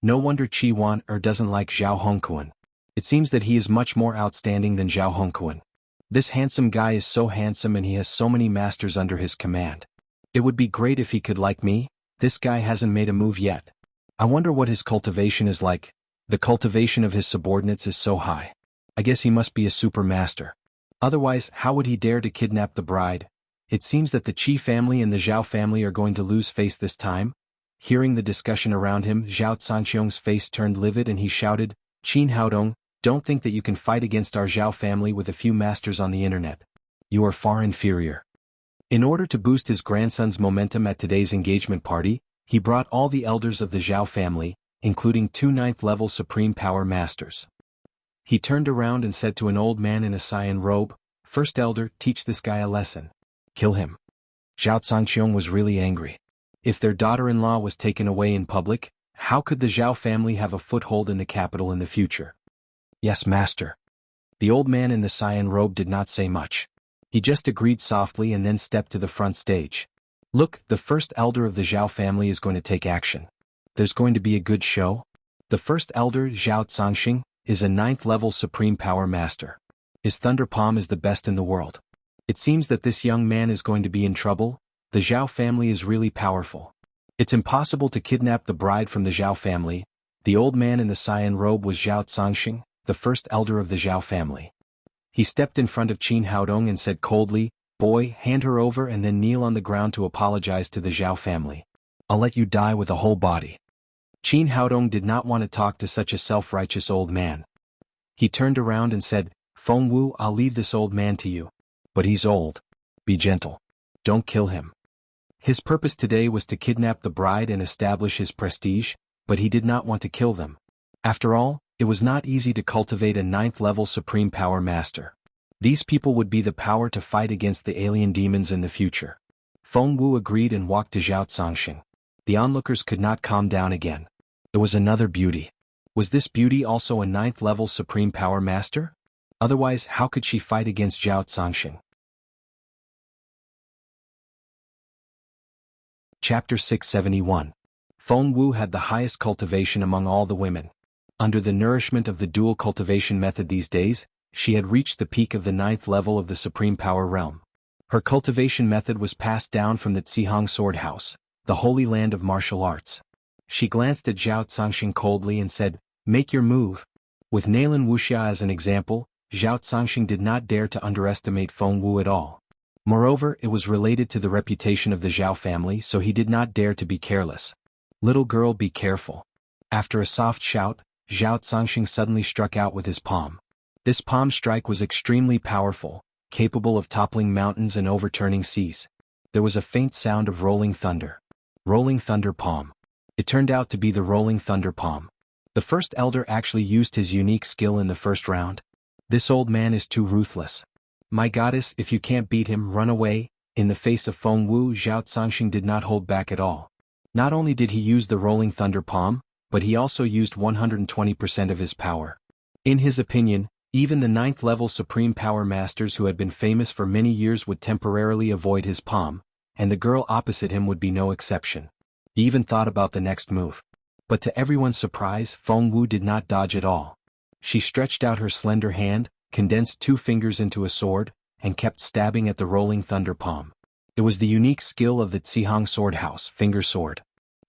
No wonder Qi Wan doesn't like Zhao Hongquan. It seems that he is much more outstanding than Zhao Hongquan. This handsome guy is so handsome and he has so many masters under his command. It would be great if he could like me. This guy hasn't made a move yet. I wonder what his cultivation is like. The cultivation of his subordinates is so high. I guess he must be a super master. Otherwise, how would he dare to kidnap the bride? It seems that the Qi family and the Zhao family are going to lose face this time. Hearing the discussion around him, Zhao Zhangxiong's face turned livid and he shouted, "Qin Haodong, don't think that you can fight against our Zhao family with a few masters on the internet. You are far inferior." In order to boost his grandson's momentum at today's engagement party, he brought all the elders of the Zhao family, including 2 9th-level Supreme Power Masters. He turned around and said to an old man in a cyan robe, "First elder, teach this guy a lesson. Kill him." Zhao Zhangxiong was really angry. If their daughter-in-law was taken away in public, how could the Zhao family have a foothold in the capital in the future? "Yes, master." The old man in the cyan robe did not say much. He just agreed softly and then stepped to the front stage. "Look, the first elder of the Zhao family is going to take action. There's going to be a good show." The first elder, Zhao Zhangxing, is a 9th-level Supreme Power Master. His Thunder Palm is the best in the world. It seems that this young man is going to be in trouble. The Zhao family is really powerful. It's impossible to kidnap the bride from the Zhao family. The old man in the cyan robe was Zhao Zhangxing, the first elder of the Zhao family. He stepped in front of Qin Haodong and said coldly, "Boy, hand her over and then kneel on the ground to apologize to the Zhao family. I'll let you die with a whole body." Qin Haodong did not want to talk to such a self-righteous old man. He turned around and said, "Feng Wu, I'll leave this old man to you. But he's old. Be gentle. Don't kill him." His purpose today was to kidnap the bride and establish his prestige, but he did not want to kill them. After all, it was not easy to cultivate a 9th-level Supreme Power Master. These people would be the power to fight against the alien demons in the future. Feng Wu agreed and walked to Zhao Zhangxing. The onlookers could not calm down again. There was another beauty. Was this beauty also a 9th-level Supreme Power Master? Otherwise, how could she fight against Zhao Zhangxing? Chapter 671. Feng Wu had the highest cultivation among all the women. Under the nourishment of the dual cultivation method these days, she had reached the peak of the 9th level of the Supreme Power Realm. Her cultivation method was passed down from the Zihang Sword House, the holy land of martial arts. She glanced at Zhao Zhangxing coldly and said, "Make your move." With Nalan Wuxia as an example, Zhao Zhangxing did not dare to underestimate Feng Wu at all. Moreover, it was related to the reputation of the Zhao family, so he did not dare to be careless. "Little girl, be careful." After a soft shout, Zhao Zhangxing suddenly struck out with his palm. This palm strike was extremely powerful, capable of toppling mountains and overturning seas. There was a faint sound of rolling thunder. Rolling Thunder Palm. It turned out to be the Rolling Thunder Palm. The first elder actually used his unique skill in the first round. This old man is too ruthless. "My goddess, if you can't beat him, run away." In the face of Feng Wu, Zhao Zhangxing did not hold back at all. Not only did he use the Rolling Thunder Palm, but he also used 120% of his power. In his opinion, even the 9th-level Supreme Power Masters who had been famous for many years would temporarily avoid his palm, and the girl opposite him would be no exception. He even thought about the next move. But to everyone's surprise, Feng Wu did not dodge at all. She stretched out her slender hand, condensed 2 fingers into a sword, and kept stabbing at the Rolling Thunder Palm. It was the unique skill of the Zihang Sword House, Finger Sword.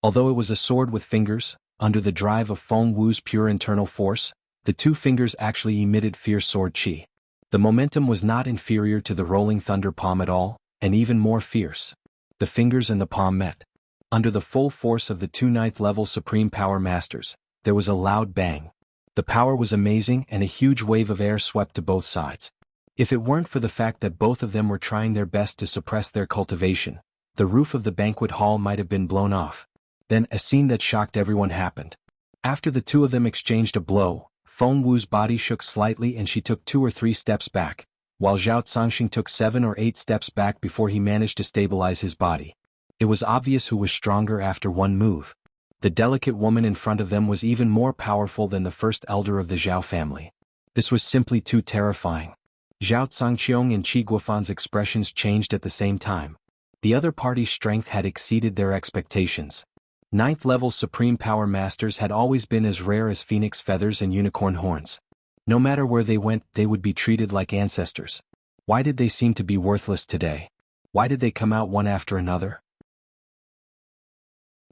Although it was a sword with fingers, under the drive of Feng Wu's pure internal force, the two fingers actually emitted fierce sword qi. The momentum was not inferior to the rolling thunder palm at all, and even more fierce. The fingers and the palm met. Under the full force of the two ninth-level Supreme Power Masters, there was a loud bang. The power was amazing and a huge wave of air swept to both sides. If it weren't for the fact that both of them were trying their best to suppress their cultivation, the roof of the banquet hall might have been blown off. Then a scene that shocked everyone happened. After the two of them exchanged a blow, Feng Wu's body shook slightly and she took 2 or 3 steps back, while Zhao Zangxing took 7 or 8 steps back before he managed to stabilize his body. It was obvious who was stronger after one move. The delicate woman in front of them was even more powerful than the first elder of the Zhao family. This was simply too terrifying. Zhao Zangqiong and Qi Guofan's expressions changed at the same time. The other party's strength had exceeded their expectations. Ninth-level Supreme Power Masters had always been as rare as phoenix feathers and unicorn horns. No matter where they went, they would be treated like ancestors. Why did they seem to be worthless today? Why did they come out one after another?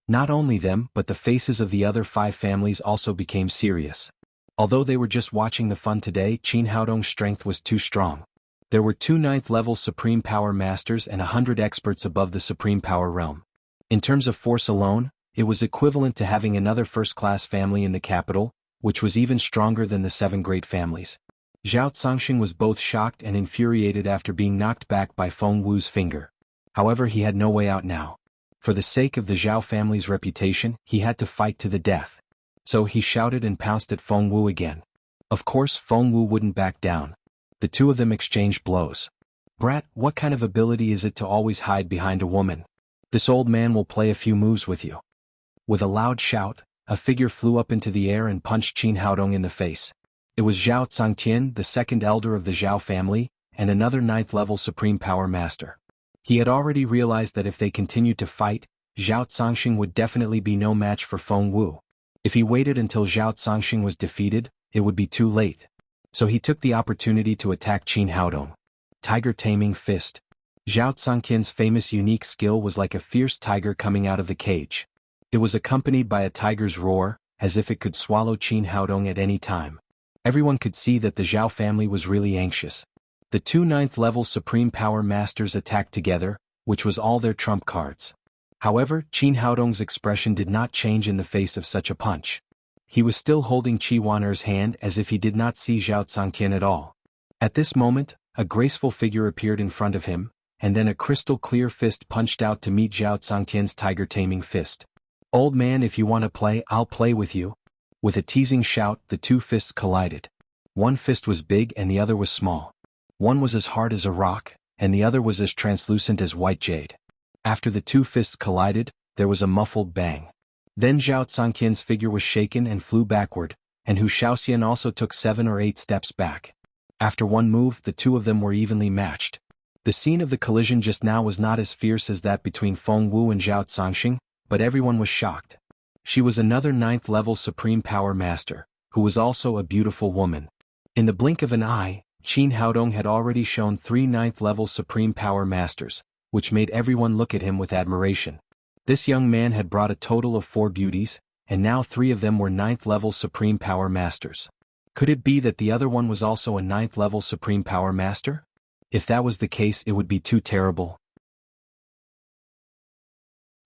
Not only them, but the faces of the other 5 families also became serious. Although they were just watching the fun today, Qin Haodong's strength was too strong. There were 2 ninth-level Supreme Power Masters and 100 experts above the Supreme Power realm. In terms of force alone, it was equivalent to having another first-class family in the capital, which was even stronger than the 7 great families. Zhao Zangxing was both shocked and infuriated after being knocked back by Feng Wu's finger. However, he had no way out now. For the sake of the Zhao family's reputation, he had to fight to the death. So he shouted and pounced at Feng Wu again. Of course, Feng Wu wouldn't back down. The two of them exchanged blows. "Brat, what kind of ability is it to always hide behind a woman? This old man will play a few moves with you." With a loud shout, a figure flew up into the air and punched Qin Haodong in the face. It was Zhao Zangtian, the second elder of the Zhao family, and another 9th-level Supreme Power Master. He had already realized that if they continued to fight, Zhao Zangxing would definitely be no match for Feng Wu. If he waited until Zhao Zangxing was defeated, it would be too late. So he took the opportunity to attack Qin Haodong. Tiger Taming Fist. Zhao Zangtian's famous unique skill was like a fierce tiger coming out of the cage. It was accompanied by a tiger's roar, as if it could swallow Qin Haodong at any time. Everyone could see that the Zhao family was really anxious. The 2 ninth-level Supreme Power Masters attacked together, which was all their trump cards. However, Qin Haodong's expression did not change in the face of such a punch. He was still holding Qi Waner's hand as if he did not see Zhao Zangtian at all. At this moment, a graceful figure appeared in front of him, and then a crystal-clear fist punched out to meet Zhao Zangtian's tiger-taming fist. "Old man, if you want to play, I'll play with you." With a teasing shout, the two fists collided. One fist was big and the other was small. One was as hard as a rock, and the other was as translucent as white jade. After the two fists collided, there was a muffled bang. Then Zhao Zangtian's figure was shaken and flew backward, and Hu Shaoxian also took 7 or 8 steps back. After one move, the two of them were evenly matched. The scene of the collision just now was not as fierce as that between Feng Wu and Zhao Zangxing, but everyone was shocked. She was another 9th-level Supreme Power Master, who was also a beautiful woman. In the blink of an eye, Qin Haodong had already shown 3 9th-level Supreme Power Masters, which made everyone look at him with admiration. This young man had brought a total of 4 beauties, and now 3 of them were 9th-level Supreme Power Masters. Could it be that the other one was also a 9th-level Supreme Power Master? If that was the case, it would be too terrible.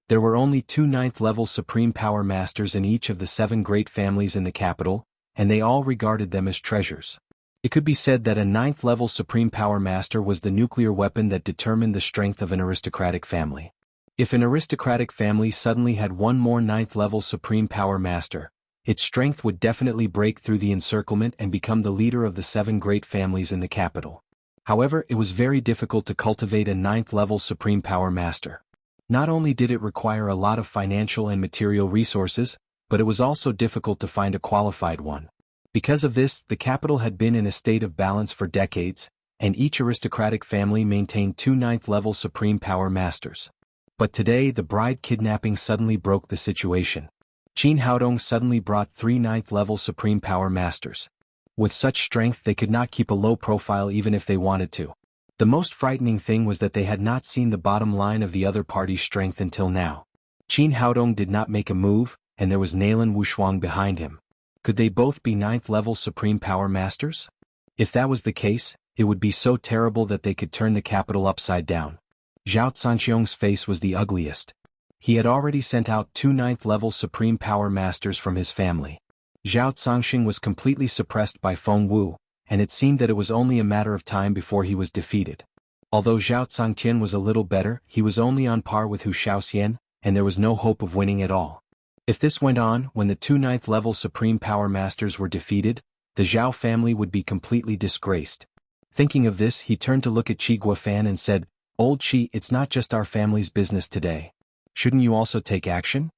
There were only 2 9th-level Supreme Power Masters in each of the 7 great families in the capital, and they all regarded them as treasures. It could be said that a 9th-level Supreme Power Master was the nuclear weapon that determined the strength of an aristocratic family. If an aristocratic family suddenly had one more 9th-level Supreme Power Master, its strength would definitely break through the encirclement and become the leader of the 7 great families in the capital. However, it was very difficult to cultivate a 9th-level Supreme Power Master. Not only did it require a lot of financial and material resources, but it was also difficult to find a qualified one. Because of this, the capital had been in a state of balance for decades, and each aristocratic family maintained 2 9th-level Supreme Power Masters. But today the bride kidnapping suddenly broke the situation. Qin Haodong suddenly brought 3 9th-level Supreme Power Masters. With such strength they could not keep a low profile even if they wanted to. The most frightening thing was that they had not seen the bottom line of the other party's strength until now. Qin Haodong did not make a move, and there was Nalan Wushuang behind him. Could they both be 9th-level Supreme Power Masters? If that was the case, it would be so terrible that they could turn the capital upside down. Zhao Zhangxiong's face was the ugliest. He had already sent out 2 9th-level Supreme Power Masters from his family. Zhao Zhangxing was completely suppressed by Feng Wu, and it seemed that it was only a matter of time before he was defeated. Although Zhao Zhangtian was a little better, he was only on par with Hu Shaoxian, and there was no hope of winning at all. If this went on, when the 2 9th-level Supreme Power Masters were defeated, the Zhao family would be completely disgraced. Thinking of this, he turned to look at Qi Guofan and said, "Old Qi, it's not just our family's business today. Shouldn't you also take action?"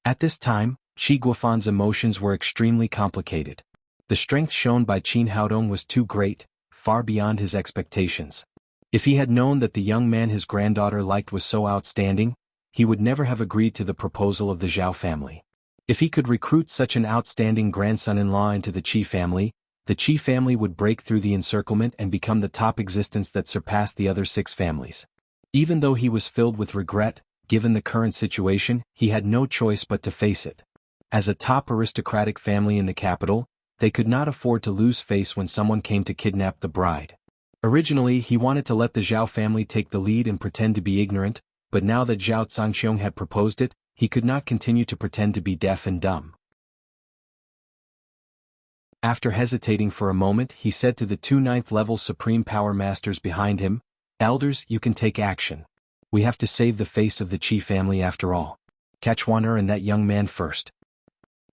At this time, Qi Guofan's emotions were extremely complicated. The strength shown by Qin Haodong was too great, far beyond his expectations. If he had known that the young man his granddaughter liked was so outstanding, he would never have agreed to the proposal of the Zhao family. If he could recruit such an outstanding grandson-in-law into the Qi family would break through the encirclement and become the top existence that surpassed the other 6 families. Even though he was filled with regret, given the current situation, he had no choice but to face it. As a top aristocratic family in the capital, they could not afford to lose face when someone came to kidnap the bride. Originally, he wanted to let the Zhao family take the lead and pretend to be ignorant, but now that Zhao Zhangxiong had proposed it, he could not continue to pretend to be deaf and dumb. After hesitating for a moment, he said to the 2 9th-level Supreme Power Masters behind him, "Elders, you can take action. We have to save the face of the Qi family after all. Catch Wan and that young man first."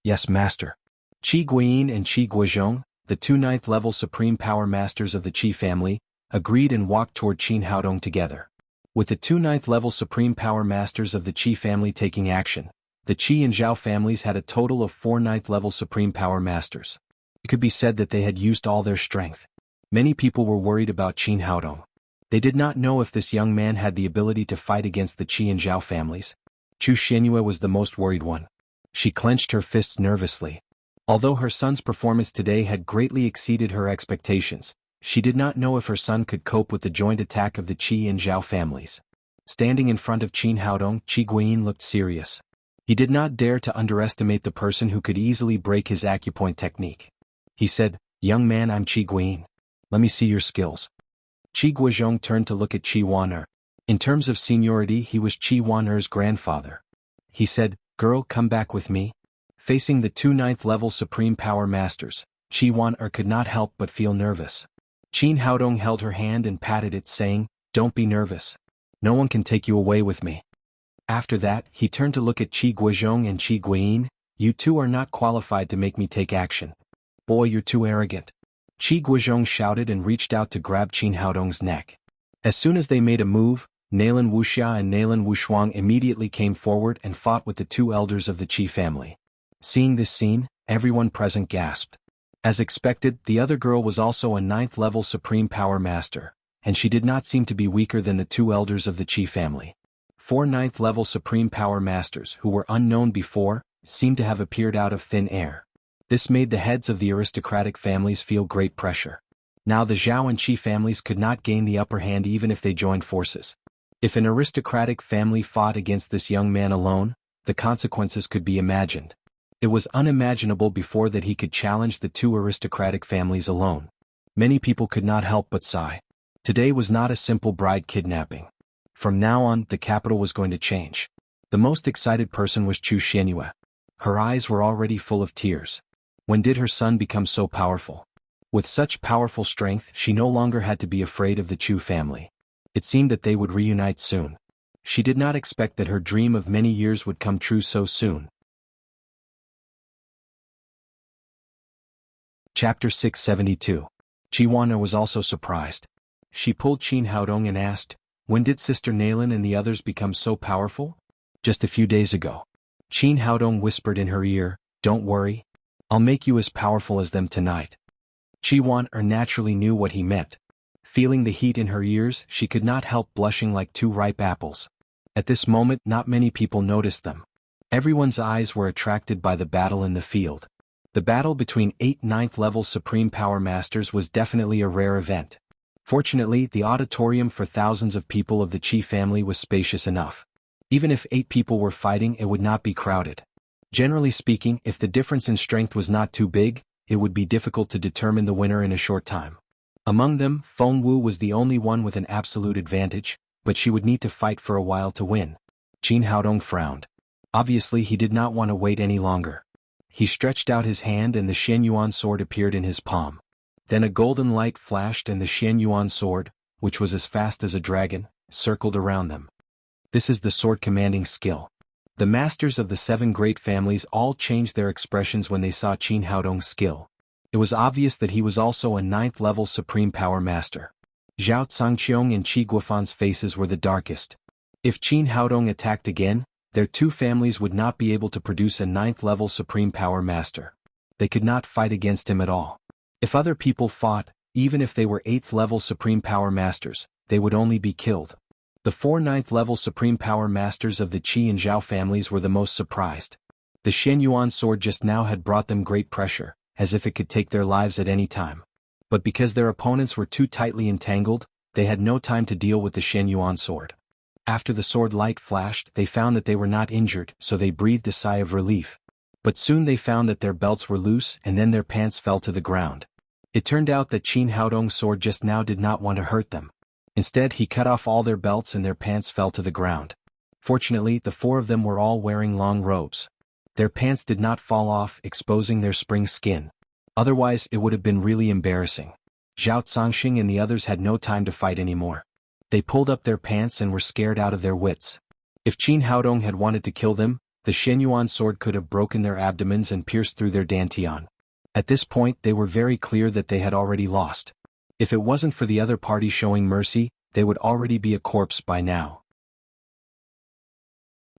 "Yes, Master." Qi Guiyin and Qi Guozhong, the 2 9th-level Supreme Power Masters of the Qi family, agreed and walked toward Qin Haodong together. With the 2 9th-level Supreme Power Masters of the Qi family taking action, the Qi and Zhao families had a total of 4 9th-level Supreme Power Masters. It could be said that they had used all their strength. Many people were worried about Qin Haodong. They did not know if this young man had the ability to fight against the Qi and Zhao families. Chu Xianyue was the most worried one. She clenched her fists nervously. Although her son's performance today had greatly exceeded her expectations, she did not know if her son could cope with the joint attack of the Qi and Zhao families. Standing in front of Qin Haodong, Qi Guiyin looked serious. He did not dare to underestimate the person who could easily break his acupoint technique. He said, "Young man, I'm Qi Guiyin. Let me see your skills." Qi Guozhong turned to look at Qi Waner. In terms of seniority, he was Qi Waner's grandfather. He said, "Girl, come back with me." Facing the 2 9th-level Supreme Power Masters, Qi Waner could not help but feel nervous. Qin Haodong held her hand and patted it, saying, "Don't be nervous. No one can take you away with me." After that, he turned to look at Qi Guozhong and Qi Guiyin. "You two are not qualified to make me take action. Boy, you're too arrogant." Qi Guozhong shouted and reached out to grab Qin Haodong's neck. As soon as they made a move, Nalan Wuxia and Nalan Wushuang immediately came forward and fought with the 2 elders of the Qi family. Seeing this scene, everyone present gasped. As expected, the other girl was also a 9th-level Supreme Power Master, and she did not seem to be weaker than the 2 elders of the Qi family. 4 9th-level Supreme Power Masters who were unknown before seemed to have appeared out of thin air. This made the heads of the aristocratic families feel great pressure. Now the Zhao and Qi families could not gain the upper hand even if they joined forces. If an aristocratic family fought against this young man alone, the consequences could be imagined. It was unimaginable before that he could challenge the 2 aristocratic families alone. Many people could not help but sigh. Today was not a simple bride kidnapping. From now on, the capital was going to change. The most excited person was Chu Xianyue. Her eyes were already full of tears. When did her son become so powerful? With such powerful strength, she no longer had to be afraid of the Chu family. It seemed that they would reunite soon. She did not expect that her dream of many years would come true so soon. Chapter 672. Qi Waner was also surprised. She pulled Qin Haodong and asked, "When did Sister Nalan and the others become so powerful?" "Just a few days ago." Qin Haodong whispered in her ear, "Don't worry. I'll make you as powerful as them tonight." Qi Waner naturally knew what he meant. Feeling the heat in her ears, she could not help blushing like 2 ripe apples. At this moment, not many people noticed them. Everyone's eyes were attracted by the battle in the field. The battle between 8 9th-level Supreme Power Masters was definitely a rare event. Fortunately, the auditorium for thousands of people of the Qi family was spacious enough. Even if 8 people were fighting, it would not be crowded. Generally speaking, if the difference in strength was not too big, it would be difficult to determine the winner in a short time. Among them, Feng Wu was the only one with an absolute advantage, but she would need to fight for a while to win. Qin Haodong frowned. Obviously he did not want to wait any longer. He stretched out his hand and the Xianyuan sword appeared in his palm. Then a golden light flashed and the Xianyuan sword, which was as fast as a dragon, circled around them. This is the sword commanding skill. The masters of the 7 great families all changed their expressions when they saw Qin Haodong's skill. It was obvious that he was also a 9th level supreme power master. Zhao Cangqiong and Qi Guofan's faces were the darkest. If Qin Haodong attacked again, their 2 families would not be able to produce a 9th level supreme power master. They could not fight against him at all. If other people fought, even if they were 8th level supreme power masters, they would only be killed. The 4 9th level supreme power masters of the Qi and Zhao families were the most surprised. The Xianyuan sword just now had brought them great pressure, as if it could take their lives at any time. But because their opponents were too tightly entangled, they had no time to deal with the Xianyuan sword. After the sword light flashed, they found that they were not injured, so they breathed a sigh of relief. But soon they found that their belts were loose and then their pants fell to the ground. It turned out that Qin Haodong's sword just now did not want to hurt them. Instead he cut off all their belts and their pants fell to the ground. Fortunately, the 4 of them were all wearing long robes. Their pants did not fall off, exposing their spring skin. Otherwise it would have been really embarrassing. Zhao Cangxing and the others had no time to fight anymore. They pulled up their pants and were scared out of their wits. If Qin Haodong had wanted to kill them, the Xianyuan sword could have broken their abdomens and pierced through their dantian. At this point they were very clear that they had already lost. If it wasn't for the other party showing mercy, they would already be a corpse by now.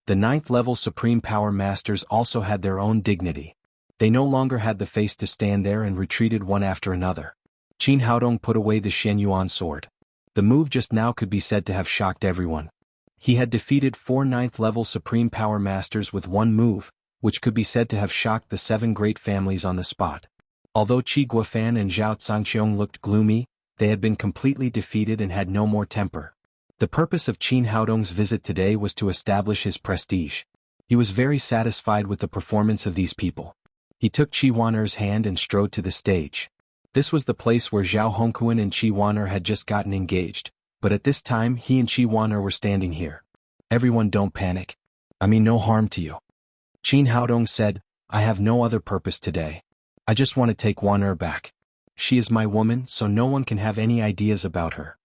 The 9th level supreme power masters also had their own dignity. They no longer had the face to stand there and retreated one after another. Qin Haodong put away the Xianyuan sword. The move just now could be said to have shocked everyone. He had defeated 4 9th level supreme power masters with one move, which could be said to have shocked the 7 great families on the spot. Although Qi Guofan and Zhao Cangqiong looked gloomy, they had been completely defeated and had no more temper. The purpose of Qin Haodong's visit today was to establish his prestige. He was very satisfied with the performance of these people. He took Qi Waner's hand and strode to the stage. This was the place where Zhao Hongquan and Qi Waner had just gotten engaged, but at this time he and Qi Waner were standing here. Everyone, don't panic. I mean no harm to you. Qin Haodong said, I have no other purpose today. I just want to take Waner back. She is my woman, so no one can have any ideas about her.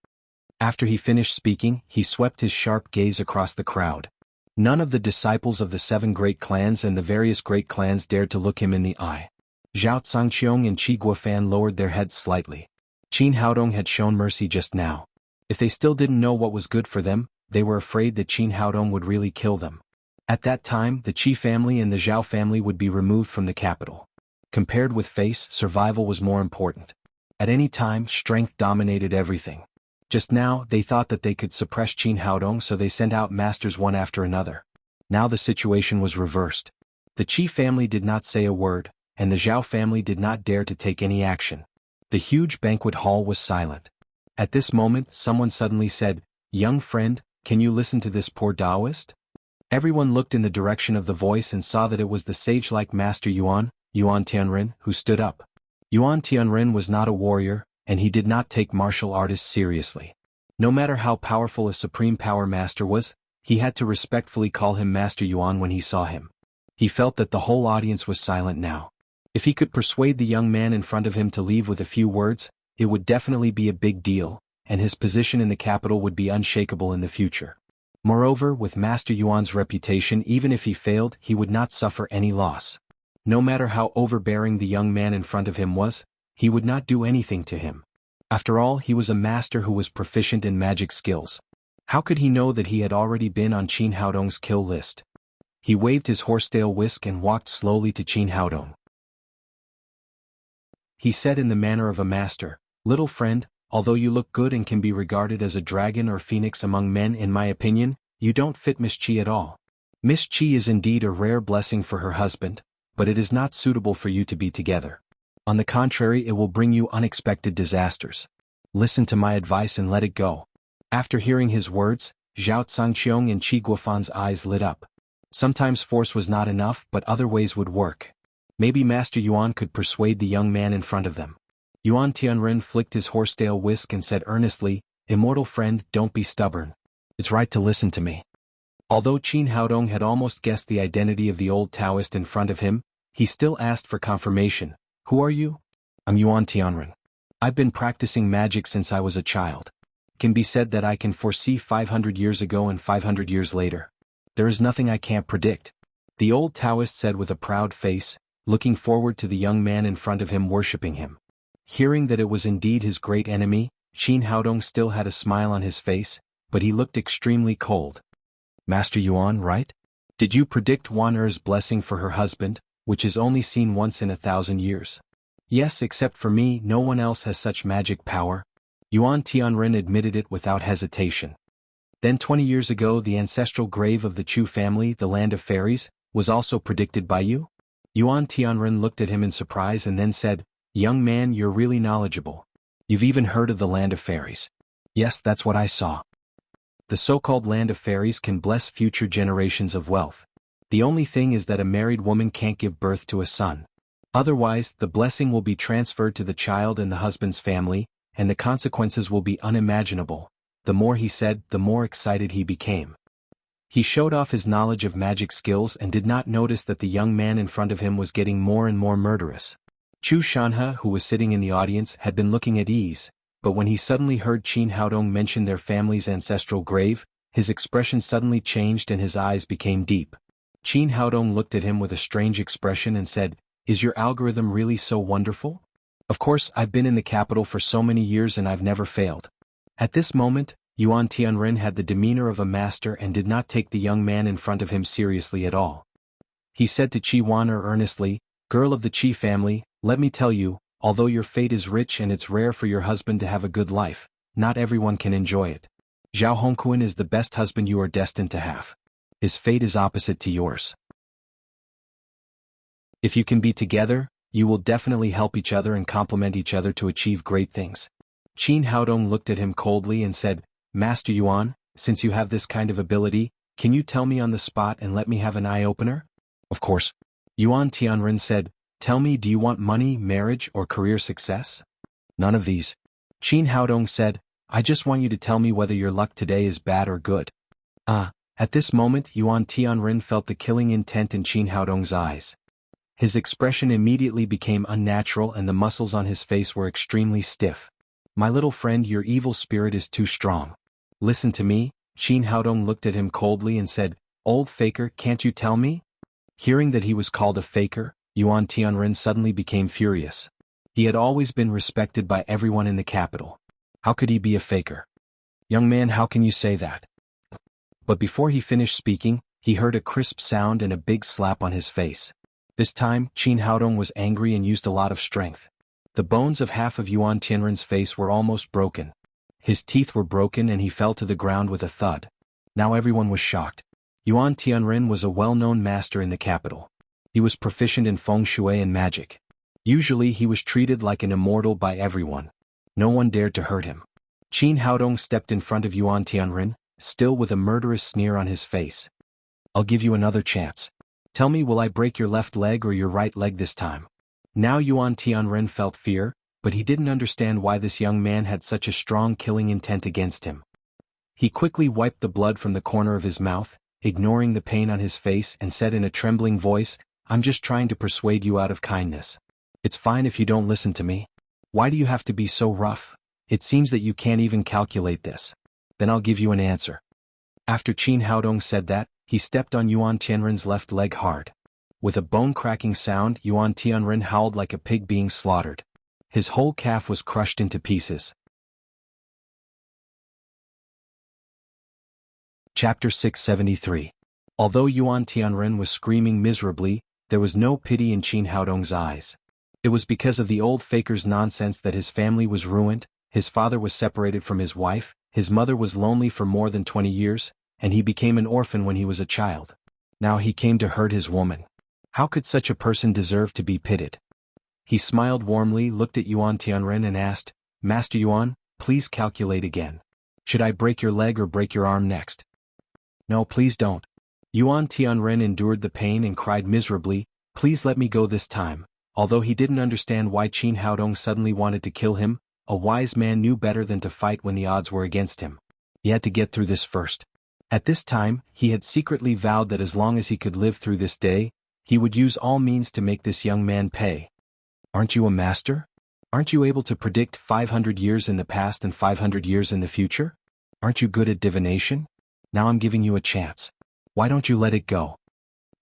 After he finished speaking, he swept his sharp gaze across the crowd. None of the disciples of the 7 great clans and the various great clans dared to look him in the eye. Zhao Cangqiong and Qi Guofan lowered their heads slightly. Qin Haodong had shown mercy just now. If they still didn't know what was good for them, they were afraid that Qin Haodong would really kill them. At that time, the Qi family and the Zhao family would be removed from the capital. Compared with face, survival was more important. At any time, strength dominated everything. Just now, they thought that they could suppress Qin Haodong, so they sent out masters one after another. Now the situation was reversed. The Qi family did not say a word, and the Zhao family did not dare to take any action. The huge banquet hall was silent. At this moment, someone suddenly said, Young friend, can you listen to this poor Taoist? Everyone looked in the direction of the voice and saw that it was the sage-like Master Yuan Tianren, who stood up. Yuan Tianren was not a warrior, and he did not take martial artists seriously. No matter how powerful a supreme power master was, he had to respectfully call him Master Yuan when he saw him. He felt that the whole audience was silent now. If he could persuade the young man in front of him to leave with a few words, it would definitely be a big deal, and his position in the capital would be unshakable in the future. Moreover, with Master Yuan's reputation, even if he failed, he would not suffer any loss. No matter how overbearing the young man in front of him was, he would not do anything to him. After all, he was a master who was proficient in magic skills. How could he know that he had already been on Qin Haodong's kill list? He waved his horsetail whisk and walked slowly to Qin Haodong. He said in the manner of a master, Little friend, although you look good and can be regarded as a dragon or phoenix among men, in my opinion, you don't fit Miss Qi at all. Miss Qi is indeed a rare blessing for her husband, but it is not suitable for you to be together. On the contrary, it will bring you unexpected disasters. Listen to my advice and let it go. After hearing his words, Zhao Cangqiong and Qi Guofan's eyes lit up. Sometimes force was not enough, but other ways would work. Maybe Master Yuan could persuade the young man in front of them. Yuan Tianren flicked his horsetail whisk and said earnestly, "Immortal friend, don't be stubborn. It's right to listen to me." Although Qin Haodong had almost guessed the identity of the old Taoist in front of him, he still asked for confirmation. "Who are you?" "I'm Yuan Tianren. I've been practicing magic since I was a child. It can be said that I can foresee 500 years ago and 500 years later. There is nothing I can't predict," the old Taoist said with a proud face, looking forward to the young man in front of him worshipping him. Hearing that it was indeed his great enemy, Qin Haodong still had a smile on his face, but he looked extremely cold. "Master Yuan, right? Did you predict Wan Er's blessing for her husband, which is only seen once in 1,000 years?" "Yes, except for me, no one else has such magic power." Yuan Tianren admitted it without hesitation. "Then 20 years ago the ancestral grave of the Chu family, the land of fairies, was also predicted by you?" Yuan Tianren looked at him in surprise and then said, "Young man, you're really knowledgeable. You've even heard of the land of fairies." "Yes, that's what I saw. The so-called land of fairies can bless future generations of wealth. The only thing is that a married woman can't give birth to a son. Otherwise, the blessing will be transferred to the child and the husband's family, and the consequences will be unimaginable." The more he said, the more excited he became. He showed off his knowledge of magic skills and did not notice that the young man in front of him was getting more and more murderous. Chu Shanhe, who was sitting in the audience, had been looking at ease, but when he suddenly heard Qin Haodong mention their family's ancestral grave, his expression suddenly changed and his eyes became deep. Qin Haodong looked at him with a strange expression and said, "Is your algorithm really so wonderful?" "Of course, I've been in the capital for so many years and I've never failed." At this moment, Yuan Tianren had the demeanor of a master and did not take the young man in front of him seriously at all. He said to Qi Waner earnestly, "Girl of the Qi family, let me tell you, although your fate is rich and it's rare for your husband to have a good life, not everyone can enjoy it. Zhao Hongquan is the best husband you are destined to have. His fate is opposite to yours. If you can be together, you will definitely help each other and complement each other to achieve great things." Qin Haodong looked at him coldly and said, "Master Yuan, since you have this kind of ability, can you tell me on the spot and let me have an eye-opener?" "Of course." Yuan Tianren said, "Tell me, do you want money, marriage, or career success?" "None of these." Qin Haodong said, "I just want you to tell me whether your luck today is bad or good." At this moment Yuan Tianren felt the killing intent in Qin Haodong's eyes. His expression immediately became unnatural and the muscles on his face were extremely stiff. "My little friend, your evil spirit is too strong. Listen to me." Qin Haodong looked at him coldly and said, "Old faker, can't you tell me?" Hearing that he was called a faker, Yuan Tianren suddenly became furious. He had always been respected by everyone in the capital. How could he be a faker? "Young man, how can you say that?" But before he finished speaking, he heard a crisp sound and a big slap on his face. This time, Qin Haodong was angry and used a lot of strength. The bones of half of Yuan Tianren's face were almost broken. His teeth were broken and he fell to the ground with a thud. Now everyone was shocked. Yuan Tianren was a well-known master in the capital. He was proficient in feng shui and magic. Usually he was treated like an immortal by everyone. No one dared to hurt him. Qin Haodong stepped in front of Yuan Tianren, still with a murderous sneer on his face. "I'll give you another chance. Tell me, will I break your left leg or your right leg this time?" Now Yuan Tianren felt fear, but he didn't understand why this young man had such a strong killing intent against him. He quickly wiped the blood from the corner of his mouth, ignoring the pain on his face, and said in a trembling voice, "I'm just trying to persuade you out of kindness. It's fine if you don't listen to me. Why do you have to be so rough? It seems that you can't even calculate this. Then I'll give you an answer." After Qin Haodong said that, he stepped on Yuan Tianren's left leg hard. With a bone-cracking sound, Yuan Tianren howled like a pig being slaughtered. His whole calf was crushed into pieces. Chapter 673. Although Yuan Tianren was screaming miserably, there was no pity in Qin Haodong's eyes. It was because of the old faker's nonsense that his family was ruined, his father was separated from his wife, his mother was lonely for more than 20 years, and he became an orphan when he was a child. Now he came to hurt his woman. How could such a person deserve to be pitied? He smiled warmly, looked at Yuan Tianren and asked, "Master Yuan, please calculate again. Should I break your leg or break your arm next?" "No, please don't." Yuan Tianren endured the pain and cried miserably, "Please let me go this time." Although he didn't understand why Qin Haodong suddenly wanted to kill him, a wise man knew better than to fight when the odds were against him. He had to get through this first. At this time, he had secretly vowed that as long as he could live through this day, he would use all means to make this young man pay. "Aren't you a master? Aren't you able to predict 500 years in the past and 500 years in the future? Aren't you good at divination? Now I'm giving you a chance. Why don't you let it go?"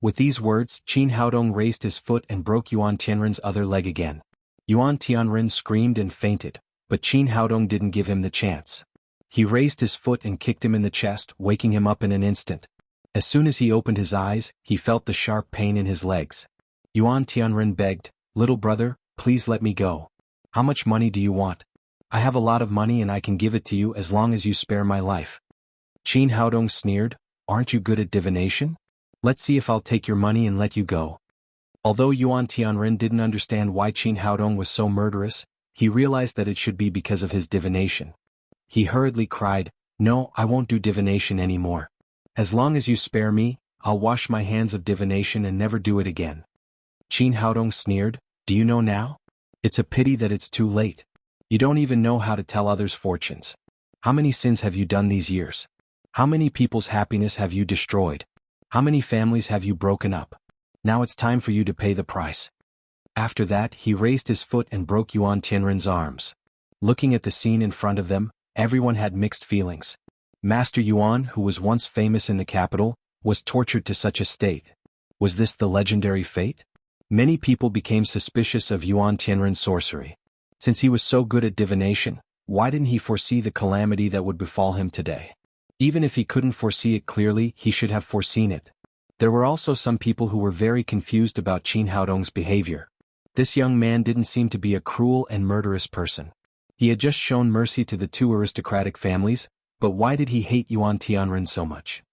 With these words, Qin Haodong raised his foot and broke Yuan Tianren's other leg again. Yuan Tianren screamed and fainted, but Qin Haodong didn't give him the chance. He raised his foot and kicked him in the chest, waking him up in an instant. As soon as he opened his eyes, he felt the sharp pain in his legs. Yuan Tianren begged, "Little brother, please let me go. How much money do you want? I have a lot of money and I can give it to you as long as you spare my life." Qin Haodong sneered, "Aren't you good at divination? Let's see if I'll take your money and let you go." Although Yuan Tianren didn't understand why Qin Haodong was so murderous, he realized that it should be because of his divination. He hurriedly cried, "No, I won't do divination anymore. As long as you spare me, I'll wash my hands of divination and never do it again." Qin Haodong sneered, "Do you know now? It's a pity that it's too late. You don't even know how to tell others' fortunes. How many sins have you done these years? How many people's happiness have you destroyed? How many families have you broken up? Now it's time for you to pay the price." After that, he raised his foot and broke Yuan Tianren's arms. Looking at the scene in front of them, everyone had mixed feelings. Master Yuan, who was once famous in the capital, was tortured to such a state. Was this the legendary fate? Many people became suspicious of Yuan Tianren's sorcery. Since he was so good at divination, why didn't he foresee the calamity that would befall him today? Even if he couldn't foresee it clearly, he should have foreseen it. There were also some people who were very confused about Qin Haodong's behavior. This young man didn't seem to be a cruel and murderous person. He had just shown mercy to the two aristocratic families, but why did he hate Yuan Tianren so much?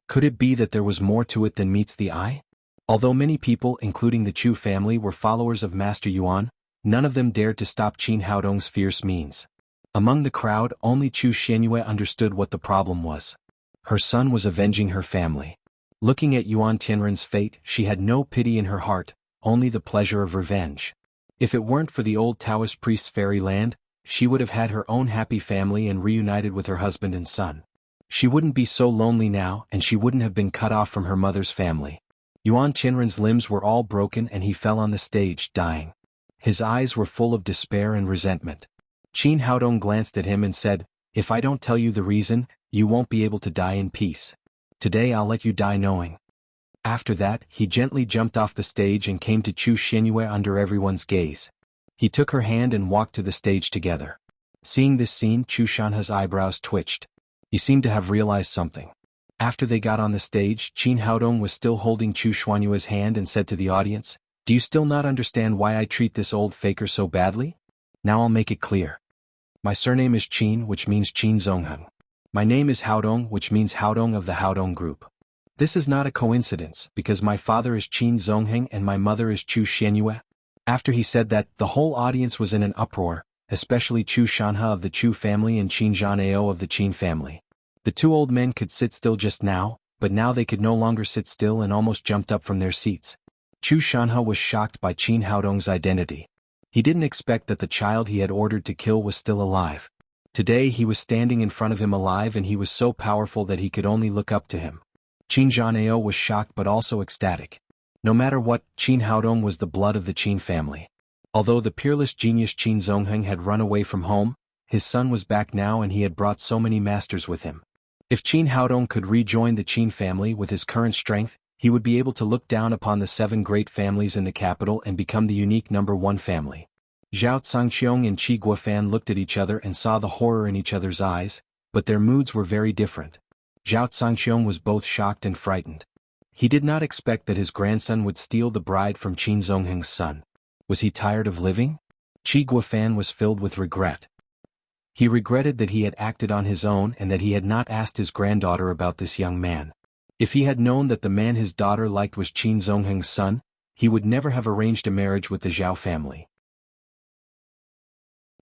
Could it be that there was more to it than meets the eye? Although many people, including the Chu family, were followers of Master Yuan, none of them dared to stop Qin Haodong's fierce means. Among the crowd, only Chu Xianyue understood what the problem was. Her son was avenging her family. Looking at Yuan Tianren's fate, she had no pity in her heart, only the pleasure of revenge. If it weren't for the old Taoist priest's fairy land, she would have had her own happy family and reunited with her husband and son. She wouldn't be so lonely now, and she wouldn't have been cut off from her mother's family. Yuan Tianren's limbs were all broken and he fell on the stage, dying. His eyes were full of despair and resentment. Qin Haodong glanced at him and said, "If I don't tell you the reason, you won't be able to die in peace. Today I'll let you die knowing." After that, he gently jumped off the stage and came to Chu Xianyue under everyone's gaze. He took her hand and walked to the stage together. Seeing this scene, Chu Shanha's eyebrows twitched. He seemed to have realized something. After they got on the stage, Qin Haodong was still holding Chu Xuanyue's hand and said to the audience, "Do you still not understand why I treat this old faker so badly? Now I'll make it clear. My surname is Qin, which means Qin Zongheng. My name is Haodong, which means Haodong of the Haodong group. This is not a coincidence, because my father is Qin Zongheng and my mother is Chu Xianyue." After he said that, the whole audience was in an uproar, especially Chu Shanha of the Chu family and Qin Zhanao of the Qin family. The two old men could sit still just now, but now they could no longer sit still and almost jumped up from their seats. Chu Shanha was shocked by Qin Haodong's identity. He didn't expect that the child he had ordered to kill was still alive. Today he was standing in front of him alive and he was so powerful that he could only look up to him. Qin Zhanao was shocked but also ecstatic. No matter what, Qin Haodong was the blood of the Qin family. Although the peerless genius Qin Zongheng had run away from home, his son was back now and he had brought so many masters with him. If Qin Haodong could rejoin the Qin family with his current strength, he would be able to look down upon the 7 great families in the capital and become the unique #1 family. Zhao Cangqiong and Qi Guofan looked at each other and saw the horror in each other's eyes, but their moods were very different. Zhao Cangqiong was both shocked and frightened. He did not expect that his grandson would steal the bride from Qin Zongheng's son. Was he tired of living? Qi Guofan was filled with regret. He regretted that he had acted on his own and that he had not asked his granddaughter about this young man. If he had known that the man his daughter liked was Qin Zongheng's son, he would never have arranged a marriage with the Zhao family.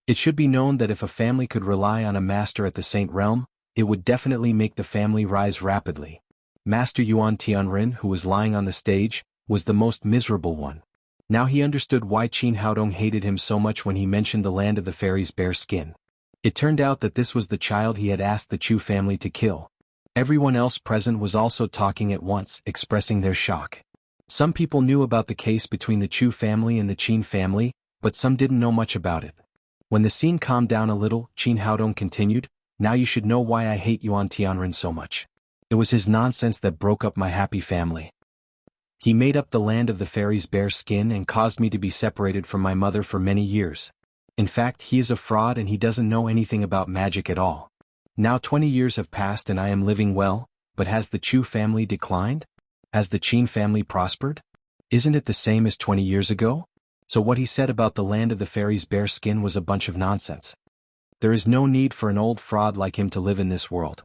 It should be known that if a family could rely on a master at the Saint Realm, it would definitely make the family rise rapidly. Master Yuan Tianren, who was lying on the stage, was the most miserable one. Now he understood why Qin Haodong hated him so much when he mentioned the land of the fairies' bare skin. It turned out that this was the child he had asked the Chu family to kill. Everyone else present was also talking at once, expressing their shock. Some people knew about the case between the Chu family and the Qin family, but some didn't know much about it. When the scene calmed down a little, Qin Haodong continued, "Now you should know why I hate Yuan Tianren so much. It was his nonsense that broke up my happy family. He made up the land of the fairies' bare skin and caused me to be separated from my mother for many years. In fact, he is a fraud and he doesn't know anything about magic at all. Now 20 years have passed and I am living well, but has the Chu family declined? Has the Qin family prospered? Isn't it the same as 20 years ago? So what he said about the land of the fairies' bare skin was a bunch of nonsense. There is no need for an old fraud like him to live in this world."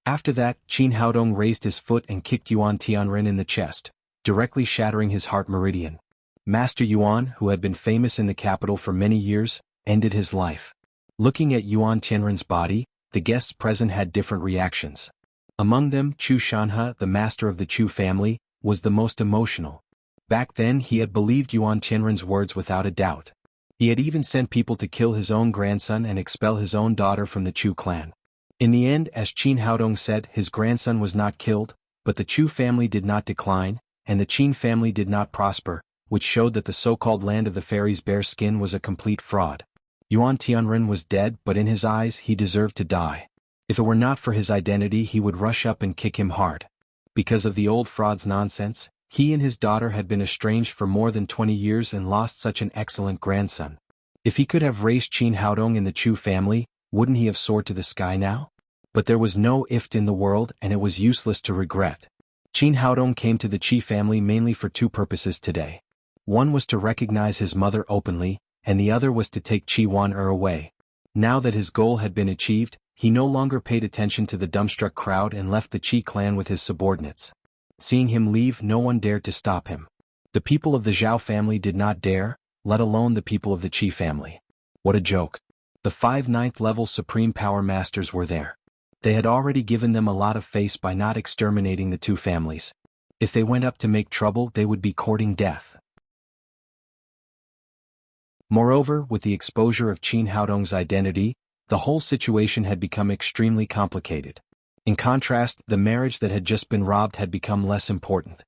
After that, Qin Haodong raised his foot and kicked Yuan Tianren in the chest, directly shattering his heart meridian. Master Yuan, who had been famous in the capital for many years, ended his life. Looking at Yuan Tianren's body, the guests present had different reactions. Among them, Chu Shanhe, the master of the Chu family, was the most emotional. Back then he had believed Yuan Tianren's words without a doubt. He had even sent people to kill his own grandson and expel his own daughter from the Chu clan. In the end, as Qin Haodong said, his grandson was not killed, but the Chu family did not decline, and the Qin family did not prosper, which showed that the so-called land of the fairies' bare skin was a complete fraud. Yuan Tianren was dead, but in his eyes he deserved to die. If it were not for his identity, he would rush up and kick him hard. Because of the old fraud's nonsense, he and his daughter had been estranged for more than 20 years and lost such an excellent grandson. If he could have raised Qin Haodong in the Chu family, wouldn't he have soared to the sky now? But there was no if in the world and it was useless to regret. Qin Haodong came to the Qi family mainly for two purposes today. One was to recognize his mother openly, and the other was to take Qi Wan-er away. Now that his goal had been achieved, he no longer paid attention to the dumbstruck crowd and left the Qi clan with his subordinates. Seeing him leave, no one dared to stop him. The people of the Zhao family did not dare, let alone the people of the Qi family. What a joke. The 5 9th-level Supreme Power Masters were there. They had already given them a lot of face by not exterminating the two families. If they went up to make trouble, they would be courting death. Moreover, with the exposure of Qin Haodong's identity, the whole situation had become extremely complicated. In contrast, the marriage that had just been robbed had become less important.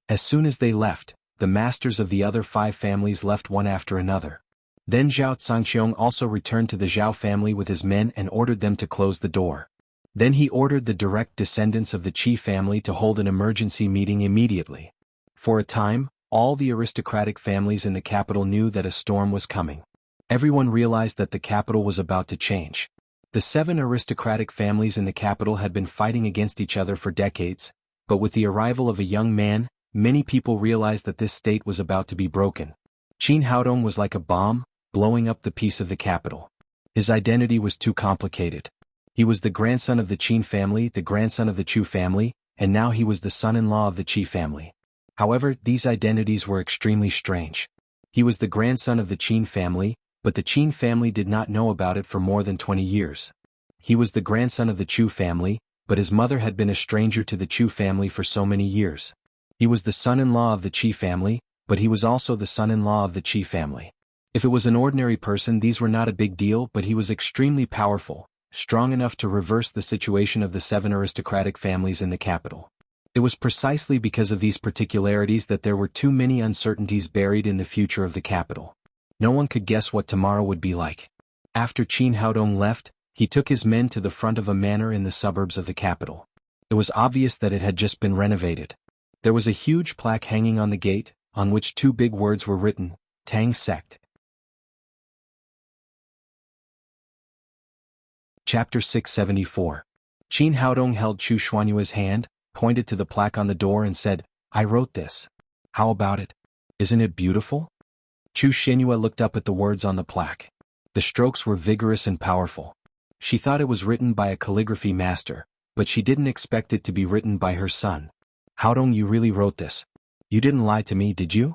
As soon as they left, the masters of the other 5 families left one after another. Then Zhao Cangqiong also returned to the Zhao family with his men and ordered them to close the door. Then he ordered the direct descendants of the Qi family to hold an emergency meeting immediately. For a time, all the aristocratic families in the capital knew that a storm was coming. Everyone realized that the capital was about to change. The 7 aristocratic families in the capital had been fighting against each other for decades, but with the arrival of a young man, many people realized that this state was about to be broken. Qin Haodong was like a bomb, blowing up the peace of the capital. His identity was too complicated. He was the grandson of the Qin family, the grandson of the Chu family, and now he was the son-in-law of the Qi family. However, these identities were extremely strange. He was the grandson of the Qin family, but the Qin family did not know about it for more than 20 years. He was the grandson of the Chu family, but his mother had been a stranger to the Chu family for so many years. He was the son-in-law of the Qi family, but he was also the son-in-law of the Qi family. If it was an ordinary person, these were not a big deal, but he was extremely powerful, strong enough to reverse the situation of the 7 aristocratic families in the capital. It was precisely because of these particularities that there were too many uncertainties buried in the future of the capital. No one could guess what tomorrow would be like. After Qin Haodong left, he took his men to the front of a manor in the suburbs of the capital. It was obvious that it had just been renovated. There was a huge plaque hanging on the gate, on which 2 big words were written, Tang Sect. Chapter 674. Qin Haodong held Chu Xuanyue's hand, pointed to the plaque on the door and said, "I wrote this. How about it? Isn't it beautiful?" Chu Xuanyue looked up at the words on the plaque. The strokes were vigorous and powerful. She thought it was written by a calligraphy master, but she didn't expect it to be written by her son. "Haodong, you really wrote this? You didn't lie to me, did you?"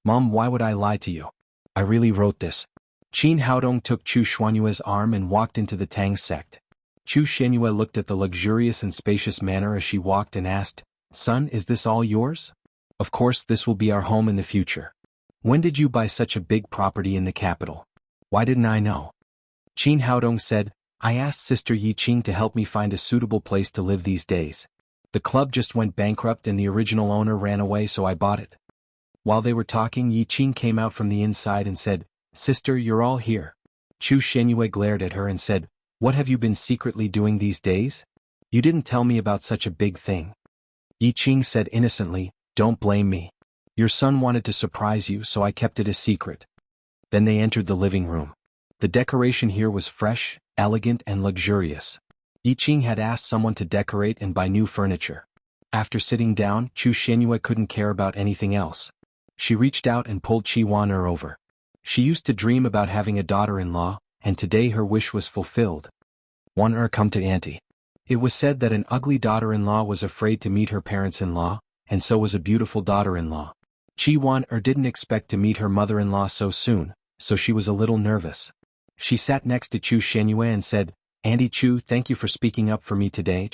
"Mom, why would I lie to you? I really wrote this." Qin Haodong took Chu Xuanyue's arm and walked into the Tang sect. Chu Shenyue looked at the luxurious and spacious manor as she walked and asked, "Son, is this all yours?" "Of course this will be our home in the future." "When did you buy such a big property in the capital?" "Why didn't I know?" Qin Haodong said, "I asked Sister Yi Qing to help me find a suitable place to live these days. The club just went bankrupt and the original owner ran away, so I bought it." While they were talking, Yi Qing came out from the inside and said, "Sister, you're all here." Chu Shenyue glared at her and said, "What have you been secretly doing these days? You didn't tell me about such a big thing." Yi Qing said innocently, "Don't blame me. Your son wanted to surprise you, so I kept it a secret." Then they entered the living room. The decoration here was fresh, elegant and luxurious. Yi Qing had asked someone to decorate and buy new furniture. After sitting down, Chu Shenyue couldn't care about anything else. She reached out and pulled Qi Wan-er over. She used to dream about having a daughter-in-law, and today her wish was fulfilled. Wan-er, come to auntie. It was said that an ugly daughter-in-law was afraid to meet her parents-in-law, and so was a beautiful daughter-in-law. Qi Wan-er didn't expect to meet her mother-in-law so soon, so she was a little nervous. She sat next to Chu Shenyue and said, "Auntie Chu, thank you for speaking up for me today."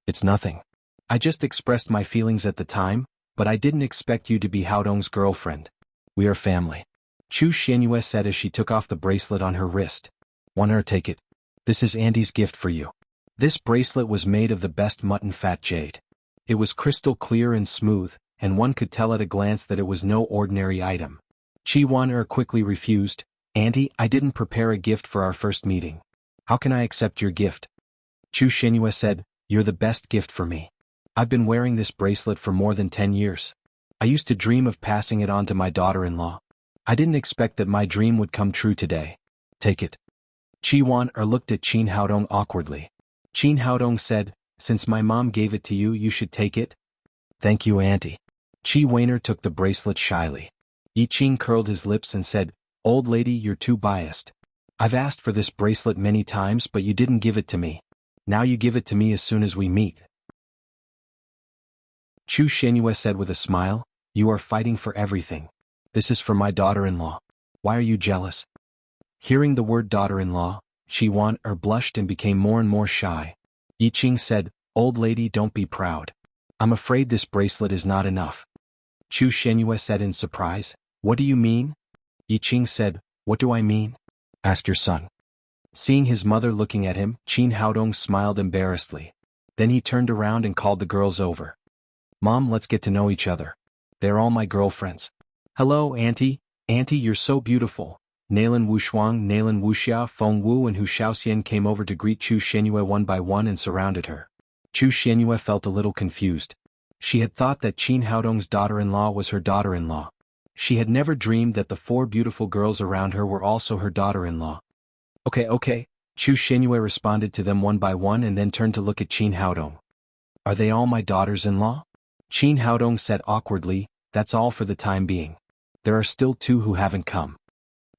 "It's nothing. I just expressed my feelings at the time, but I didn't expect you to be Haodong's girlfriend. We are family." Chu Shenyue said as she took off the bracelet on her wrist. "Wan-er, take it. This is Auntie's gift for you." This bracelet was made of the best mutton fat jade. It was crystal clear and smooth, and one could tell at a glance that it was no ordinary item. Qi Wan-er quickly refused. "Auntie, I didn't prepare a gift for our first meeting. How can I accept your gift?" Chu Shenyue said, "You're the best gift for me. I've been wearing this bracelet for more than 10 years. I used to dream of passing it on to my daughter-in-law. I didn't expect that my dream would come true today. Take it." Qi Wan-er looked at Qin Haodong awkwardly. Qin Haodong said, "Since my mom gave it to you, you should take it." "Thank you, Auntie." Qi Wan-er took the bracelet shyly. Yi Qing curled his lips and said, "Old lady, you're too biased. I've asked for this bracelet many times, but you didn't give it to me. Now you give it to me as soon as we meet." Chu Shenyue said with a smile, "You are fighting for everything. This is for my daughter-in-law. Why are you jealous?" Hearing the word daughter-in-law, Qi Wan-er blushed and became more and more shy. Yi Qing said, "Old lady, don't be proud. I'm afraid this bracelet is not enough." Chu Shenyue said in surprise, "What do you mean?" Yi Qing said, "What do I mean? Ask your son." Seeing his mother looking at him, Qin Haodong smiled embarrassedly. Then he turned around and called the girls over. "Mom, let's get to know each other. They're all my girlfriends." "Hello, Auntie. Auntie, you're so beautiful." Nalan Wushuang, Nalan Wuxia, Feng Wu and Hu Shaoxian came over to greet Chu Shenyue one by one and surrounded her. Chu Shenyue felt a little confused. She had thought that Qin Haodong's daughter-in-law was her daughter-in-law. She had never dreamed that the 4 beautiful girls around her were also her daughter-in-law. Okay, Chu Shenyue responded to them one by one and then turned to look at Qin Haodong. "Are they all my daughters-in-law?" Qin Haodong said awkwardly, "That's all for the time being. There are still 2 who haven't come."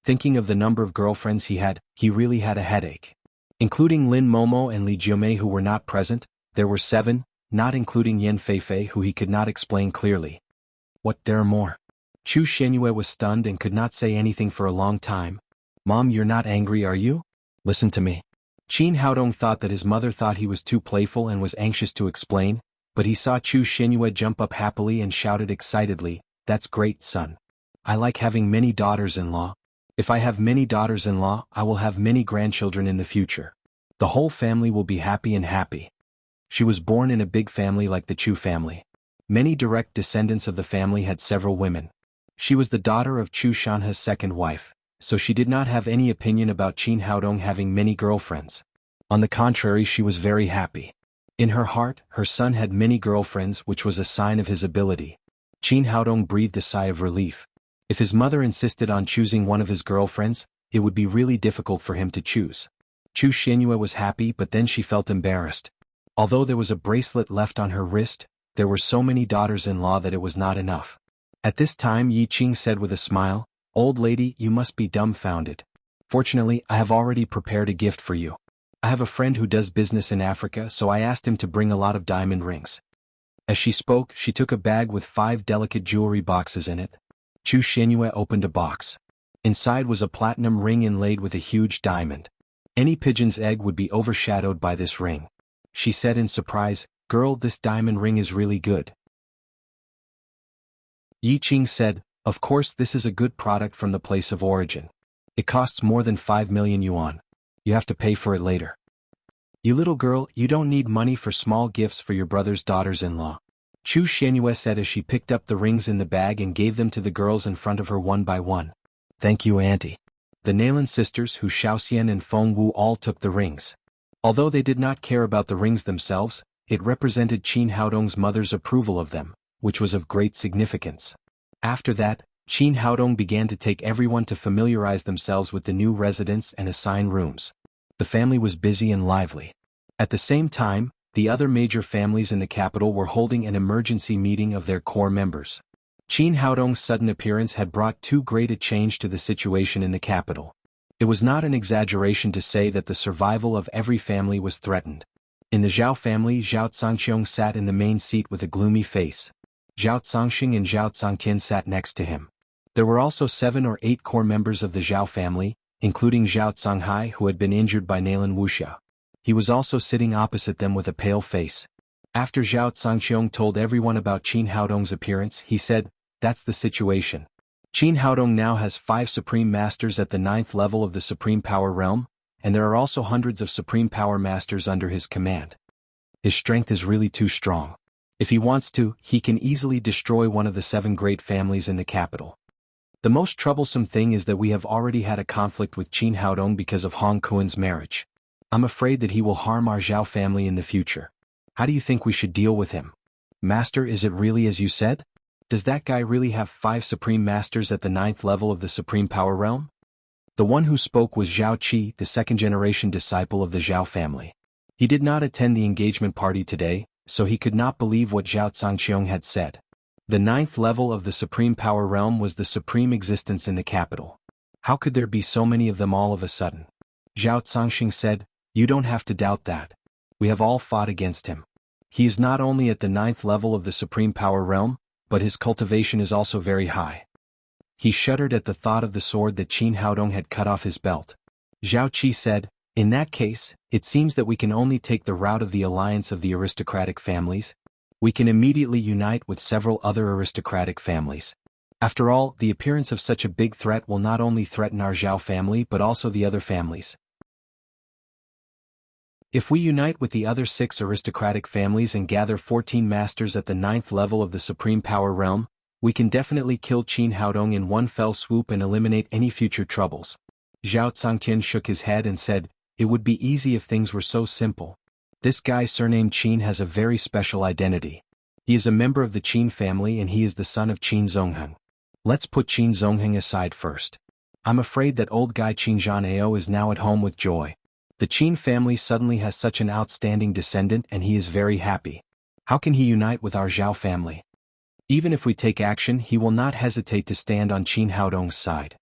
Thinking of the number of girlfriends he really had a headache. Including Lin Momo and Li Jiumei who were not present, there were 7, not including Yen Feifei who he could not explain clearly. "What, there are more?" Chu Shenyue was stunned and could not say anything for a long time. "Mom, you're not angry, are you? Listen to me." Qin Haodong thought that his mother thought he was too playful and was anxious to explain, but he saw Chu Shenyue jump up happily and shouted excitedly, "That's great, son. I like having many daughters-in-law. If I have many daughters-in-law, I will have many grandchildren in the future. The whole family will be happy and happy." She was born in a big family like the Chu family. Many direct descendants of the family had several women. She was the daughter of Chu Shanhe's second wife, so she did not have any opinion about Qin Haodong having many girlfriends. On the contrary, she was very happy. In her heart, her son had many girlfriends, which was a sign of his ability. Qin Haodong breathed a sigh of relief. If his mother insisted on choosing one of his girlfriends, it would be really difficult for him to choose. Chu Shenyue was happy, but then she felt embarrassed. Although there was a bracelet left on her wrist, there were so many daughters-in-law that it was not enough. At this time, Yi Qing said with a smile, "Old lady, you must be dumbfounded. Fortunately, I have already prepared a gift for you. I have a friend who does business in Africa, so I asked him to bring a lot of diamond rings." As she spoke, she took a bag with 5 delicate jewelry boxes in it. Chu Shenyue opened a box. Inside was a platinum ring inlaid with a huge diamond. Any pigeon's egg would be overshadowed by this ring. She said in surprise, "Girl, this diamond ring is really good." Yi Qing said, "Of course this is a good product from the place of origin. It costs more than 5 million yuan. You have to pay for it later. You little girl, you don't need money for small gifts for your brother's daughters-in-law." Chu Xianyue said as she picked up the rings in the bag and gave them to the girls in front of her one by one. "Thank you, Auntie." The Nailan sisters Hu Xiaoxian and Feng Wu all took the rings. Although they did not care about the rings themselves, it represented Qin Haodong's mother's approval of them, which was of great significance. After that, Qin Haodong began to take everyone to familiarize themselves with the new residence and assign rooms. The family was busy and lively. At the same time, the other major families in the capital were holding an emergency meeting of their core members. Qin Haodong's sudden appearance had brought too great a change to the situation in the capital. It was not an exaggeration to say that the survival of every family was threatened. In the Zhao family, Zhao Zhangxiong sat in the main seat with a gloomy face. Zhao Zhangxing and Zhao Zhangtian sat next to him. There were also 7 or 8 core members of the Zhao family, including Zhao Zhanghai, who had been injured by Nailan Wuxia. He was also sitting opposite them with a pale face. After Zhao Zhangxiong told everyone about Qin Haodong's appearance, he said, "That's the situation. Qin Haodong now has 5 Supreme Masters at the 9th level of the Supreme Power Realm, and there are also hundreds of Supreme Power Masters under his command. His strength is really too strong. If he wants to, he can easily destroy one of the 7 great families in the capital. The most troublesome thing is that we have already had a conflict with Qin Haodong because of Hong Kuan's marriage. I'm afraid that he will harm our Zhao family in the future. How do you think we should deal with him? Master, is it really as you said? Does that guy really have 5 Supreme Masters at the 9th level of the Supreme Power Realm?" The one who spoke was Zhao Qi, the second-generation disciple of the Zhao family. He did not attend the engagement party today, so he could not believe what Zhao Zhangxiong had said. The 9th level of the Supreme Power Realm was the supreme existence in the capital. How could there be so many of them all of a sudden? Zhao Zhangxing said, "You don't have to doubt that. We have all fought against him. He is not only at the 9th level of the Supreme Power Realm, but his cultivation is also very high." He shuddered at the thought of the sword that Qin Haodong had cut off his belt. Zhao Qi said, "In that case, it seems that we can only take the route of the alliance of the aristocratic families. We can immediately unite with several other aristocratic families. After all, the appearance of such a big threat will not only threaten our Zhao family but also the other families. If we unite with the other 6 aristocratic families and gather 14 masters at the 9th level of the Supreme Power Realm, we can definitely kill Qin Haodong in one fell swoop and eliminate any future troubles." Zhao Zhangtian shook his head and said, "It would be easy if things were so simple. This guy surnamed Qin has a very special identity. He is a member of the Qin family and he is the son of Qin Zongheng. Let's put Qin Zongheng aside first. I'm afraid that old guy Qin Zhanao is now at home with joy. The Qin family suddenly has such an outstanding descendant and he is very happy. How can he unite with our Zhao family? Even if we take action, he will not hesitate to stand on Qin Haodong's side."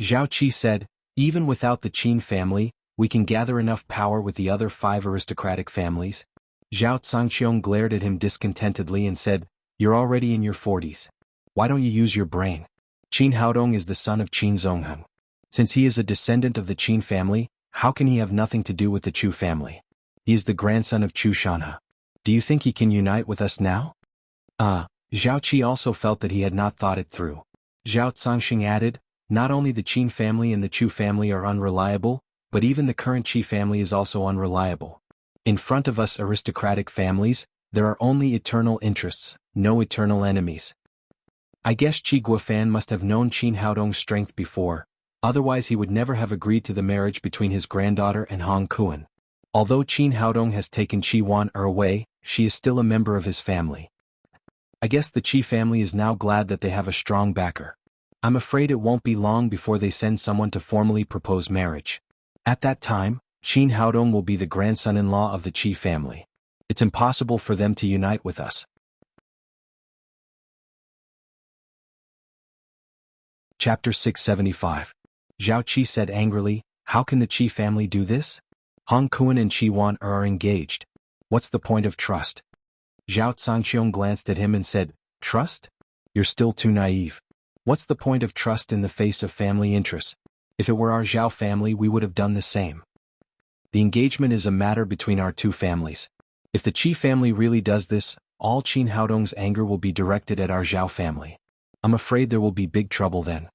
Zhao Qi said, "Even without the Qin family, we can gather enough power with the other 5 aristocratic families." Zhao Zhangxiong glared at him discontentedly and said, "You're already in your 40s. Why don't you use your brain? Qin Haodong is the son of Qin Zongheng. Since he is a descendant of the Qin family, how can he have nothing to do with the Chu family? He is the grandson of Chu Shanhe. Do you think he can unite with us now?" Zhao Qi also felt that he had not thought it through. Zhao Zhangxing added, "Not only the Qin family and the Chu family are unreliable, but even the current Qi family is also unreliable. In front of us aristocratic families, there are only eternal interests, no eternal enemies. I guess Qi Guofan must have known Qin Haodong's strength before, otherwise he would never have agreed to the marriage between his granddaughter and Hong Kuan. Although Qin Haodong has taken Qi Wan away, she is still a member of his family. I guess the Qi family is now glad that they have a strong backer. I'm afraid it won't be long before they send someone to formally propose marriage. At that time, Qin Haodong will be the grandson-in-law of the Qi family. It's impossible for them to unite with us." Chapter 675. Zhao Qi said angrily, "How can the Qi family do this? Hong Kuan and Qi Wan are engaged. What's the point of trust?" Zhao Zhangxiong glanced at him and said, "Trust? You're still too naive. What's the point of trust in the face of family interests? If it were our Zhao family we would have done the same." The engagement is a matter between our two families. If the Qi family really does this, all Qin Haodong's anger will be directed at our Zhao family. I'm afraid there will be big trouble then.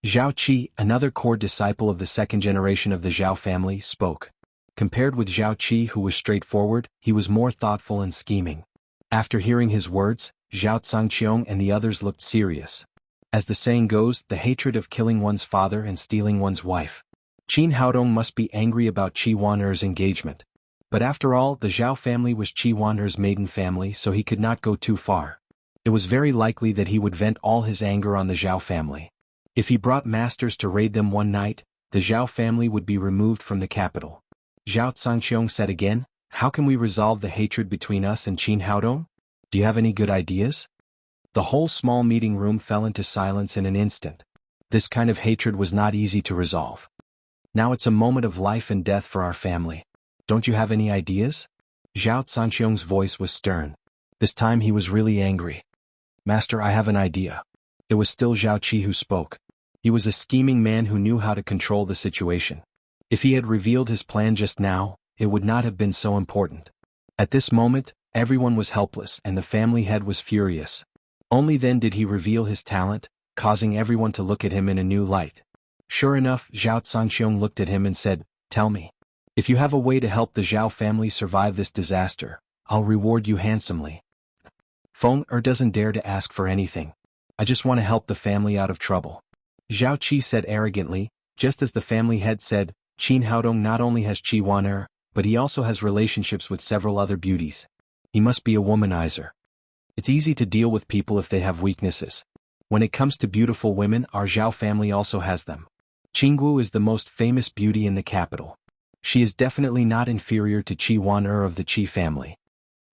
Zhao Qi, another core disciple of the second generation of the Zhao family, spoke. Compared with Zhao Qi, who was straightforward, he was more thoughtful and scheming. After hearing his words, Zhao Zhangqiong and the others looked serious. As the saying goes, the hatred of killing one's father and stealing one's wife. Qin Haodong must be angry about Qi Wan'er's engagement. But after all, the Zhao family was Qi Wan'er's maiden family, so he could not go too far. It was very likely that he would vent all his anger on the Zhao family. If he brought masters to raid them one night, the Zhao family would be removed from the capital. Zhao Zhangqiong said again, "How can we resolve the hatred between us and Qin Haodong? Do you have any good ideas?" The whole small meeting room fell into silence in an instant. This kind of hatred was not easy to resolve. Now it's a moment of life and death for our family. Don't you have any ideas? Zhao Zhangqiong's voice was stern. This time he was really angry. Master, I have an idea. It was still Zhao Qi who spoke. He was a scheming man who knew how to control the situation. If he had revealed his plan just now, it would not have been so important. At this moment, everyone was helpless and the family head was furious. Only then did he reveal his talent, causing everyone to look at him in a new light. Sure enough, Zhao Zhangqiong looked at him and said, "Tell me. If you have a way to help the Zhao family survive this disaster, I'll reward you handsomely." Feng Er doesn't dare to ask for anything. I just want to help the family out of trouble. Zhao Qi said arrogantly, just as the family head said, Qin Haodong not only has Qi Wan'er, but he also has relationships with several other beauties. He must be a womanizer. It's easy to deal with people if they have weaknesses. When it comes to beautiful women, our Zhao family also has them. Qinggu is the most famous beauty in the capital. She is definitely not inferior to Qi Wan'er of the Qi family.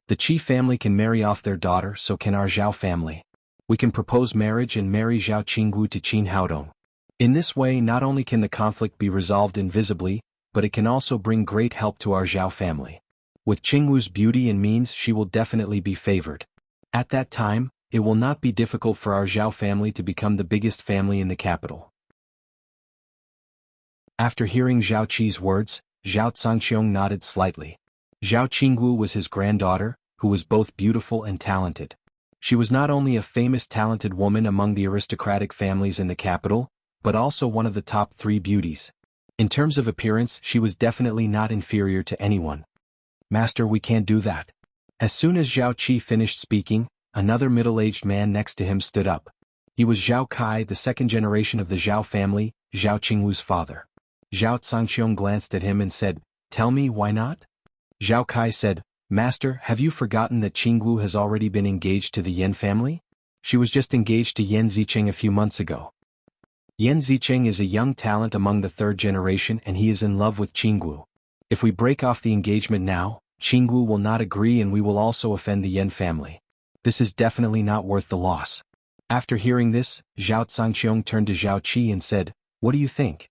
The Qi family can marry off their daughter, so can our Zhao family. We can propose marriage and marry Zhao Qinggu to Qin Haodong. In this way, not only can the conflict be resolved invisibly, but it can also bring great help to our Zhao family. With Qinggu's beauty and means, she will definitely be favored. At that time, it will not be difficult for our Zhao family to become the biggest family in the capital. After hearing Zhao Qi's words, Zhao Zhangqiong nodded slightly. Zhao Qinggu was his granddaughter, who was both beautiful and talented. She was not only a famous talented woman among the aristocratic families in the capital, but also one of the top 3 beauties. In terms of appearance, she was definitely not inferior to anyone. Master, we can't do that. As soon as Zhao Qi finished speaking, another middle-aged man next to him stood up. He was Zhao Kai, the second generation of the Zhao family, Zhao Qingwu's father. Zhao Zhangqiong glanced at him and said, "Tell me, why not?" Zhao Kai said, "Master, have you forgotten that Qingwu has already been engaged to the Yan family? She was just engaged to Yan Zicheng a few months ago. Yan Zicheng is a young talent among the 3rd generation and he is in love with Qingwu. If we break off the engagement now, Qingwu will not agree and we will also offend the Yan family. This is definitely not worth the loss." After hearing this, Zhao Zhangqiong turned to Zhao Qi and said, "What do you think?"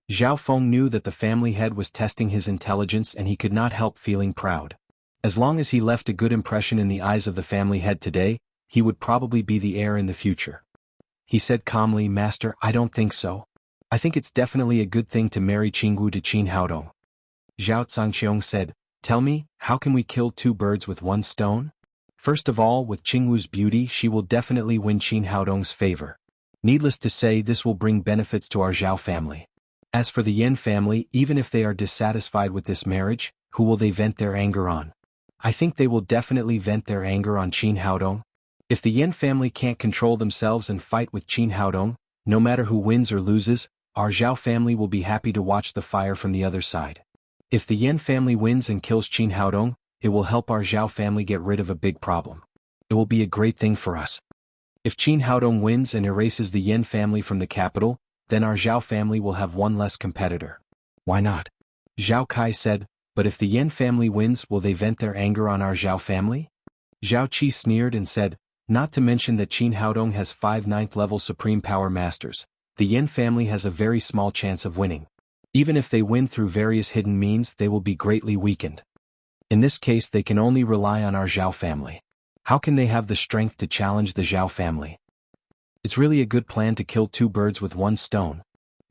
Zhao Feng knew that the family head was testing his intelligence and he could not help feeling proud. As long as he left a good impression in the eyes of the family head today, he would probably be the heir in the future. He said calmly, "Master, I don't think so. I think it's definitely a good thing to marry Qinggu to Qin Haodong." Zhao Zhangqiong said, "Tell me, how can we kill 2 birds with 1 stone? First of all, with Qingwu's beauty, she will definitely win Qin Haodong's favor. Needless to say, this will bring benefits to our Zhao family. As for the Yan family, even if they are dissatisfied with this marriage, who will they vent their anger on? I think they will definitely vent their anger on Qin Haodong. If the Yan family can't control themselves and fight with Qin Haodong, no matter who wins or loses, our Zhao family will be happy to watch the fire from the other side. If the Yan family wins and kills Qin Haodong, it will help our Zhao family get rid of a big problem. It will be a great thing for us. If Qin Haodong wins and erases the Yan family from the capital, then our Zhao family will have 1 less competitor. Why not?" Zhao Kai said, "But if the Yan family wins, will they vent their anger on our Zhao family?" Zhao Qi sneered and said, "Not to mention that Qin Haodong has 5 9th-level Supreme Power Masters, the Yan family has a very small chance of winning. Even if they win through various hidden means, they will be greatly weakened. In this case, they can only rely on our Zhao family. How can they have the strength to challenge the Zhao family? It's really a good plan to kill 2 birds with 1 stone."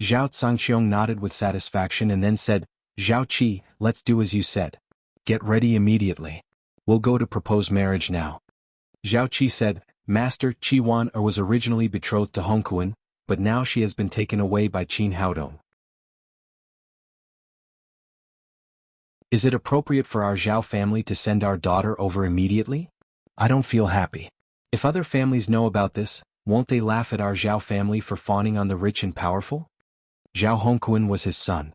Zhao Zhangqiong nodded with satisfaction and then said, Zhao Qi, let's do as you said. Get ready immediately. We'll go to propose marriage now. Zhao Qi said, Master, Qi Wan was originally betrothed to Hongquan, but now she has been taken away by Qin Haodong. Is it appropriate for our Zhao family to send our daughter over immediately? I don't feel happy. If other families know about this, won't they laugh at our Zhao family for fawning on the rich and powerful? Zhao Hongquan was his son.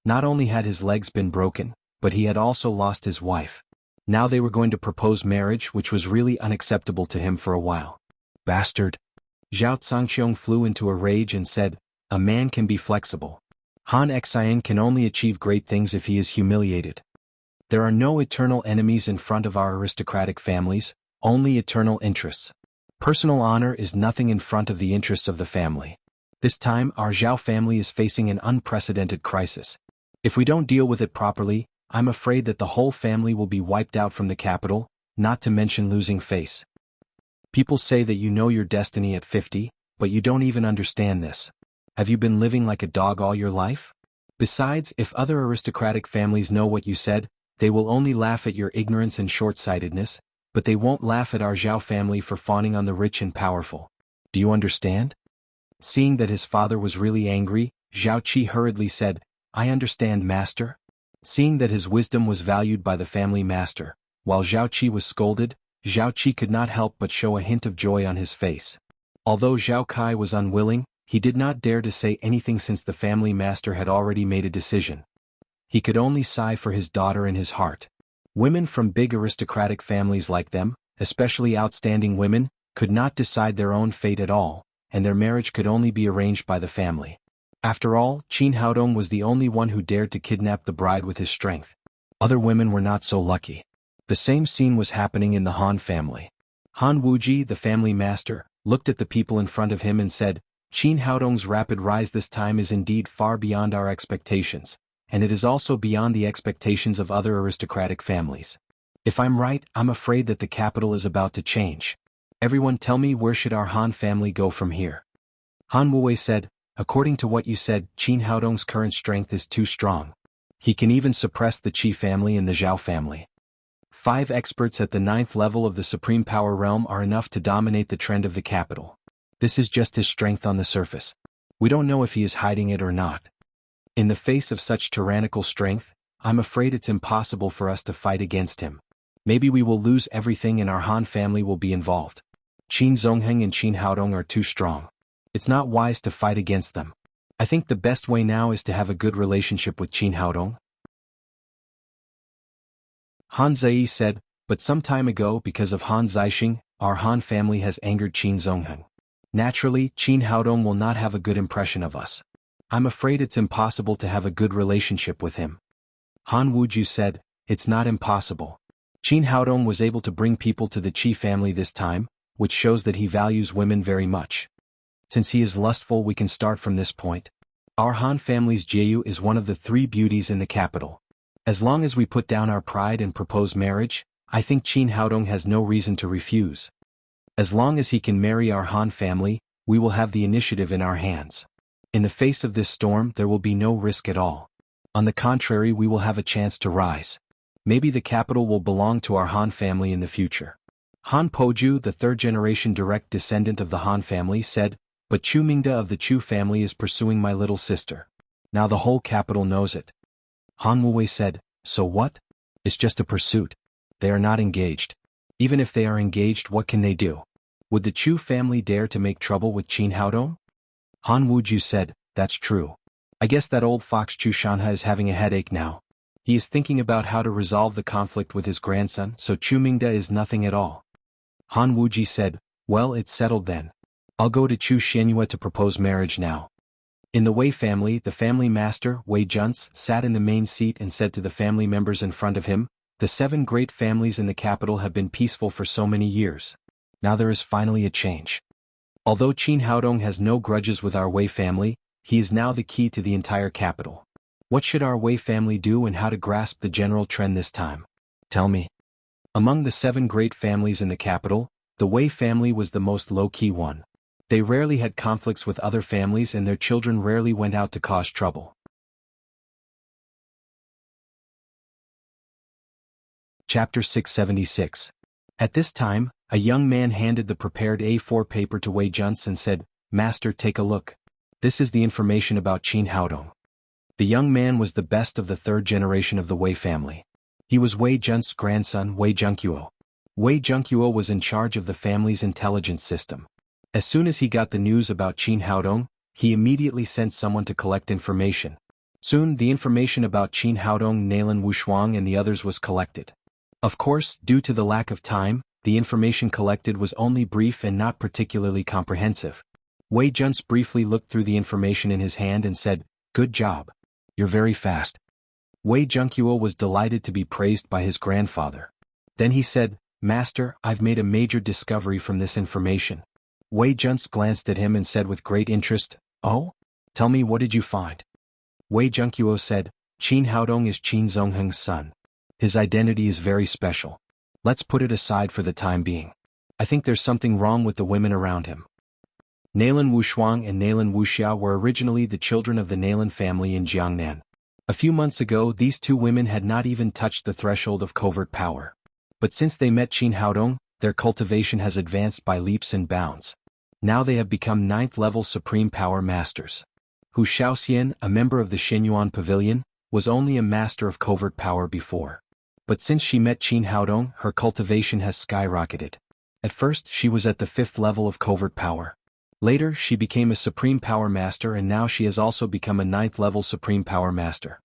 Not only had his legs been broken, but he had also lost his wife. Now they were going to propose marriage, which was really unacceptable to him for a while. Bastard. Zhao Zhangqiong flew into a rage and said, a man can be flexible. Han Xian can only achieve great things if he is humiliated. There are no eternal enemies in front of our aristocratic families, only eternal interests. Personal honor is nothing in front of the interests of the family. This time our Zhao family is facing an unprecedented crisis. If we don't deal with it properly, I'm afraid that the whole family will be wiped out from the capital, not to mention losing face. People say that you know your destiny at 50, but you don't even understand this. Have you been living like a dog all your life? Besides, if other aristocratic families know what you said, they will only laugh at your ignorance and short-sightedness, but they won't laugh at our Zhao family for fawning on the rich and powerful. Do you understand? Seeing that his father was really angry, Zhao Qi hurriedly said, I understand, master. Seeing that his wisdom was valued by the family master, while Zhao Qi was scolded, Zhao Qi could not help but show a hint of joy on his face. Although Zhao Kai was unwilling, he did not dare to say anything since the family master had already made a decision. He could only sigh for his daughter in his heart. Women from big aristocratic families like them, especially outstanding women, could not decide their own fate at all, and their marriage could only be arranged by the family. After all, Qin Haodong was the only one who dared to kidnap the bride with his strength. Other women were not so lucky. The same scene was happening in the Han family. Han Wuji, the family master, looked at the people in front of him and said, Qin Haodong's rapid rise this time is indeed far beyond our expectations, and it is also beyond the expectations of other aristocratic families. If I'm right, I'm afraid that the capital is about to change. Everyone tell me, where should our Han family go from here? Han Wuwei said, according to what you said, Qin Haodong's current strength is too strong. He can even suppress the Qi family and the Zhao family. 5 experts at the 9th level of the Supreme Power Realm are enough to dominate the trend of the capital. This is just his strength on the surface. We don't know if he is hiding it or not. In the face of such tyrannical strength, I'm afraid it's impossible for us to fight against him. Maybe we will lose everything and our Han family will be involved. Qin Zongheng and Qin Haodong are too strong. It's not wise to fight against them. I think the best way now is to have a good relationship with Qin Haodong. Han Zai said, but some time ago, because of Han Zaixing, our Han family has angered Qin Zongheng. Naturally, Qin Haodong will not have a good impression of us. I'm afraid it's impossible to have a good relationship with him. Han Wuju said, it's not impossible. Qin Haodong was able to bring people to the Qi family this time, which shows that he values women very much. Since he is lustful, we can start from this point. Our Han family's Jieyu is one of the 3 beauties in the capital. As long as we put down our pride and propose marriage, I think Qin Haodong has no reason to refuse. As long as he can marry our Han family, we will have the initiative in our hands. In the face of this storm, there will be no risk at all. On the contrary, we will have a chance to rise. Maybe the capital will belong to our Han family in the future. Han Poju, the 3rd-generation direct descendant of the Han family, said, but Chu Mingda of the Chu family is pursuing my little sister. Now the whole capital knows it. Han Wuwei said, so what? It's just a pursuit. They are not engaged. Even if they are engaged, what can they do? Would the Chu family dare to make trouble with Qin Haodong? Han Wuju said, that's true. I guess that old fox Chu Shanha is having a headache now. He is thinking about how to resolve the conflict with his grandson, so Chu Mingda is nothing at all. Han Wuji said, well, it's settled then. I'll go to Chu Xianyue to propose marriage now. In the Wei family, the family master, Wei Junce, sat in the main seat and said to the family members in front of him, the 7 great families in the capital have been peaceful for so many years. Now there is finally a change. Although Qin Haodong has no grudges with our Wei family, he is now the key to the entire capital. What should our Wei family do and how to grasp the general trend this time? Tell me. Among the 7 great families in the capital, the Wei family was the most low-key one. They rarely had conflicts with other families and their children rarely went out to cause trouble. Chapter 676. At this time, a young man handed the prepared A4 paper to Wei Junce and said, "Master, take a look. This is the information about Qin Haodong." The young man was the best of the third generation of the Wei family. He was Wei Junce's grandson, Wei Junquo. Wei Junquo was in charge of the family's intelligence system. As soon as he got the news about Qin Haodong, he immediately sent someone to collect information. Soon, the information about Qin Haodong, Nalan Wushuang and the others was collected. Of course, due to the lack of time, the information collected was only brief and not particularly comprehensive. Wei Junce briefly looked through the information in his hand and said, "Good job. You're very fast." Wei Junquo was delighted to be praised by his grandfather. Then he said, "Master, I've made a major discovery from this information." Wei Junce glanced at him and said with great interest, "Oh? Tell me, what did you find?" Wei Junquo said, "Qin Haodong is Qin Zongheng's son. His identity is very special. Let's put it aside for the time being. I think there's something wrong with the women around him." Nalan Wushuang and Nalan Wuxia were originally the children of the Nalan family in Jiangnan. A few months ago, these two women had not even touched the threshold of covert power. But since they met Qin Haodong, their cultivation has advanced by leaps and bounds. Now they have become 9th-level Supreme Power Masters. Hu Shaoxian, a member of the Xinyuan Pavilion, was only a master of covert power before. But since she met Qin Haodong, her cultivation has skyrocketed. At first, she was at the 5th level of covert power. Later, she became a Supreme Power Master, and now she has also become a 9th-level Supreme Power Master.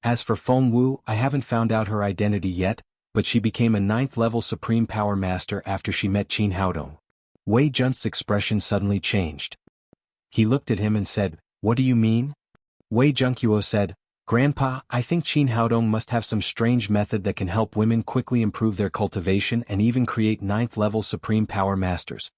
As for Feng Wu, I haven't found out her identity yet, but she became a 9th-level Supreme Power Master after she met Qin Haodong. Wei Junce's expression suddenly changed. He looked at him and said, "What do you mean?" Wei Junquo said, "Grandpa, I think Qin Haodong must have some strange method that can help women quickly improve their cultivation and even create 9th-level Supreme Power Masters.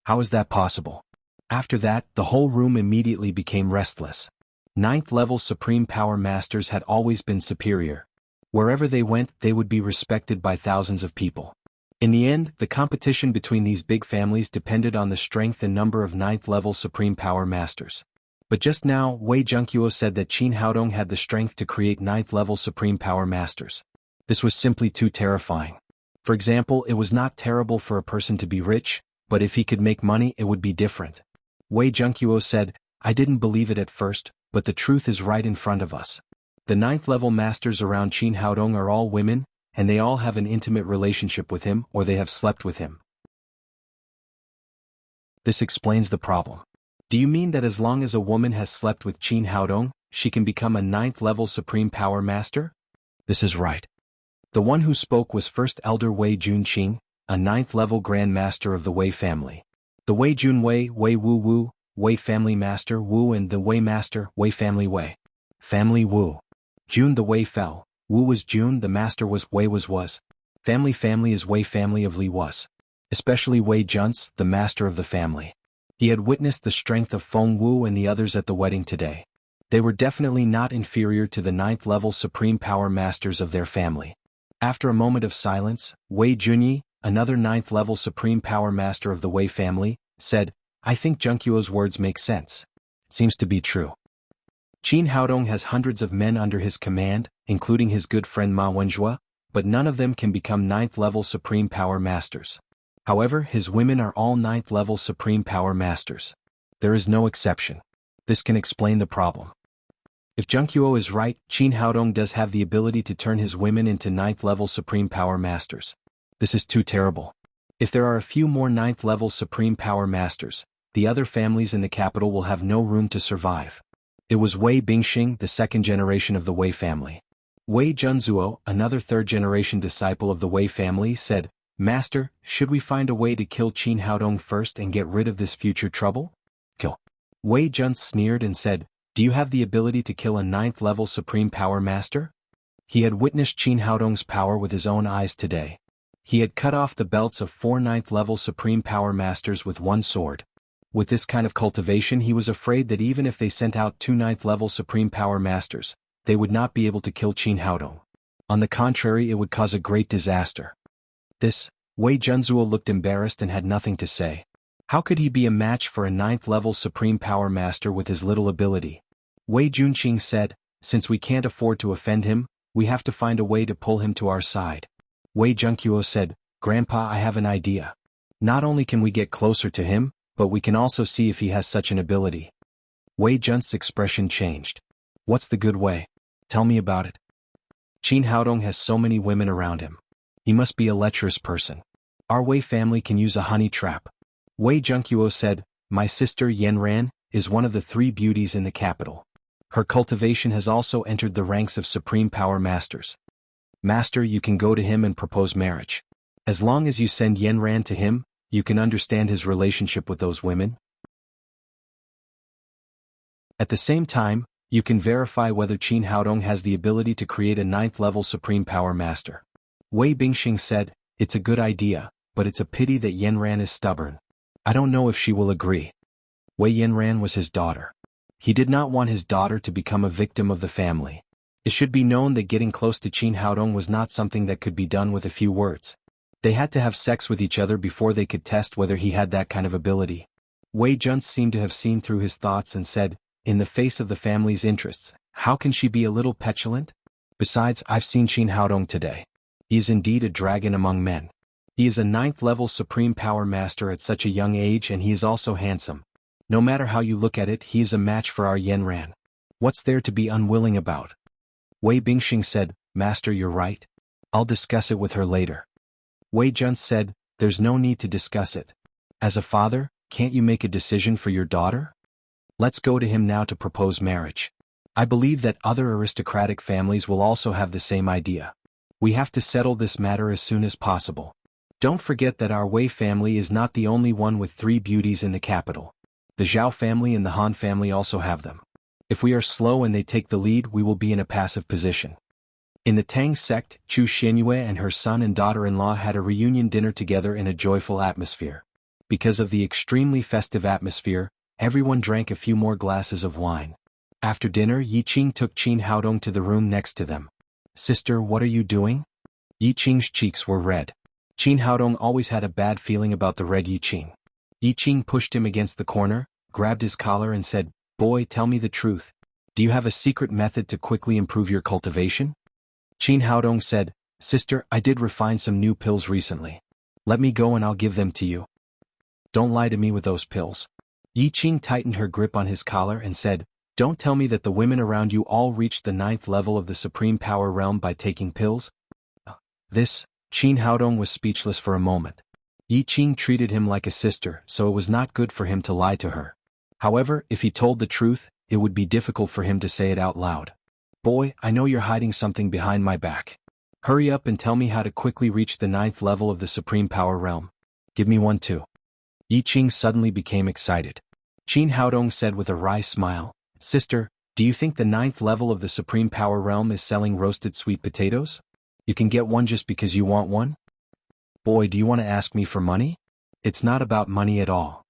How is that possible?" After that, the whole room immediately became restless. 9th-level Supreme Power Masters had always been superior. Wherever they went, they would be respected by thousands of people. In the end, the competition between these big families depended on the strength and number of 9th-level Supreme Power Masters. But just now, Wei Junquo said that Qin Haodong had the strength to create 9th-level Supreme Power Masters. This was simply too terrifying. For example, it was not terrible for a person to be rich, but if he could make money, it would be different. Wei Junquo said, "I didn't believe it at first, but the truth is right in front of us. The 9th-level masters around Qin Haodong are all women, and they all have an intimate relationship with him, or they have slept with him. This explains the problem." "Do you mean that as long as a woman has slept with Qin Haodong, she can become a 9th-level Supreme Power Master?" "This is right." The one who spoke was First Elder Wei Junqing, a 9th-level Grand Master of the Wei family. The Wei Junwei, Wei Wu Wu, Wei Family Master Wu and the Wei Master, Wei Family Wei. Family Wu. Jun the Wei fell. Wu was Jun, the Master was Wei was. Family is Wei family of Li was. Especially Wei Junce, the Master of the family. He had witnessed the strength of Feng Wu and the others at the wedding today. They were definitely not inferior to the 9th-level Supreme Power Masters of their family. After a moment of silence, Wei Junyi, another 9th-level Supreme Power Master of the Wei family, said, "I think Junquo's words make sense. It seems to be true. Qin Haodong has hundreds of men under his command, including his good friend Ma Wenjue, but none of them can become 9th-level Supreme Power Masters. However, his women are all 9th-level Supreme Power Masters. There is no exception. This can explain the problem. If Junquo is right, Qin Haodong does have the ability to turn his women into 9th-level Supreme Power Masters. This is too terrible. If there are a few more 9th-level Supreme Power Masters, the other families in the capital will have no room to survive." It was Wei Bingxing, the 2nd generation of the Wei family. Wei Junzuo, another 3rd-generation disciple of the Wei family, said, "Master, should we find a way to kill Qin Haodong first and get rid of this future trouble?" "Kill." Wei Junce sneered and said, "Do you have the ability to kill a 9th-level Supreme Power Master?" He had witnessed Qin Haodong's power with his own eyes today. He had cut off the belts of 4 9th-level Supreme Power Masters with one sword. With this kind of cultivation, he was afraid that even if they sent out 2 9th-level Supreme Power Masters, they would not be able to kill Qin Haodong. On the contrary, it would cause a great disaster. Wei Junzuo looked embarrassed and had nothing to say. How could he be a match for a 9th-level Supreme Power Master with his little ability? Wei Junqing said, "Since we can't afford to offend him, we have to find a way to pull him to our side. Wei Junqiu said, Grandpa, I have an idea. Not only can we get closer to him, but we can also see if he has such an ability. Wei Jun's expression changed. What's the good way? Tell me about it. Qin Haodong has so many women around him. He must be a lecherous person. Our Wei family can use a honey trap. Wei Junqiu said, My sister Yan Ran is one of the 3 beauties in the capital. Her cultivation has also entered the ranks of supreme power masters. Master, you can go to him and propose marriage. As long as you send Yan Ran to him, you can understand his relationship with those women. At the same time, you can verify whether Qin Haodong has the ability to create a 9th-level supreme power master. Wei Bingxing said, It's a good idea, but it's a pity that Yan Ran is stubborn. I don't know if she will agree. Wei Yan Ran was his daughter. He did not want his daughter to become a victim of the family. It should be known that getting close to Qin Haodong was not something that could be done with a few words. They had to have sex with each other before they could test whether he had that kind of ability. Wei Jun seemed to have seen through his thoughts and said, In the face of the family's interests, how can she be a little petulant? Besides, I've seen Qin Haodong today. He is indeed a dragon among men. He is a 9th-level supreme power master at such a young age, and he is also handsome. No matter how you look at it, he is a match for our Yan Ran. What's there to be unwilling about? Wei Bingxing said, Master, you're right. I'll discuss it with her later. Wei Jun said, There's no need to discuss it. As a father, can't you make a decision for your daughter? Let's go to him now to propose marriage. I believe that other aristocratic families will also have the same idea. We have to settle this matter as soon as possible. Don't forget that our Wei family is not the only one with 3 beauties in the capital. The Zhao family and the Han family also have them. If we are slow and they take the lead, we will be in a passive position. In the Tang sect, Chu Xianyue and her son and daughter-in-law had a reunion dinner together in a joyful atmosphere. Because of the extremely festive atmosphere, everyone drank a few more glasses of wine. After dinner, Yi Qing took Qin Haodong to the room next to them. Sister, what are you doing? Yi Qing's cheeks were red. Qin Haodong always had a bad feeling about the red Yi Qing. Yi Qing pushed him against the corner, grabbed his collar and said, Boy, tell me the truth. Do you have a secret method to quickly improve your cultivation? Qin Haodong said, Sister, I did refine some new pills recently. Let me go and I'll give them to you. Don't lie to me with those pills. Yi Qing tightened her grip on his collar and said, Don't tell me that the women around you all reached the 9th level of the supreme power realm by taking pills? Qin Haodong was speechless for a moment. Yi Qing treated him like a sister, so it was not good for him to lie to her. However, if he told the truth, it would be difficult for him to say it out loud. Boy, I know you're hiding something behind my back. Hurry up and tell me how to quickly reach the 9th level of the supreme power realm. Give me one too. Yi Qing suddenly became excited. Qin Haodong said with a wry smile, Sister, do you think the 9th level of the supreme power realm is selling roasted sweet potatoes? You can get one just because you want one? Boy, do you want to ask me for money? It's not about money at all.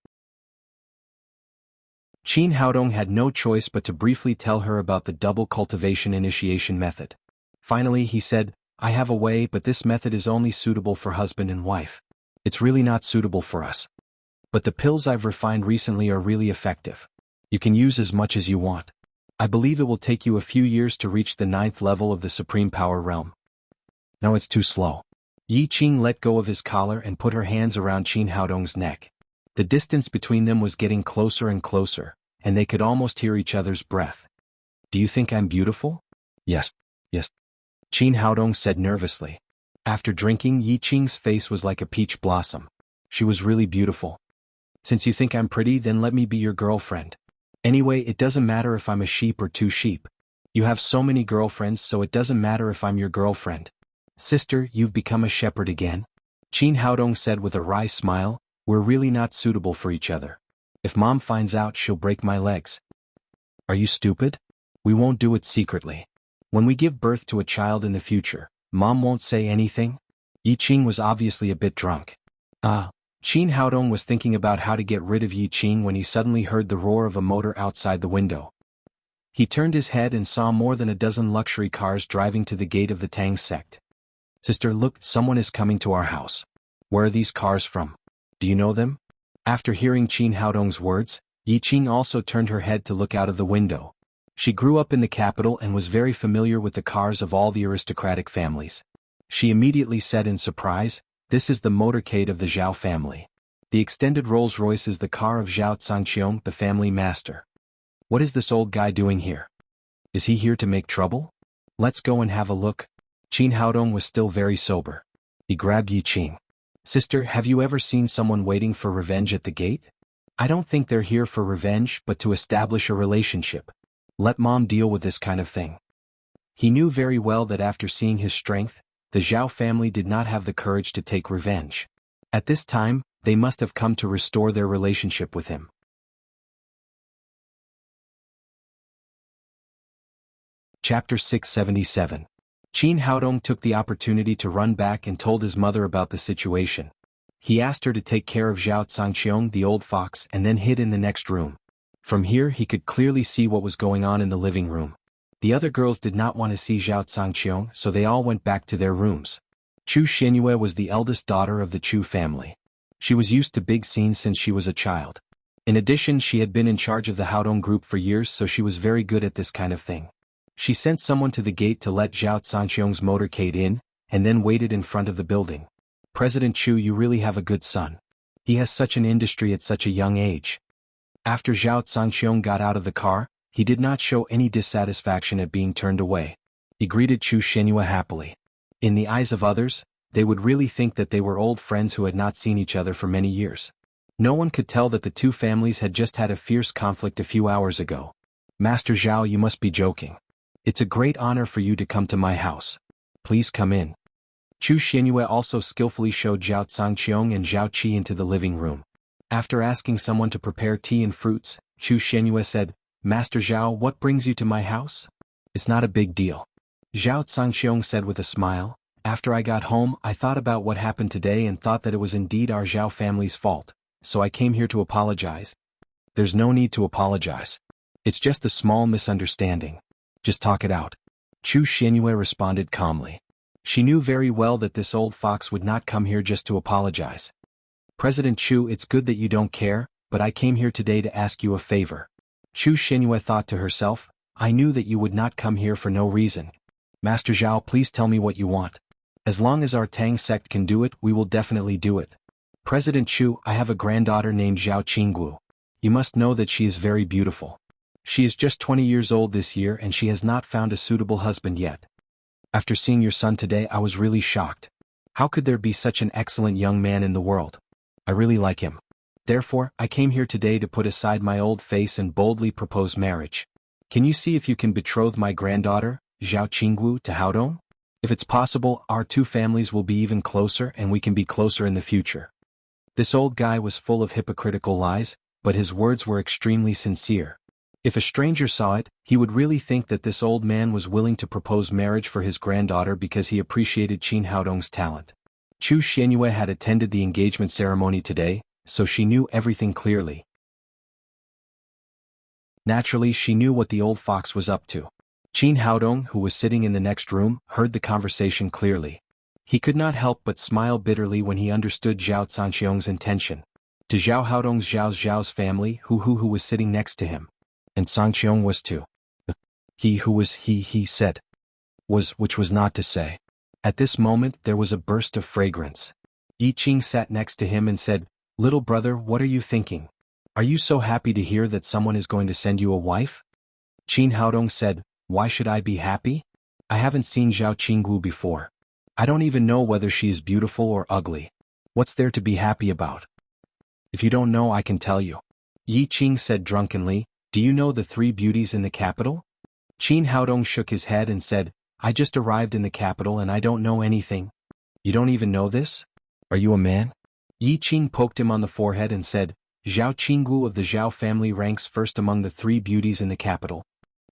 Qin Haodong had no choice but to briefly tell her about the double cultivation initiation method. Finally he said, I have a way, but this method is only suitable for husband and wife. It's really not suitable for us. But the pills I've refined recently are really effective. You can use as much as you want. I believe it will take you a few years to reach the 9th level of the supreme power realm. No, it's too slow. Yi Qing let go of his collar and put her hands around Qin Haodong's neck. The distance between them was getting closer and closer, and they could almost hear each other's breath. Do you think I'm beautiful? Yes. Qin Haodong said nervously. After drinking, Yi Qing's face was like a peach blossom. She was really beautiful. Since you think I'm pretty, then let me be your girlfriend. Anyway, it doesn't matter if I'm a sheep or 2 sheep. You have so many girlfriends, so it doesn't matter if I'm your girlfriend. Sister, you've become a shepherd again? Qin Haodong said with a wry smile, We're really not suitable for each other. If Mom finds out, she'll break my legs. Are you stupid? We won't do it secretly. When we give birth to a child in the future, Mom won't say anything? Yi Qing was obviously a bit drunk. Qin Haodong was thinking about how to get rid of Yi Qing when he suddenly heard the roar of a motor outside the window. He turned his head and saw more than a dozen luxury cars driving to the gate of the Tang sect. Sister, look, someone is coming to our house. Where are these cars from? Do you know them? After hearing Qin Haodong's words, Yi Qing also turned her head to look out of the window. She grew up in the capital and was very familiar with the cars of all the aristocratic families. She immediately said in surprise, "This is the motorcade of the Zhao family. The extended Rolls-Royce is the car of Zhao Zhangqiong, the family master. What is this old guy doing here? Is he here to make trouble? Let's go and have a look." Qin Haodong was still very sober. He grabbed Yi Qing. "Sister, have you ever seen someone waiting for revenge at the gate? I don't think they're here for revenge but to establish a relationship. Let mom deal with this kind of thing." He knew very well that after seeing his strength, the Zhao family did not have the courage to take revenge. At this time, they must have come to restore their relationship with him. Chapter 677. Qin Haodong took the opportunity to run back and told his mother about the situation. He asked her to take care of Zhao Zhangqiong, the old fox, and then hid in the next room. From here he could clearly see what was going on in the living room. The other girls did not want to see Zhao Zhangqiong, so they all went back to their rooms. Chu Xianyue was the eldest daughter of the Chu family. She was used to big scenes since she was a child. In addition, she had been in charge of the Haodong group for years, so she was very good at this kind of thing. She sent someone to the gate to let Zhao Zhangqiong's motorcade in, and then waited in front of the building. "President Chu, you really have a good son. He has such an industry at such a young age." After Zhao Zhangqiong got out of the car, he did not show any dissatisfaction at being turned away. He greeted Chu Xianyue happily. In the eyes of others, they would really think that they were old friends who had not seen each other for many years. No one could tell that the two families had just had a fierce conflict a few hours ago. "Master Zhao, you must be joking. It's a great honor for you to come to my house. Please come in." Chu Xianyue also skillfully showed Zhao Zhangqiong and Zhao Qi into the living room. After asking someone to prepare tea and fruits, Chu Xianyue said, "Master Zhao, what brings you to my house?" "It's not a big deal." Zhao Zhangqiong said with a smile, "After I got home, I thought about what happened today and thought that it was indeed our Zhao family's fault, so I came here to apologize." "There's no need to apologize. It's just a small misunderstanding. Just talk it out." Chu Xianyue responded calmly. She knew very well that this old fox would not come here just to apologize. "President Chu, it's good that you don't care, but I came here today to ask you a favor." Chu Xianyue thought to herself, "I knew that you would not come here for no reason. Master Zhao, please tell me what you want. As long as our Tang sect can do it, we will definitely do it." "President Chu, I have a granddaughter named Zhao Qinggu. You must know that she is very beautiful. She is just 20 years old this year and she has not found a suitable husband yet. After seeing your son today, I was really shocked. How could there be such an excellent young man in the world? I really like him. Therefore, I came here today to put aside my old face and boldly propose marriage. Can you see if you can betroth my granddaughter, Zhao Qinggu, to Haodong? If it's possible, our two families will be even closer and we can be closer in the future." This old guy was full of hypocritical lies, but his words were extremely sincere. If a stranger saw it, he would really think that this old man was willing to propose marriage for his granddaughter because he appreciated Qin Haodong's talent. Chu Xianyue had attended the engagement ceremony today, so she knew everything clearly. Naturally, she knew what the old fox was up to. Qin Haodong, who was sitting in the next room, heard the conversation clearly. He could not help but smile bitterly when he understood Zhao Zhangqiong's intention. To Zhao Haodong's Zhao's family, who was sitting next to him. And Zhangqiong was too. He said. Which was not to say. At this moment there was a burst of fragrance. Yi Qing sat next to him and said, "Little brother, what are you thinking? Are you so happy to hear that someone is going to send you a wife?" Qin Haodong said, "Why should I be happy? I haven't seen Zhao Qinggu before. I don't even know whether she is beautiful or ugly. What's there to be happy about? If you don't know, I can tell you." Yi Qing said drunkenly, "Do you know the three beauties in the capital?" Qin Haodong shook his head and said, "I just arrived in the capital and I don't know anything." "You don't even know this? Are you a man?" Yi Qing poked him on the forehead and said, "Zhao Qinggu of the Zhao family ranks first among the three beauties in the capital.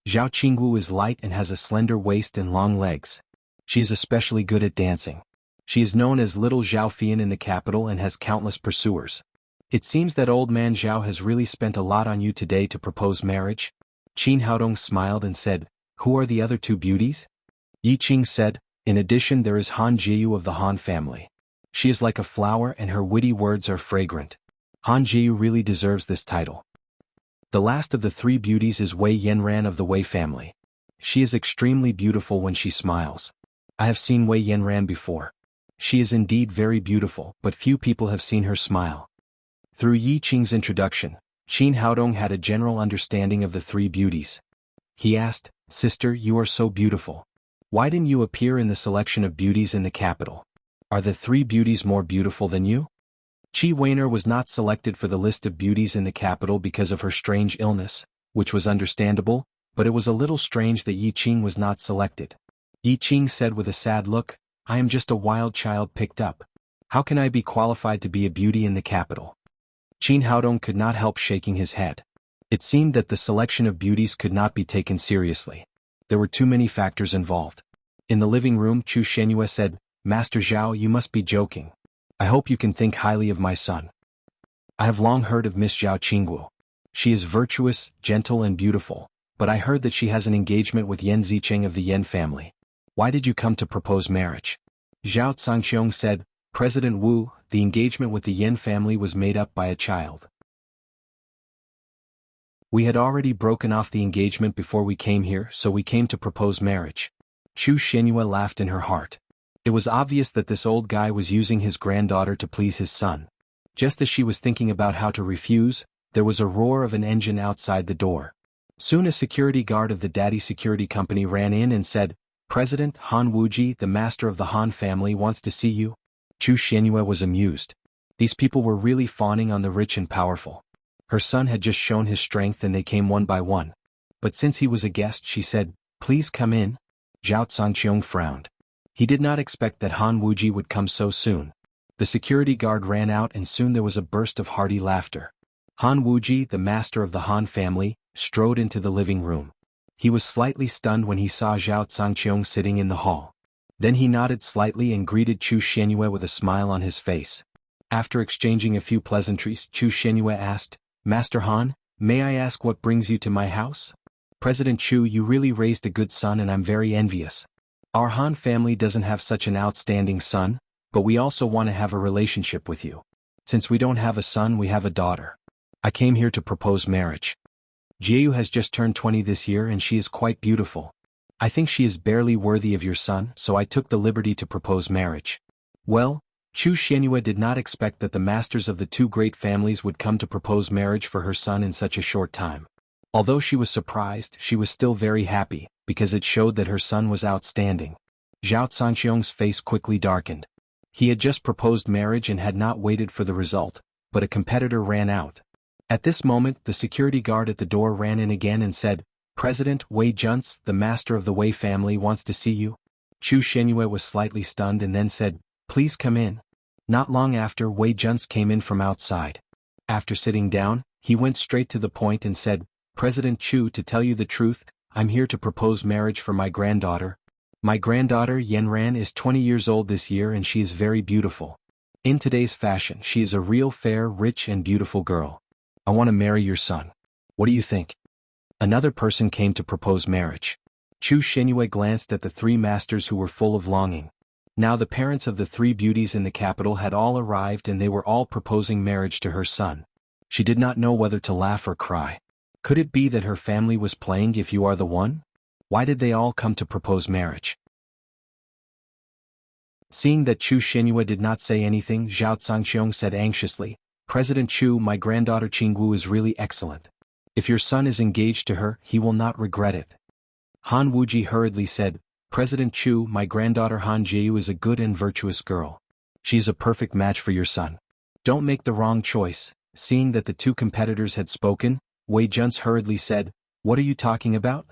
Zhao Qinggu is light and has a slender waist and long legs. She is especially good at dancing. She is known as Little Zhao Fian in the capital and has countless pursuers. It seems that old man Zhao has really spent a lot on you today to propose marriage." Qin Haodong smiled and said, "Who are the other two beauties?" Yi Qing said, "In addition there is Han Jiyu of the Han family. She is like a flower and her witty words are fragrant. Han Jiyu really deserves this title. The last of the three beauties is Wei Yanran of the Wei family. She is extremely beautiful when she smiles. I have seen Wei Yanran before. She is indeed very beautiful, but few people have seen her smile. Through Yi Qing's introduction, Qin Haodong had a general understanding of the three beauties. He asked, "Sister, you are so beautiful. Why didn't you appear in the selection of beauties in the capital? Are the three beauties more beautiful than you?" Qi Weiner was not selected for the list of beauties in the capital because of her strange illness, which was understandable, but it was a little strange that Yi Qing was not selected. Yi Qing said with a sad look, "I am just a wild child picked up. How can I be qualified to be a beauty in the capital?" Qin Haodong could not help shaking his head. It seemed that the selection of beauties could not be taken seriously. There were too many factors involved. In the living room, Chu Shenyue said, "Master Zhao, you must be joking. I hope you can think highly of my son. I have long heard of Miss Zhao Qinggu. She is virtuous, gentle and beautiful, but I heard that she has an engagement with Yan Zicheng of the Yan family. Why did you come to propose marriage?" Zhao Zhangqiong said, "President Wu, the engagement with the Yan family was made up by a child. We had already broken off the engagement before we came here, so we came to propose marriage." Chu Shenyue laughed in her heart. It was obvious that this old guy was using his granddaughter to please his son. Just as she was thinking about how to refuse, there was a roar of an engine outside the door. Soon a security guard of the Daddy Security Company ran in and said, "President Han Wuji, the master of the Han family, wants to see you." Chu Shenyue was amused. These people were really fawning on the rich and powerful. Her son had just shown his strength and they came one by one. But since he was a guest, she said, "Please come in." Zhao Zhangqiong frowned. He did not expect that Han Wuji would come so soon. The security guard ran out and soon there was a burst of hearty laughter. Han Wuji, the master of the Han family, strode into the living room. He was slightly stunned when he saw Zhao Zhangqiong sitting in the hall. Then he nodded slightly and greeted Chu Shenyue with a smile on his face. After exchanging a few pleasantries, Chu Shenyue asked, "Master Han, may I ask what brings you to my house?" "President Chu, you really raised a good son and I'm very envious. Our Han family doesn't have such an outstanding son, but we also want to have a relationship with you. Since we don't have a son, we have a daughter. I came here to propose marriage. Jiu has just turned 20 this year and she is quite beautiful. I think she is barely worthy of your son, so I took the liberty to propose marriage." Well, Chu Shenyue did not expect that the masters of the two great families would come to propose marriage for her son in such a short time. Although she was surprised, she was still very happy, because it showed that her son was outstanding. Zhao Zhangqiong's face quickly darkened. He had just proposed marriage and had not waited for the result, but a competitor ran out. At this moment, the security guard at the door ran in again and said, "President Wei Junce, the master of the Wei family, wants to see you." Chu Shenyue was slightly stunned and then said, "Please come in." Not long after, Wei Junce came in from outside. After sitting down, he went straight to the point and said, "President Chu, to tell you the truth, I'm here to propose marriage for my granddaughter. My granddaughter Yanran is 20 years old this year and she is very beautiful. In today's fashion, she is a real fair, rich and beautiful girl. I want to marry your son. What do you think?" Another person came to propose marriage. Chu Shenyue glanced at the three masters who were full of longing. Now the parents of the three beauties in the capital had all arrived and they were all proposing marriage to her son. She did not know whether to laugh or cry. Could it be that her family was playing If You Are the One? Why did they all come to propose marriage? Seeing that Chu Shenyue did not say anything, Zhao Zhangqiong said anxiously, "President Chu, my granddaughter Qingwu is really excellent. If your son is engaged to her, he will not regret it." Han Wuji hurriedly said, "President Chu, my granddaughter Han Jiu is a good and virtuous girl. She is a perfect match for your son. Don't make the wrong choice." Seeing that the two competitors had spoken, Wei Junce hurriedly said, "What are you talking about?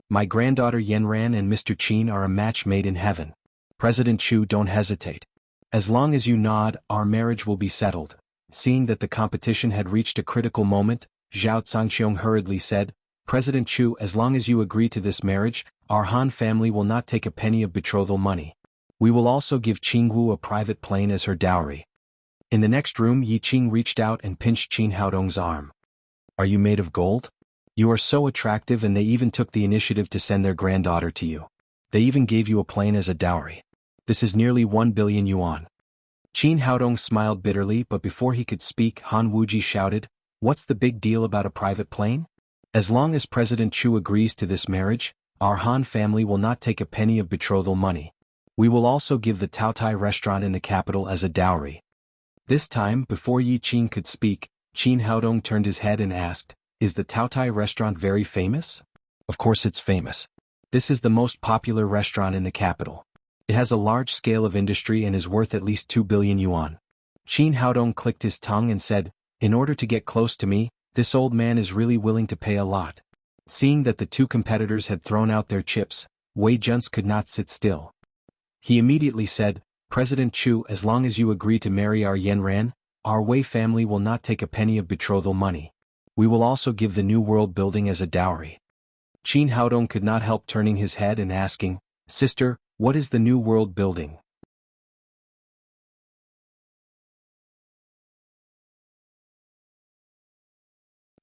My granddaughter Yanran and Mr. Qin are a match made in heaven. President Chu, don't hesitate. As long as you nod, our marriage will be settled." Seeing that the competition had reached a critical moment, Zhao Zhangqiong hurriedly said, "President Chu, as long as you agree to this marriage, our Han family will not take a penny of betrothal money. We will also give Qingwu a private plane as her dowry." In the next room, Yi Qing reached out and pinched Qin Haodong's arm. "Are you made of gold? You are so attractive and they even took the initiative to send their granddaughter to you. They even gave you a plane as a dowry. This is nearly 1 billion yuan. Qin Haodong smiled bitterly, but before he could speak, Han Wuji shouted, "What's the big deal about a private plane? As long as President Chu agrees to this marriage, our Han family will not take a penny of betrothal money." We will also give the Taotai restaurant in the capital as a dowry. This time, before Yi Qing could speak, Qin Haodong turned his head and asked, "Is the Taotai restaurant very famous?" "Of course it's famous. This is the most popular restaurant in the capital. It has a large scale of industry and is worth at least 2 billion yuan. Qin Haodong clicked his tongue and said, "In order to get close to me, this old man is really willing to pay a lot." Seeing that the two competitors had thrown out their chips, Wei Junce could not sit still. He immediately said, "President Chu, as long as you agree to marry our Yanran, our Wei family will not take a penny of betrothal money. We will also give the New World building as a dowry." Qin Haodong could not help turning his head and asking, "Sister, what is the New World building?"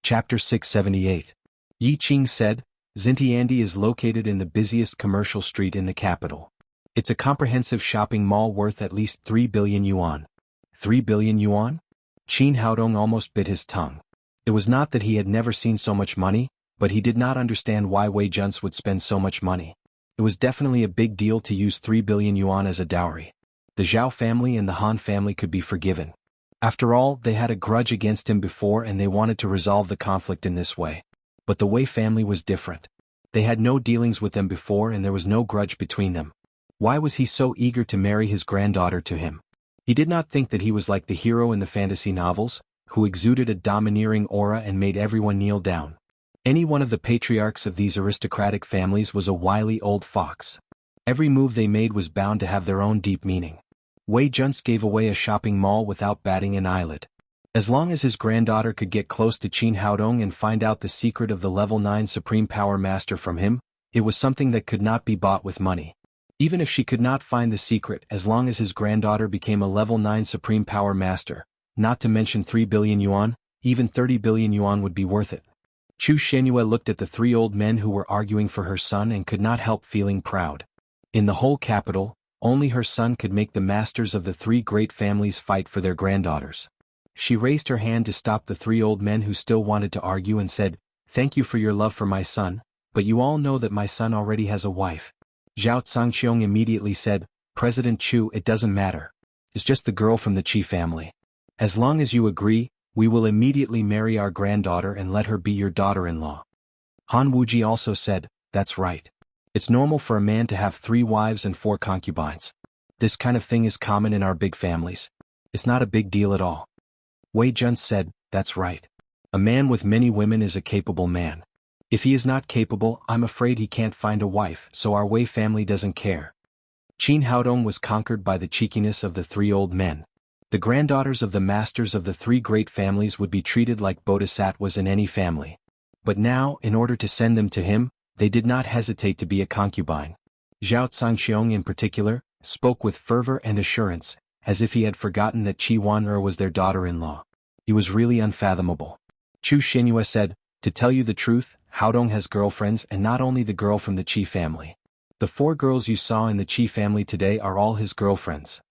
Chapter 678. Yi Qing said, Xintiandi is located in the busiest commercial street in the capital. It's a comprehensive shopping mall worth at least 3 billion yuan. 3 billion yuan? Qin Haodong almost bit his tongue. It was not that he had never seen so much money, but he did not understand why Wei Junce would spend so much money. It was definitely a big deal to use 3 billion yuan as a dowry. The Zhao family and the Han family could be forgiven. After all, they had a grudge against him before and they wanted to resolve the conflict in this way. But the Wei family was different. They had no dealings with them before and there was no grudge between them. Why was he so eager to marry his granddaughter to him? He did not think that he was like the hero in the fantasy novels, who exuded a domineering aura and made everyone kneel down. Any one of the patriarchs of these aristocratic families was a wily old fox. Every move they made was bound to have their own deep meaning. Wei Junce gave away a shopping mall without batting an eyelid. As long as his granddaughter could get close to Qin Haodong and find out the secret of the level 9 Supreme Power Master from him, it was something that could not be bought with money. Even if she could not find the secret, as long as his granddaughter became a level 9 Supreme Power Master, not to mention 3 billion yuan, even 30 billion yuan would be worth it. Chu Shenyue looked at the three old men who were arguing for her son and could not help feeling proud. In the whole capital, only her son could make the masters of the three great families fight for their granddaughters. She raised her hand to stop the three old men who still wanted to argue and said, "Thank you for your love for my son, but you all know that my son already has a wife." Zhao Zhangqiong immediately said, "President Chu, it doesn't matter. It's just the girl from the Qi family. As long as you agree, we will immediately marry our granddaughter and let her be your daughter-in-law." Han Wuji also said, "That's right. It's normal for a man to have 3 wives and 4 concubines. This kind of thing is common in our big families. It's not a big deal at all." Wei Junce said, "That's right. A man with many women is a capable man. If he is not capable, I'm afraid he can't find a wife, so our Wei family doesn't care." Qin Haodong was conquered by the cheekiness of the three old men. The granddaughters of the masters of the three great families would be treated like bodhisattvas in any family. But now, in order to send them to him, they did not hesitate to be a concubine. Zhao Zhangqiong in particular, spoke with fervor and assurance, as if he had forgotten that Qi Wan'er was their daughter-in-law. He was really unfathomable. Chu Shenyue said, "To tell you the truth, Haodong has girlfriends and not only the girl from the Qi family. The 4 girls you saw in the Qi family today are all his girlfriends."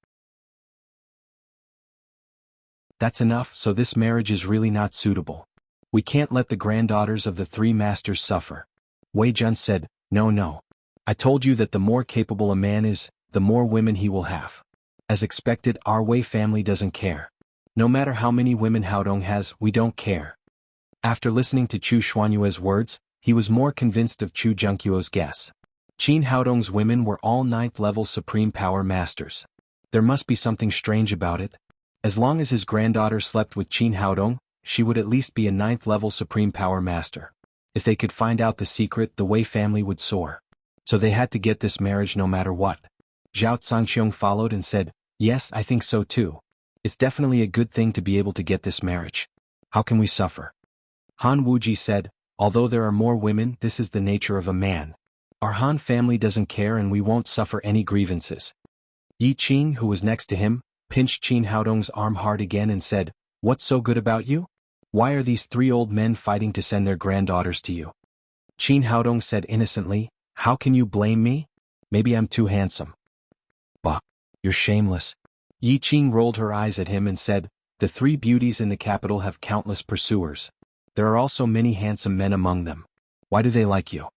"That's enough, so this marriage is really not suitable. We can't let the granddaughters of the 3 masters suffer." Wei Junce said, No. I told you that the more capable a man is, the more women he will have. As expected, our Wei family doesn't care. No matter how many women Haodong has, we don't care." After listening to Chu Xuanyue's words, he was more convinced of Chu Zhengqiu's guess. Qin Haodong's women were all 9th-level Supreme Power Masters. There must be something strange about it. As long as his granddaughter slept with Qin Haodong, she would at least be a 9th-level Supreme Power Master. If they could find out the secret, the Wei family would soar. So they had to get this marriage no matter what. Zhao Zhangqiong followed and said, "Yes, I think so too. It's definitely a good thing to be able to get this marriage. How can we suffer?" Han Wuji said, "Although there are more women, this is the nature of a man. Our Han family doesn't care and we won't suffer any grievances." Yi Qing, who was next to him, pinched Qin Haodong's arm hard again and said, "What's so good about you? Why are these 3 old men fighting to send their granddaughters to you?" Qin Haodong said innocently, "How can you blame me? Maybe I'm too handsome." "Bah, you're shameless." Yi Qing rolled her eyes at him and said, "The 3 beauties in the capital have countless pursuers. There are also many handsome men among them. Why do they like you?"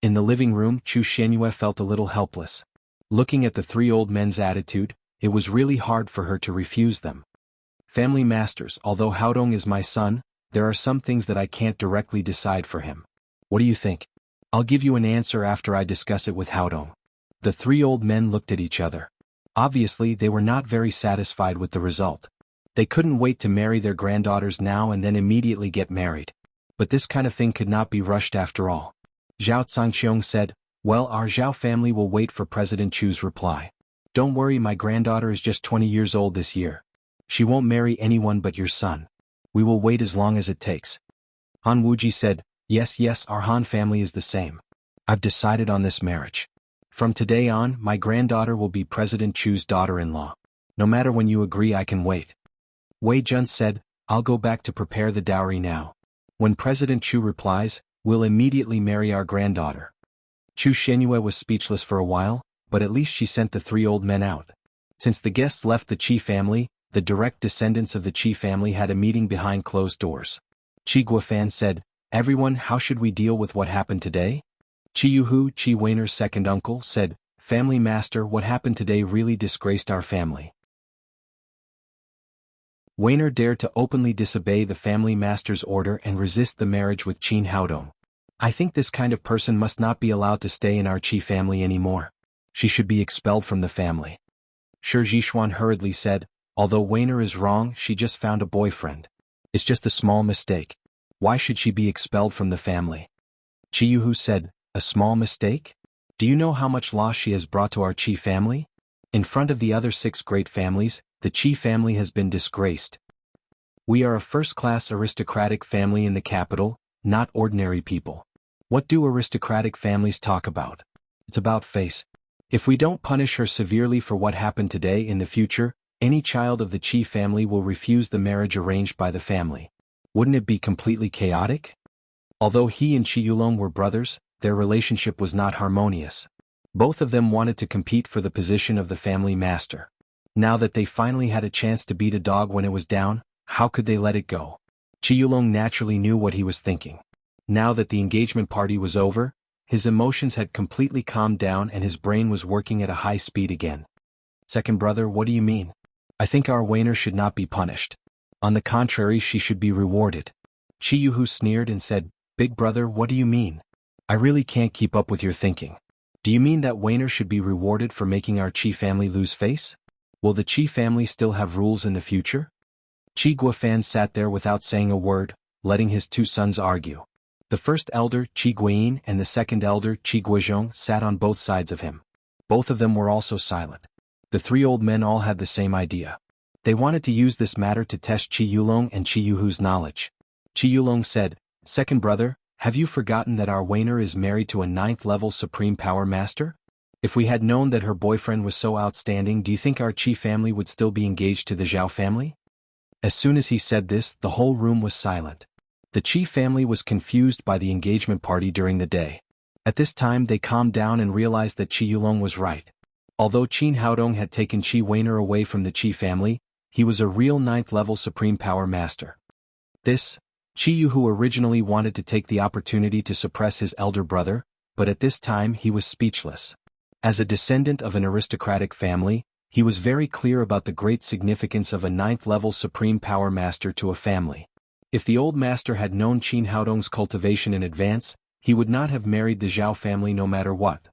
In the living room, Chu Shenyue felt a little helpless. Looking at the three old men's attitude, it was really hard for her to refuse them. Family masters, although Haodong is my son, there are some things that I can't directly decide for him. What do you think? I'll give you an answer after I discuss it with Haodong. The three old men looked at each other. Obviously, they were not very satisfied with the result. They couldn't wait to marry their granddaughters now and then immediately get married. But this kind of thing could not be rushed after all. Zhao Zhangqiong said, "Well, our Zhao family will wait for President Chu's reply. Don't worry, my granddaughter is just 20 years old this year. She won't marry anyone but your son. We will wait as long as it takes." Han Wuji said, Yes, our Han family is the same. I've decided on this marriage. From today on, my granddaughter will be President Chu's daughter-in-law. No matter when you agree, I can wait." Wei Jun said, "I'll go back to prepare the dowry now. When President Chu replies, we'll immediately marry our granddaughter." Chu Shenyue was speechless for a while, but at least she sent the three old men out. Since the guests left the Qi family, the direct descendants of the Qi family had a meeting behind closed doors. Qi Guofan said, "Everyone, how should we deal with what happened today?" Qi Yuhu, Qi Weiner's second uncle, said, "Family master, what happened today really disgraced our family." Weiner dared to openly disobey the family master's order and resist the marriage with Qin Haodong. I think this kind of person must not be allowed to stay in our Qi family anymore. She should be expelled from the family. Shi Zhishuan hurriedly said, "Although Weiner is wrong, she just found a boyfriend. It's just a small mistake. Why should she be expelled from the family?" Qi Yuhu said, "A small mistake? Do you know how much loss she has brought to our Qi family? In front of the other 6 great families, the Qi family has been disgraced. We are a first-class aristocratic family in the capital, not ordinary people. What do aristocratic families talk about? It's about face. If we don't punish her severely for what happened today, in the future, any child of the Qi family will refuse the marriage arranged by the family. Wouldn't it be completely chaotic?" Although he and Qi Yulong were brothers, their relationship was not harmonious. Both of them wanted to compete for the position of the family master. Now that they finally had a chance to beat a dog when it was down, how could they let it go? Qi Yulong naturally knew what he was thinking. Now that the engagement party was over, his emotions had completely calmed down and his brain was working at a high speed again. "Second brother, what do you mean? I think our Weiner should not be punished. On the contrary, she should be rewarded." Qi Yuhu sneered and said, "Big brother, what do you mean? I really can't keep up with your thinking. Do you mean that Weiner should be rewarded for making our Qi family lose face? Will the Qi family still have rules in the future?" Qi Guofan sat there without saying a word, letting his 2 sons argue. The first elder, Qi Guiyin, and the second elder, Qi Guozhong, sat on both sides of him. Both of them were also silent. The 3 old men all had the same idea. They wanted to use this matter to test Qi Yulong and Qi Yuhu's knowledge. Qi Yulong said, "Second brother, have you forgotten that our Weiner is married to a 9th-level Supreme Power Master? If we had known that her boyfriend was so outstanding, do you think our Qi family would still be engaged to the Zhao family?" As soon as he said this, the whole room was silent. The Qi family was confused by the engagement party during the day. At this time they calmed down and realized that Qi Yulong was right. Although Qin Haodong had taken Qi Weiner away from the Qi family, he was a real 9th-level Supreme Power Master. Qi Yuhu originally wanted to take the opportunity to suppress his elder brother, but at this time he was speechless. As a descendant of an aristocratic family, he was very clear about the great significance of a 9th-level Supreme Power Master to a family. If the old master had known Qin Haodong's cultivation in advance, he would not have married the Zhao family no matter what.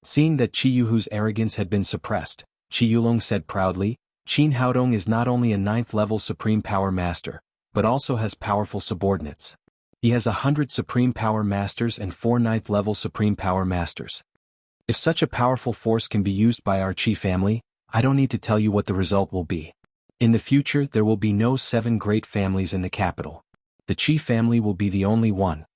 Seeing that Qi Yuhu's arrogance had been suppressed, Qi Yulong said proudly, "Qin Haodong is not only a 9th-level Supreme Power Master, but also has powerful subordinates. He has 100 Supreme Power Masters and 4 9th-level Supreme Power Masters. If such a powerful force can be used by our Qi family, I don't need to tell you what the result will be. In the future there will be no 7 great families in the capital. The Qi family will be the only one."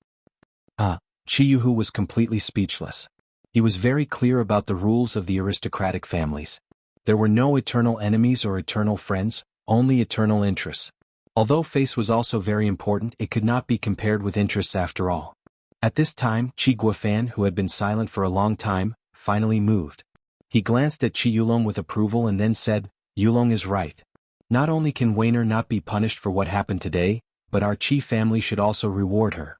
Qi Yuhu was completely speechless. He was very clear about the rules of the aristocratic families. There were no eternal enemies or eternal friends, only eternal interests. Although face was also very important, it could not be compared with interests after all. At this time, Qi Guofan, who had been silent for a long time, finally moved. He glanced at Qi Yulong with approval and then said, "Yulong is right. Not only can Weiner not be punished for what happened today, but our Qi family should also reward her.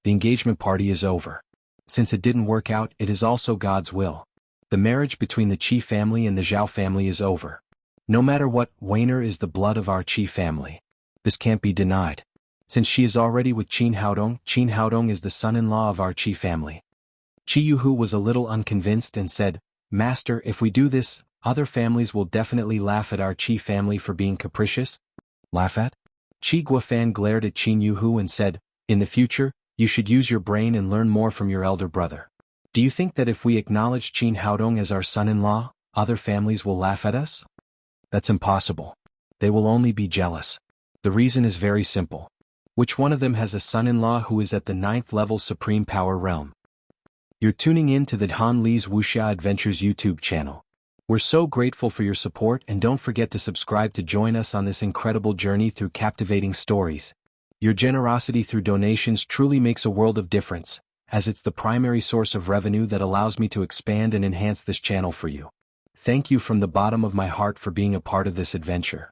The engagement party is over. Since it didn't work out, it is also God's will. The marriage between the Qi family and the Zhao family is over. No matter what, Weiner is the blood of our Qi family. This can't be denied. Since she is already with Qin Haodong is the son-in-law of our Qi family. Qi Yuhu was a little unconvinced and said, "Master, if we do this, other families will definitely laugh at our Qi family for being capricious." Laugh at? Qi Guofan glared at Qin Yuhu and said, "In the future, you should use your brain and learn more from your elder brother. Do you think that if we acknowledge Qin Haodong as our son-in-law, other families will laugh at us? That's impossible. They will only be jealous. The reason is very simple. Which one of them has a son-in-law who is at the 9th level supreme power realm?" You're tuning in to the Han Li's Wuxia Adventures YouTube channel. We're so grateful for your support, and don't forget to subscribe to join us on this incredible journey through captivating stories. Your generosity through donations truly makes a world of difference, as it's the primary source of revenue that allows me to expand and enhance this channel for you. Thank you from the bottom of my heart for being a part of this adventure.